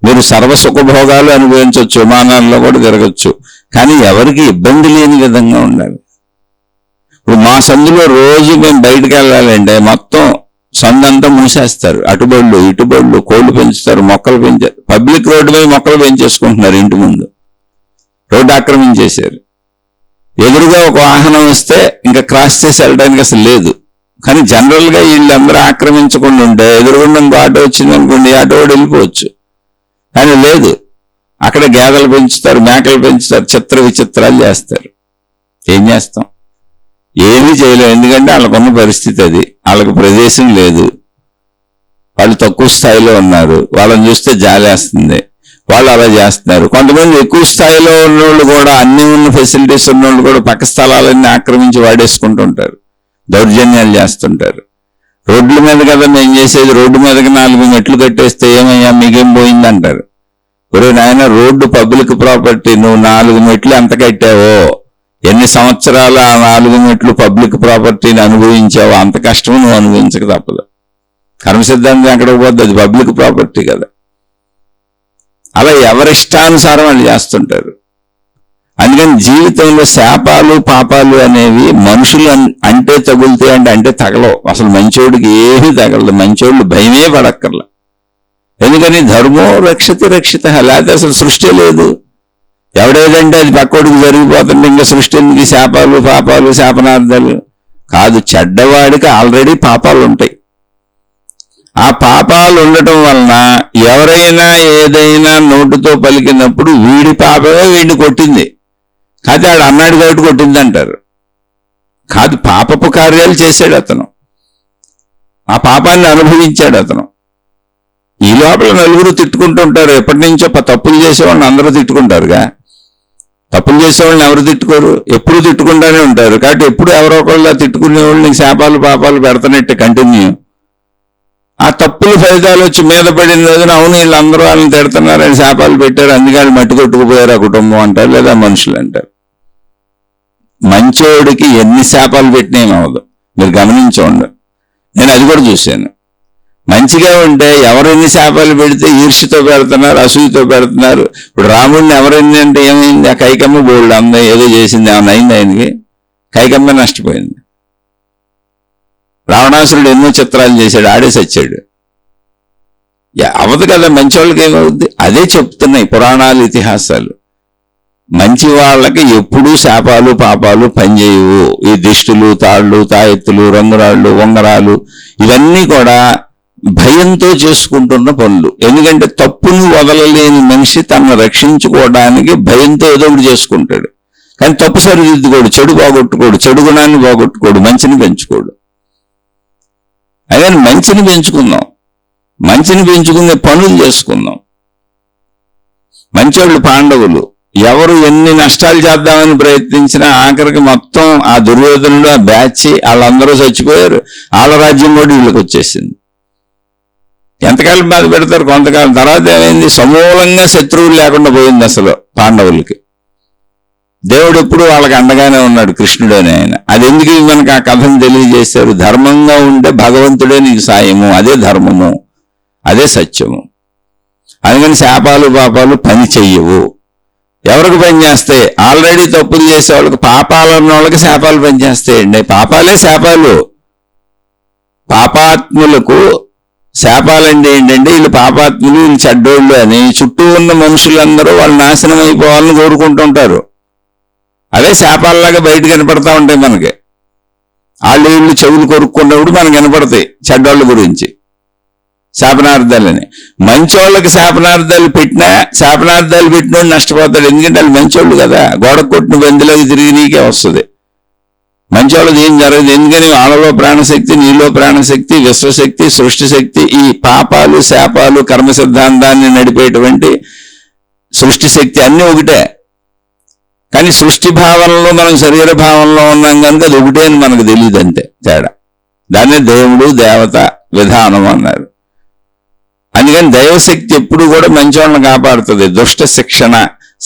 మీరు సర్వ సుఖభోగాలు అనుభవించవచ్చు, విమానాల్లో కూడా తిరగచ్చు, కానీ ఎవరికి ఇబ్బంది లేని విధంగా ఉండాలి. ఇప్పుడు మా సందులో రోజు మేము బయటకు వెళ్ళాలంటే మొత్తం సందంతా మూసేస్తారు. అటుబళ్ళు ఇటుబళ్ళు, కోళ్లు పెంచుతారు, మొక్కలు పెంచారు. పబ్లిక్ రోడ్డు మీద మొక్కలు పెంచేసుకుంటున్నారు, ఇంటి ముందు రోడ్డు ఆక్రమించేశారు. ఎదురుగా ఒక వాహనం వస్తే ఇంకా క్రాస్ చేసి వెళ్ళడానికి అసలు లేదు. కానీ జనరల్గా వీళ్ళందరూ ఆక్రమించకుండా ఉంటే ఎదురుగుండా ఇంకో ఆటో వచ్చింది అనుకోండి, ఆటో కూడా వెళ్ళిపోవచ్చు. కానీ లేదు, అక్కడ గేదెలు పెంచుతారు, మేకలు పెంచుతారు, చిత్ర విచిత్రాలు చేస్తారు. ఏం చేస్తాం? ఏమీ చేయలేము. ఎందుకంటే వాళ్ళకున్న పరిస్థితి అది. వాళ్ళకి ప్రదేశం లేదు, వాళ్ళు తక్కువ స్థాయిలో ఉన్నారు, వాళ్ళని చూస్తే జాలేస్తుంది, వాళ్ళు అలా చేస్తున్నారు. కొంతమంది ఎక్కువ స్థాయిలో ఉన్నోళ్ళు కూడా, అన్ని ఉన్న ఫెసిలిటీస్ ఉన్నోళ్ళు కూడా పక్క స్థలాలన్నీ ఆక్రమించి వాడేసుకుంటుంటారు, దౌర్జన్యాలు చేస్తుంటారు. రోడ్ల మీద కదా మేము చేసేది, రోడ్డు మీదకి 4 మెట్లు కట్టేస్తే ఏమయ్యా మీకేం పోయిందంటారు. ఒరే నాయన, రోడ్డు పబ్లిక్ ప్రాపర్టీ, నువ్వు 4 మెట్లు ఎంత కట్టావో, ఎన్ని సంవత్సరాలు ఆ 4 మెట్లు పబ్లిక్ ప్రాపర్టీని అనుభవించావో అంత కష్టం నువ్వు అనుభవించక తప్పదు. కర్మసిద్ధాంతం ఎక్కడికి పోద్ది, అది పబ్లిక్ ప్రాపర్టీ కదా. అలా ఎవరిష్టానుసారం వాళ్ళు చేస్తుంటారు. అందుకని జీవితంలో శాపాలు పాపాలు అనేవి మనుషులు అంటే తగులుతాయి అంటే తగలవు. అసలు మంచోడికి ఏమీ తగలదు, మంచోళ్ళు భయమే పడక్కర్ల. ఎందుకని ధర్మో రక్షతి రక్షిత, లేకపోతే అసలు సృష్టి లేదు. ఎవడేదంటే అది పక్కోడికి జరిగిపోతుంది, ఇంకా సృష్టి ఎందుకు? శాపాలు పాపాలు శాపనార్థాలు కాదు. చెడ్డవాడికి ఆల్రెడీ పాపాలు ఉంటాయి. ఆ పాపాలు ఉండటం వలన ఎవరైనా ఏదైనా నోటుతో పలికినప్పుడు వీడి పాపమే వీడిని కొట్టింది, కాదు ఆడు అన్నాడు కాబట్టి కొట్టింది అంటారు. కాదు, పాపపు కార్యాలు చేశాడు అతను, ఆ పాపాన్ని అనుభవించాడు అతను. ఈ లోపల నలుగురు తిట్టుకుంటూ ఉంటారు. ఎప్పటి నుంచో తప్పులు చేసేవాళ్ళని అందరూ తిట్టుకుంటారుగా. తప్పులు చేసేవాళ్ళని ఎవరు తిట్టుకోరు? ఎప్పుడు తిట్టుకుంటానే ఉంటారు. కాబట్టి ఎప్పుడు ఎవరో ఒకళ్ళు తిట్టుకునే వాళ్ళని శాపాలు పాపాలు పెడతానట్టే కంటిన్యూ. ఆ తప్పులు ఫలితాలు వచ్చి మీద పడిన రోజున అవును వీళ్ళందరూ వాళ్ళని తిడుతున్నారని శాపాలు పెట్టారు, అందుకే వాళ్ళు మట్టి కొట్టుకుపోయారు ఆ కుటుంబం అంటారు, లేదా మనుషులు అంటారు. మంచోడికి ఎన్ని శాపాలు పెట్టినా ఏమవదు. మీరు గమనించండి, నేను అది కూడా చూశాను. మంచిగా ఉంటే ఎవరెన్ని శాపాలు పెడితే ఈర్ష్యతో పెడుతున్నారు, అసూయతో పెడుతున్నారు. ఇప్పుడు రాముడిని ఎవరెన్ని అంటే ఏమైంది? ఆ కైకమ్మ బోల్డ్ అందా ఏదో చేసింది, ఏమన్నా అయింది ఆయనకి? కైకమ్మ నష్టపోయింది. రావణాసురుడు ఎన్నో చిత్రాలు చేశాడు, ఆడేసి వచ్చాడు. అవదు కదా, మంచి వాళ్ళకి ఏమవుద్ది? అదే చెప్తున్నాయి పురాణాలు ఇతిహాసాలు. మంచి వాళ్ళకి ఎప్పుడూ శాపాలు పాపాలు పనిచేయవు. ఈ దిష్టులు తాళ్ళు తాయెత్తులు రంగురాళ్ళు ఉంగరాలు ఇవన్నీ కూడా భయంతో చేసుకుంటున్న పనులు. ఎందుకంటే తప్పును వదలలేని మనిషి తనను రక్షించుకోవడానికి భయంతో ఏదో ఒకటి చేసుకుంటాడు. కానీ తప్పు సరిదిద్దుకోడు, చెడు బాగొట్టుకోడు, చెడు గుణాన్ని బాగొట్టుకోడు, మంచిని పెంచుకోడు. అదే మంచిని పెంచుకుందాం, మంచిని పెంచుకునే పనులు చేసుకుందాం. మంచోళ్ళు పాండవులు ఎవరు ఎన్ని నష్టాలు చేద్దామని ప్రయత్నించినా ఆఖరికి మొత్తం ఆ దుర్యోధనుడు ఆ బ్యాచ్ వాళ్ళందరూ చచ్చిపోయారు. వాళ్ళ రాజ్యం కూడా వీళ్ళకి వచ్చేసింది. ఎంతకాలం బాధ పెడతారు? కొంతకాలం తర్వాత ఏమైంది? సమూలంగా శత్రువులు లేకుండా పోయింది అసలు పాండవులకి. దేవుడు ఎప్పుడు వాళ్ళకి అండగానే ఉన్నాడు, కృష్ణుడు అని ఆయన. అది ఎందుకు మనకు ఆ కథను తెలియజేశారు? ధర్మంగా ఉంటే భగవంతుడే నీకు సాయము, అదే ధర్మము, అదే సత్యము. అందుకని శాపాలు పాపాలు పని చెయ్యవు. ఎవరికి పనిచేస్తాయి? ఆల్రెడీ తప్పులు చేసే వాళ్ళకి, పాపాలు ఉన్న వాళ్ళకి శాపాలు పనిచేస్తాయండి. పాపాలే శాపాలు. పాపాత్ములకు శాపాలండి ఏంటంటే వీళ్ళు పాపాత్ములు, వీళ్ళు చెడ్డోళ్ళు అని చుట్టూ ఉన్న మనుషులందరూ వాళ్ళు నాశనం అయిపోవాలని కోరుకుంటుంటారు. అవే శాపాలలాగా బయట కనపడతా ఉంటాయి మనకి. వాళ్ళు వీళ్ళు చెవులు కొరుక్కున్నప్పుడు మనకు కనపడతాయి చెడ్డోళ్ళ గురించి శాపనార్థాలని. మంచోళ్ళకి శాపనార్థాలు పెట్టినోడు నష్టపోతాడు. ఎందుకంటే వాళ్ళు మంచోళ్ళు కదా. గోడ కొట్టిన బందిలోకి తిరిగి నీకే వస్తుంది. మంచోళ్ళది ఏం జరగదు. ఎందుకని వాళ్ళలో ప్రాణశక్తి, నీలో ప్రాణశక్తి, విశ్వశక్తి, సృష్టి శక్తి, ఈ పాపాలు శాపాలు కర్మ సిద్ధాంతాన్ని నడిపేటువంటి సృష్టి శక్తి అన్నీ ఒకటే. కానీ సృష్టి భావనలో మనం శరీర భావనలో ఉన్నాం కనుక అది ఒకటే అని మనకు తెలియదు, అంతే తేడా. దాన్నే దేవుడు దేవత విధానం అన్నారు. అందుకని దైవశక్తి ఎప్పుడు కూడా మంచివాళ్ళని కాపాడుతుంది. దుష్ట శిక్షణ,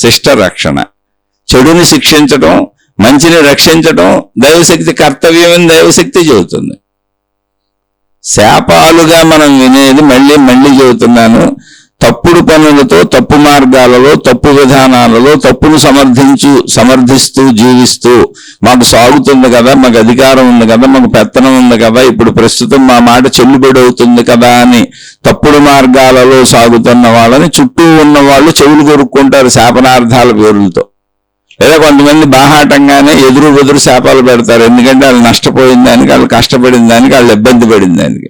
శిష్ట రక్షణ. చెడుని శిక్షించడం, మంచిని రక్షించడం దైవశక్తి కర్తవ్యం అని దైవశక్తి చెబుతుంది. శాపాలుగా మనం వినేది మళ్ళీ చెబుతున్నాను, తప్పుడు పనులతో, తప్పు మార్గాలలో, తప్పు విధానాలలో, తప్పును సమర్థిస్తూ జీవిస్తూ మాకు సాగుతుంది కదా, మాకు అధికారం ఉంది కదా, మాకు పెత్తనం ఉంది కదా, ఇప్పుడు ప్రస్తుతం మా మాట చెల్లుబడి అవుతుంది కదా అని తప్పుడు మార్గాలలో సాగుతున్న వాళ్ళని చుట్టూ ఉన్న వాళ్ళు చెవులు కొరుక్కుంటారు శాపనార్థాల పేరులతో. లేదా కొంతమంది బాహాటంగానే ఎదురు శాపాలు పెడతారు. ఎందుకంటే వాళ్ళు నష్టపోయిన దానికి, వాళ్ళు కష్టపడిన దానికి, వాళ్ళు ఇబ్బంది పడిన దానికి.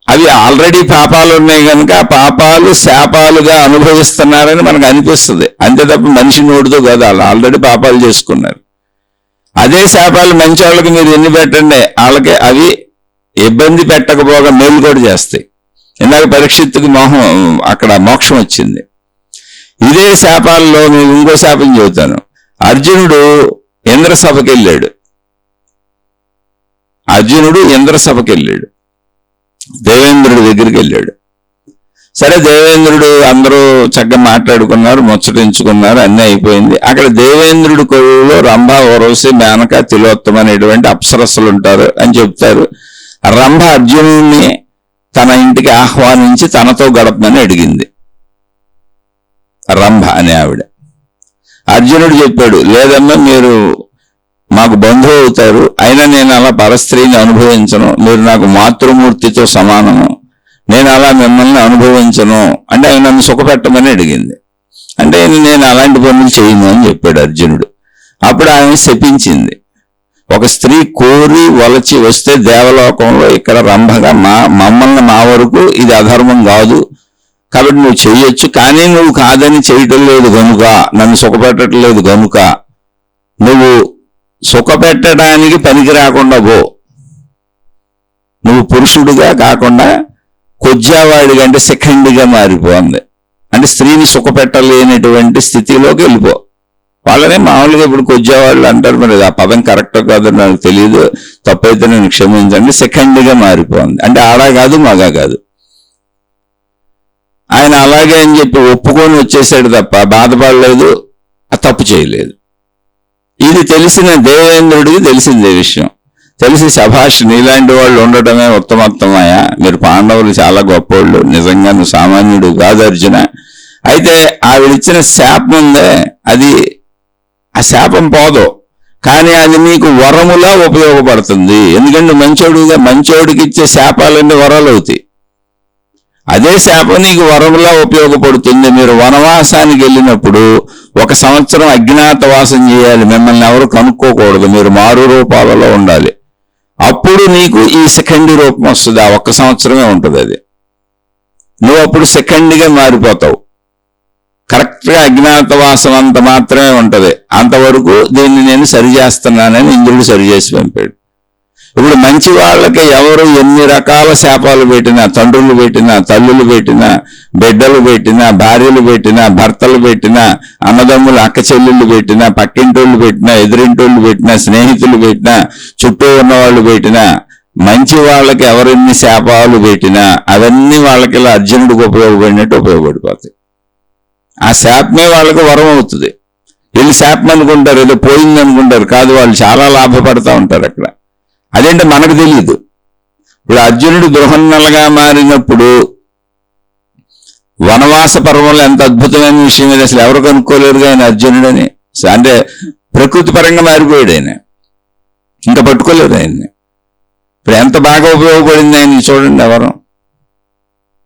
అవి ఆల్రెడీ పాపాలు ఉన్నాయి కనుక ఆ పాపాలు శాపాలుగా అనుభవిస్తున్నారని మనకు అనిపిస్తుంది. అంతే తప్ప మనిషి నోటితో కాదు, వాళ్ళు ఆల్రెడీ పాపాలు చేసుకున్నారు. అదే శాపాలు మంచి వాళ్ళకి మీరు ఎన్ని పెట్టండి, వాళ్ళకి అవి ఇబ్బంది పెట్టకపోగా మేలు కూడా చేస్తాయి. ఇందాక పరీక్షిత్తుకి అక్కడ మోక్షం వచ్చింది. ఇదే శాపాల్లో నేను ఇంకో శాపం చెబుతాను. అర్జునుడు ఇంద్రసభకి వెళ్ళాడు. దేవేంద్రుడి దగ్గరికి వెళ్ళాడు. సరే, దేవేంద్రుడు అందరూ చక్కగా మాట్లాడుకున్నారు, ముచ్చటించుకున్నారు, అన్నీ అయిపోయింది. అక్కడ దేవేంద్రుడి కొలువులో రంభ, ఊర్వశి, మేనక, తిలోత్తమ అనేటువంటి అప్సరస్సులు ఉంటారు అని చెప్తారు. రంభ అర్జునుడిని తన ఇంటికి ఆహ్వానించి తనతో గడపమని అడిగింది. రంభ అనే ఆవిడ. అర్జునుడు చెప్పాడు, లేదమ్మా మీరు మాకు బంధువు అవుతారు, అయినా నేను అలా పరస్త్రీని అనుభవించను, మీరు నాకు మాతృమూర్తితో సమానము, నేను అలా మిమ్మల్ని అనుభవించను అంటే ఆయన నన్ను సుఖపెట్టమని అడిగింది. అంటే నేను అలాంటి పనులు చేయను అని చెప్పాడు అర్జునుడు. అప్పుడు ఆమె శపించింది, ఒక స్త్రీ కోరి వలచి వస్తే దేవలోకంలో ఇక్కడ రంభగా మమ్మల్ని మా వరకు ఇది అధర్మం కాదు, కాబట్టి నువ్వు చెయ్యొచ్చు, కానీ నువ్వు కాదని చేయటం లేదు గనుక, నన్ను సుఖపెట్టడం లేదు గనుక నువ్వు సుఖపెట్టడానికి పనికి రాకుండా పో, నువ్వు పురుషుడిగా కాకుండా కొజ్జావాడిగా అంటే శిఖండిగా మారిపోంది. అంటే స్త్రీని సుఖపెట్టలేనటువంటి స్థితిలోకి వెళ్ళిపో. వాళ్ళనే మామూలుగా ఇప్పుడు కొజ్జావాళ్ళు అంటారు, మరి ఆ పదం కరెక్ట్ కాదు నాకు తెలియదు, తప్పైతే నేను క్షమించండి. శిఖండిగా మారిపోంది అంటే ఆడా కాదు మగా కాదు. ఆయన అలాగే అని చెప్పి ఒప్పుకొని వచ్చేసాడు తప్ప బాధపడలేదు, ఆ తప్పు చేయలేదు. ఇది తెలిసిన దేవేంద్రుడికి తెలిసిందే విషయం. తెలిసి శభాష్, నీలాంటి వాళ్ళు ఉండటమే ఉత్తమోత్తమయ్యా, మీరు పాండవులు చాలా గొప్పోళ్ళు, నిజంగా నువ్వు సామాన్యుడు కాదు అర్జున. అయితే ఆవిడిచ్చిన శాపం ఉందే, అది ఆ శాపం పోదు, కానీ అది నీకు వరములా ఉపయోగపడుతుంది. ఎందుకంటే మంచోడికి ఇచ్చే శాపాలన్నీ వరాలు అవుతాయి. అదే శాపం నీకు వరములా ఉపయోగపడుతుంది. మీరు వనవాసానికి వెళ్ళినప్పుడు 1 సంవత్సరం అజ్ఞాతవాసం చేయాలి, మిమ్మల్ని ఎవరు కనుక్కోకూడదు, మీరు మారు రూపాలలో ఉండాలి. అప్పుడు నీకు ఈ శిఖండి రూపం వస్తుంది. ఆ 1 సంవత్సరమే ఉంటుంది అది. నువ్వు అప్పుడు శిఖండిగా మారిపోతావు. కరెక్ట్గా అజ్ఞాతవాసం అంత మాత్రమే ఉంటుంది. అంతవరకు దీన్ని నేను సరిచేస్తున్నానని ఇంద్రుడు సరిచేసి పంపాడు. ఇప్పుడు మంచి వాళ్ళకి ఎవరు ఎన్ని రకాల శాపాలు పెట్టినా, తండ్రులు పెట్టినా, తల్లులు పెట్టినా, బిడ్డలు పెట్టినా, భార్యలు పెట్టినా, భర్తలు పెట్టినా, అన్నదమ్ములు అక్క చెల్లెళ్ళు పెట్టినా, పక్కింటోళ్ళు పెట్టినా, ఎదురింటోళ్ళు పెట్టినా, స్నేహితులు పెట్టినా, చుట్టూ ఉన్న వాళ్ళు పెట్టినా, మంచి వాళ్ళకి ఎవరెన్ని శాపాలు పెట్టినా అవన్నీ వాళ్ళకి ఇలా అర్జునుడికి ఉపయోగపడినట్టు ఉపయోగపడిపోతాయి. ఆ శాపమే వాళ్ళకి వరం అవుతుంది. వీళ్ళు శాపం అనుకుంటారు, ఏదో పోయింది అనుకుంటారు, కాదు, వాళ్ళు చాలా లాభపడతా ఉంటారు అక్కడ. అదేంటే మనకు తెలియదు. ఇప్పుడు అర్జునుడు బృహన్నలుగా మారినప్పుడు వనవాస పర్వంలో ఎంత అద్భుతమైన విషయం ఇది, అసలు ఎవరు కనుక్కోలేరుగా ఆయన అర్జునుడని. అంటే ప్రకృతి పరంగా మారిపోయాడు ఆయన, ఇంకా పట్టుకోలేరు ఆయన్ని. ఇప్పుడు ఎంత బాగా ఉపయోగపడింది ఆయనకి చూడండి ఆ వరం.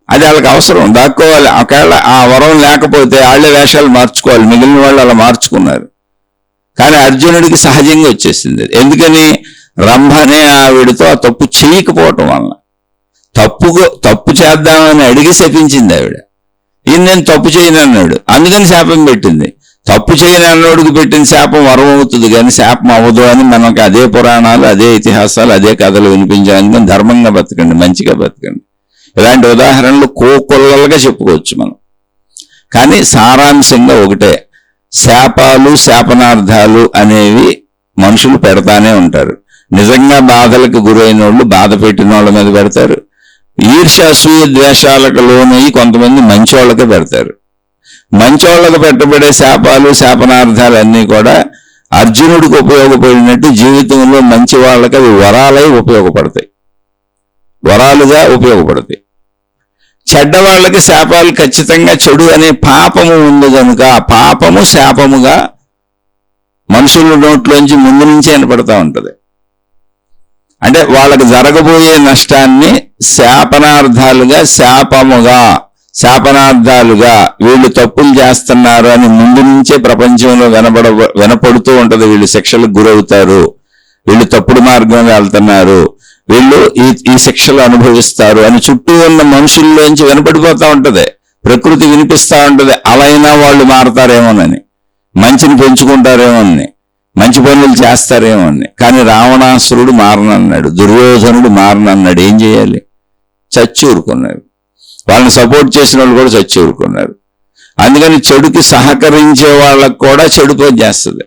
అది వాళ్ళకి అవసరం, దాక్కోవాలి. ఒకవేళ ఆ వరం లేకపోతే వాళ్ళే వేషాలు మార్చుకోవాలి, మిగిలిన వాళ్ళు అలా మార్చుకున్నారు. కానీ అర్జునుడికి సహజంగా వచ్చేసింది. ఎందుకని? రంభ అనే ఆవిడతో ఆ తప్పు చేయకపోవటం వలన. తప్పు చేద్దామని అడిగి శపించింది ఆవిడ. ఈయన నేను తప్పు చేయను అన్నాడు, అందుకని శాపం పెట్టింది. తప్పు చేయని అన్నోడికి పెట్టిన శాపం వరం అవుతుంది కానీ శాపం అవ్వదు అని మనకి అదే పురాణాలు, అదే ఇతిహాసాలు, అదే కథలు వినిపించాలని ధర్మంగా బతకండి, మంచిగా బతకండి. ఇలాంటి ఉదాహరణలు కోకొల్లలుగా చెప్పుకోవచ్చు మనం. కానీ సారాంశంగా ఒకటే, శాపాలు శాపనార్థాలు అనేవి మనుషులు పెడతానే ఉంటారు. నిజంగా బాధలకు గురైన వాళ్ళు బాధ పెట్టిన వాళ్ళ మీద పెడతారు. ఈర్ష్య అసూయ ద్వేషాలకు లోనయ్యి కొంతమంది మంచోళ్ళకే పెడతారు. మంచోళ్ళకు పెట్టబడే శాపాలు శాపనార్థాలు అన్నీ కూడా అర్జునుడికి ఉపయోగపడినట్టు జీవితంలో మంచి వాళ్ళకి అవి వరాలై ఉపయోగపడతాయి, వరాలుగా ఉపయోగపడతాయి. చెడ్డవాళ్ళకి శాపాలు ఖచ్చితంగా చెడు అనే పాపము ఉంది కనుక ఆ పాపము శాపముగా మనుషుల నోట్లోంచి ముందు నుంచి వినపడతా ఉంటది. అంటే వాళ్ళకి జరగబోయే నష్టాన్ని శాపనార్థాలుగా, శాపనార్థాలుగా వీళ్ళు తప్పులు చేస్తున్నారు అని ముందు నుంచే ప్రపంచంలో వినపడుతూ ఉంటది. వీళ్ళు శిక్షలకు గురవుతారు, వీళ్ళు తప్పుడు మార్గంలో వెళ్తున్నారు, వీళ్ళు ఈ శిక్షలు అనుభవిస్తారు అని చుట్టూ ఉన్న మనుషుల్లోంచి వినపడిపోతా ఉంటది. ప్రకృతి వినిపిస్తా ఉంటది. అలా అయినా వాళ్ళు మారతారేమోనని, మంచిని పెంచుకుంటారేమోనని, మంచి పనులు చేస్తారేమోనని. కానీ రావణాసురుడు మారనన్నాడు, దుర్యోధనుడు మారనన్నాడు. ఏం చేయాలి? చచ్చి ఊరుకున్నారు. వాళ్ళని సపోర్ట్ చేసిన వాళ్ళు కూడా చచ్చి ఊరుకున్నారు. అందుకని చెడుకి సహకరించే వాళ్ళకు కూడా చెడు పని చేస్తుంది.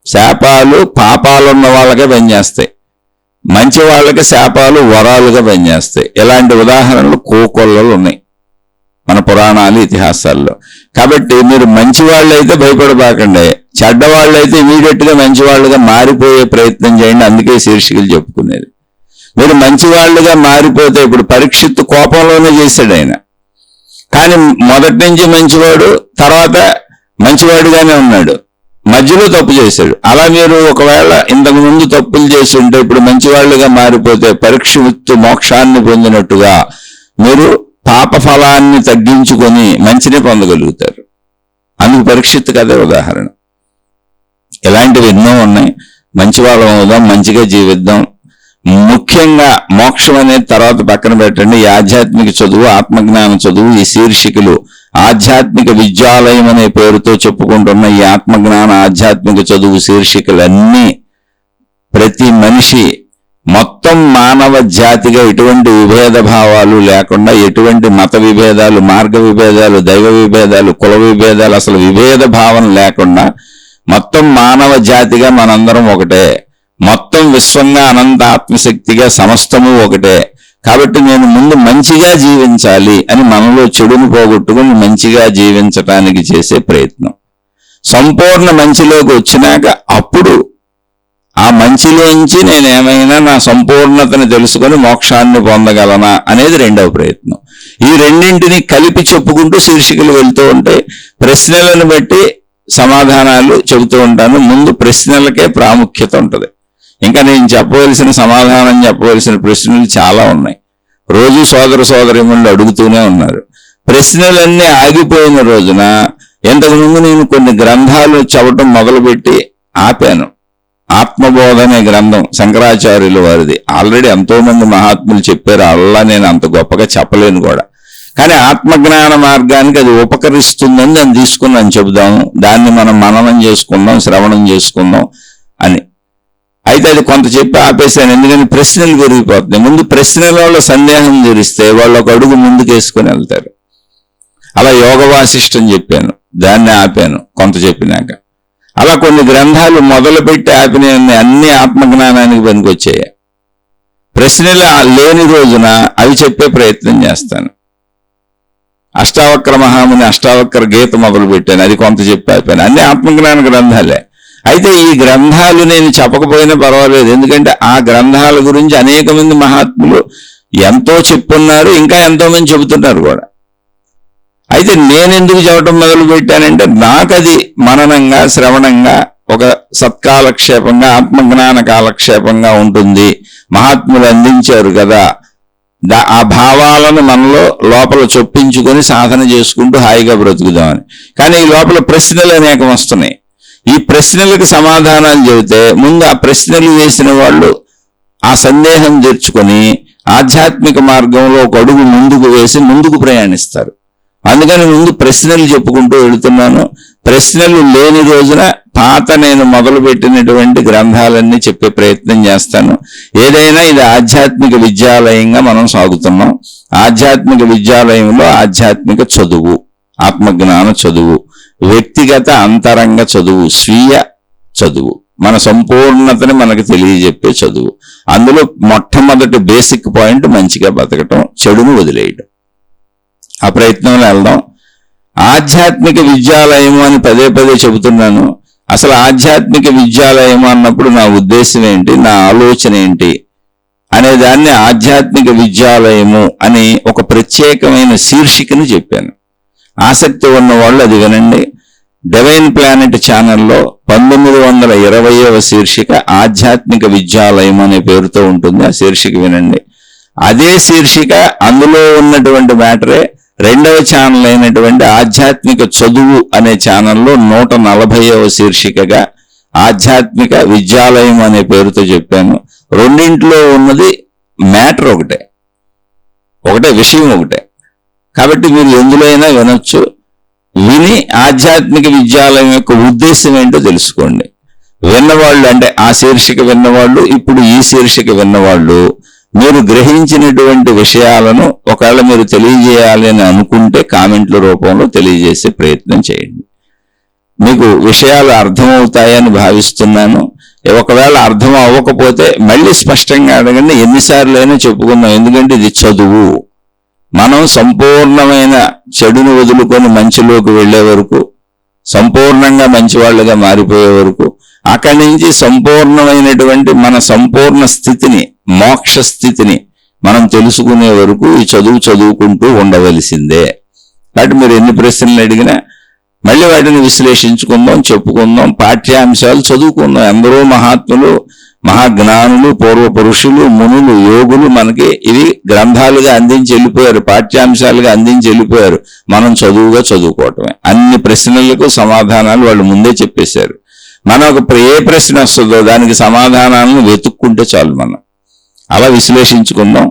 శాపాలు పాపాలున్న వాళ్ళకే పనిచేస్తాయి, మంచి వాళ్ళకి శాపాలు వరాలుగా పనిచేస్తాయి. ఇలాంటి ఉదాహరణలు కోకొల్లలు ఉన్నాయి మన పురాణాలు ఇతిహాసాల్లో. కాబట్టి మీరు మంచి వాళ్ళైతే భయపడబాకండి, చెడ్డవాళ్ళైతే ఇమీడియట్ గా మంచి వాళ్ళుగా మారిపోయే ప్రయత్నం చేయండి. అందుకే శీర్షికలు చెప్పుకునేది. మీరు మంచి వాళ్ళుగా మారిపోతే, ఇప్పుడు పరీక్షిత్తు కోపంలోనే చేశాడు ఆయన, కానీ మొదటి నుంచి మంచివాడు, తర్వాత మంచివాడుగానే ఉన్నాడు, మధ్యలో తప్పు చేశాడు. అలా మీరు ఒకవేళ ఇంతకు ముందు తప్పులు చేసి ఉంటే ఇప్పుడు మంచివాళ్లుగా మారిపోతే పరీక్షిత్తు మోక్షాన్ని పొందినట్టుగా మీరు పాప ఫలాన్ని తగ్గించుకొని మంచిని పొందగలుగుతారు. అందుకు పరీక్షిత్తు కదే ఉదాహరణ. ఇలాంటివి ఎన్నో ఉన్నాయి. మంచి వాళ్ళం అవుదాం, మంచిగా జీవిద్దాం. ముఖ్యంగా మోక్షం అనేది తర్వాత పక్కన పెట్టండి. ఈ ఆధ్యాత్మిక చదువు, ఆత్మజ్ఞాన చదువు, ఈ శీర్షికలు ఆధ్యాత్మిక విద్యాలయం అనే పేరుతో చెప్పుకుంటున్న ఈ ఆత్మజ్ఞాన ఆధ్యాత్మిక చదువు శీర్షికలన్నీ ప్రతి మనిషి, మొత్తం మానవ జాతిగా ఎటువంటి విభేద భావాలు లేకుండా, ఎటువంటి మత విభేదాలు, మార్గ విభేదాలు, దైవ విభేదాలు, కుల విభేదాలు, అసలు విభేద భావం లేకుండా మొత్తం మానవ జాతిగా మనందరం ఒకటే, మొత్తం విశ్వంగా అనంత ఆత్మశక్తిగా సమస్తము ఒకటే. కాబట్టి నేను ముందు మంచిగా జీవించాలి అని మనలో చెడును పోగొట్టుకుని మంచిగా జీవించటానికి చేసే ప్రయత్నం. సంపూర్ణ మంచిలోకి వచ్చినాక అప్పుడు ఆ మంచిలోంచి నేనేమైనా నా సంపూర్ణతను తెలుసుకొని మోక్షాన్ని పొందగలనా అనేది రెండవ ప్రయత్నం. ఈ రెండింటిని కలిపి చెప్పుకుంటూ శీర్షికలు వెళ్తూ ఉంటాయి. ప్రశ్నలను బట్టి సమాధానాలు చెబుతూ ఉంటాను. ముందు ప్రశ్నలకే ప్రాముఖ్యత ఉంటుంది. ఇంకా నేను చెప్పవలసిన సమాధానం చెప్పవలసిన ప్రశ్నలు చాలా ఉన్నాయి. రోజు సోదర సోదరీమణులు అడుగుతూనే ఉన్నారు. ప్రశ్నలన్నీ ఆగిపోయిన రోజున ఇంతకుముందు నేను కొన్ని గ్రంథాలు చదవటం మొదలుపెట్టి ఆపాను. ఆత్మబోధ అనే గ్రంథం శంకరాచార్యుల వారిది. ఆల్రెడీ ఎంతో మంది మహాత్ములు చెప్పారు, అల్లా నేను అంత గొప్పగా చెప్పలేను కూడా. కానీ ఆత్మజ్ఞాన మార్గానికి అది ఉపకరిస్తుందని దాన్ని తీసుకున్నాను, చెబుదాము, దాన్ని మనం మననం చేసుకుందాం, శ్రవణం చేసుకుందాం అని. అయితే అది కొంత చెప్పి ఆపేశాను. ఎందుకని ప్రశ్నలు పెరిగిపోతున్నాయి. ముందు ప్రశ్నల వల్ల సందేహం తీరిస్తే వాళ్ళు ఒక అడుగు ముందుకు వేసుకొని వెళ్తారు. అలా యోగ వాసిష్టం చెప్పాను, దాన్ని ఆపాను కొంత చెప్పినాక. అలా కొన్ని గ్రంథాలు మొదలుపెట్టి ఆపినాయన్ని అన్ని ఆత్మజ్ఞానానికి పనికొచ్చాయి. ప్రశ్నలు లేని రోజున అవి చెప్పే ప్రయత్నం చేస్తాను. అష్టావక్ర మహాముని అష్టావక్ర గీత మొదలు పెట్టాను, అది కొంత చెప్పి ఆపాను. అన్ని ఆత్మజ్ఞాన గ్రంథాలే. అయితే ఈ గ్రంథాలు నేను చెప్పకపోయినా పర్వాలేదు, ఎందుకంటే ఆ గ్రంథాల గురించి అనేక మంది మహాత్ములు ఎంతో చెప్పున్నారు, ఇంకా ఎంతో మంది చెబుతున్నారు కూడా. అయితే నేనెందుకు చెప్పడం మొదలు పెట్టానంటే నాకది మననంగా శ్రవణంగా ఒక సత్కాలక్షేపంగా ఆత్మజ్ఞాన కాలక్షేపంగా ఉంటుంది. మహాత్ములు అందించారు కదా, ఆ భావాలను మనలో లోపల చొప్పించుకొని సాధన చేసుకుంటూ హాయిగా బ్రతుకుదామని. కానీ ఈ లోపల ప్రశ్నలు అనేకం వస్తున్నాయి. ఈ ప్రశ్నలకు సమాధానాలు చెబితే ముందు ఆ ప్రశ్నలు వేసిన వాళ్ళు ఆ సందేహం తెచ్చుకొని ఆధ్యాత్మిక మార్గంలో ఒక అడుగు ముందుకు వేసి ముందుకు ప్రయాణిస్తారు. అందుకని ముందు ప్రశ్నలు చెప్పుకుంటూ వెళుతున్నాను. ప్రశ్నలు లేని రోజున పాత నేను మొదలుపెట్టినటువంటి గ్రంథాలన్నీ చెప్పే ప్రయత్నం చేస్తాను. ఏదైనా ఇది ఆధ్యాత్మిక విద్యాలయంగా మనం సాగుతున్నాం. ఆధ్యాత్మిక విద్యాలయంలో ఆధ్యాత్మిక చదువు, ఆత్మజ్ఞాన చదువు, వ్యక్తిగత అంతరంగ చదువు, స్వీయ చదువు, మన సంపూర్ణతని మనకు తెలియజెప్పే చదువు. అందులో మొట్టమొదటి బేసిక్ పాయింట్ మంచిగా బతకటం, చెడును వదిలేయడం. ఆ ప్రయత్నంలో వెళ్దాం. ఆధ్యాత్మిక విద్యాలయము అని పదే పదే చెబుతున్నాను. అసలు ఆధ్యాత్మిక విద్యాలయం అన్నప్పుడు నా ఉద్దేశం ఏంటి, నా ఆలోచన ఏంటి అనే దాన్ని ఆధ్యాత్మిక విద్యాలయము అని ఒక ప్రత్యేకమైన శీర్షికను చెప్పాను. ఆసక్తి ఉన్న వాళ్ళు అది వినండి. డివైన్ ప్లానెట్ ఛానల్లో 1920వ శీర్షిక ఆధ్యాత్మిక విద్యాలయం అనే పేరుతో ఉంటుంది. ఆ శీర్షిక వినండి. అదే శీర్షిక అందులో ఉన్నటువంటి మ్యాటరే రెండవ ఛానల్ అయినటువంటి ఆధ్యాత్మిక చదువు అనే ఛానల్లో 140వ శీర్షికగా ఆధ్యాత్మిక విద్యాలయం అనే పేరుతో చెప్పాను. రెండింటిలో ఉన్నది మ్యాటర్ ఒకటే విషయం ఒకటే. కాబట్టి మీరు ఎందులో అయినా వినొచ్చు. విని ఆధ్యాత్మిక విద్యాలయం యొక్క ఉద్దేశం ఏంటో తెలుసుకోండి. విన్నవాళ్ళు అంటే ఆ శీర్షిక విన్నవాళ్ళు, ఇప్పుడు ఈ శీర్షిక విన్నవాళ్ళు మీరు గ్రహించినటువంటి విషయాలను ఒకవేళ మీరు తెలియజేయాలి అని అనుకుంటే కామెంట్ల రూపంలో తెలియజేసే ప్రయత్నం చేయండి. మీకు విషయాలు అర్థమవుతాయని భావిస్తున్నాను. ఒకవేళ అర్థం అవ్వకపోతే మళ్ళీ స్పష్టంగా అడగండి, ఎన్నిసార్లు అయినా చెప్పుకుందాం. ఎందుకంటే ఇది చదువు. మనం సంపూర్ణమైన చెడును వదులుకొని మంచిలోకి వెళ్లే వరకు, సంపూర్ణంగా మంచివాళ్లుగా మారిపోయే వరకు, అక్కడి నుంచి సంపూర్ణమైనటువంటి మన సంపూర్ణ స్థితిని, మోక్ష స్థితిని మనం తెలుసుకునే వరకు ఈ చదువుకుంటూ ఉండవలసిందే. కాబట్టి మీరు ఎన్ని ప్రశ్నలు అడిగినా మళ్ళీ వాటిని విశ్లేషించుకుందాం, చెప్పుకుందాం, పాఠ్యాంశాలు చదువుకుందాం. ఎందరో మహాత్ములు, మహాజ్ఞానులు, పూర్వపురుషులు, మునులు, యోగులు మనకి ఇవి గ్రంథాలుగా అందించి వెళ్ళిపోయారు, పాఠ్యాంశాలుగా అందించి వెళ్ళిపోయారు. మనం చదువుగా చదువుకోవటమే. అన్ని ప్రశ్నలకు సమాధానాలు వాళ్ళు ముందే చెప్పేశారు. మనం ఏ ప్రశ్న వస్తుందో దానికి సమాధానాలను వెతుక్కుంటే చాలు. మనం అలా విశ్లేషించుకుందాం.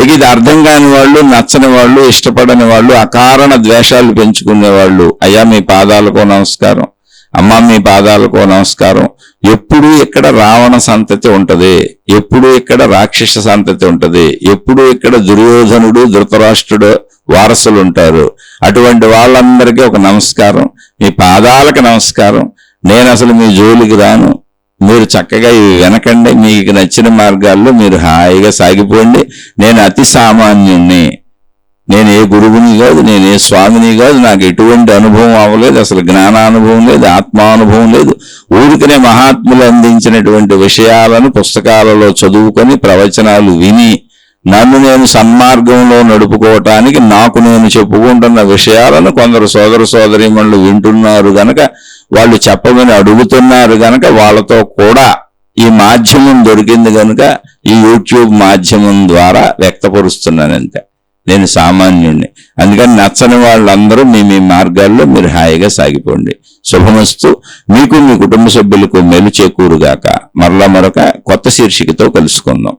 ఇక ఇది అర్థం కాని వాళ్ళు, నచ్చని వాళ్ళు, ఇష్టపడని వాళ్ళు, అకారణ ద్వేషాలు పెంచుకునే వాళ్ళు, అయ్యా మీ పాదాలకో నమస్కారం, అమ్మ మీ పాదాలకో నమస్కారం. ఎప్పుడు ఇక్కడ రావణ సంతతి ఉంటది, ఎప్పుడు ఇక్కడ రాక్షస సంతతి ఉంటది, ఎప్పుడు ఇక్కడ దుర్యోధనుడు, ధృతరాష్ట్రుడు వారసులు ఉంటారు. అటువంటి వాళ్ళందరికీ ఒక నమస్కారం, మీ పాదాలకు నమస్కారం. నేను అసలు మీ జోలికి రాను. మీరు చక్కగా ఇవి వినకండి, మీకు నచ్చిన మార్గాల్లో మీరు హాయిగా సాగిపోండి. నేను అతి సామాన్యుణ్ణి, నేను ఏ గురువుని కాదు, నేను ఏ స్వామిని కాదు, నాకు ఎటువంటి అనుభవం అవ్వలేదు, అసలు జ్ఞానానుభవం లేదు, ఆత్మానుభవం లేదు. ఊరికనే మహాత్ములు అందించినటువంటి విషయాలను పుస్తకాలలో చదువుకొని ప్రవచనాలు విని నన్ను నేను సన్మార్గంలో నడుపుకోవటానికి నాకు నేను చెప్పుకుంటున్న విషయాలను కొందరు సోదర సోదరీమణులు వింటున్నారు గనక, వాళ్ళు చెప్పమని అడుగుతున్నారు గనక వాళ్ళతో కూడా ఈ మాధ్యమం దొరికింది కనుక ఈ యూట్యూబ్ మాధ్యమం ద్వారా వ్యక్తపరుస్తున్నానంతే. నేను సామాన్యుణ్ణి. అందుకని నచ్చని వాళ్ళందరూ మీ మార్గాల్లో మీరు హాయిగా సాగిపోండి. శుభమస్తు. మీకు, మీ కుటుంబ సభ్యులకు మేలు చేకూరుగాక. మరలా మరొక కొత్త శీర్షికతో కలుసుకుందాం.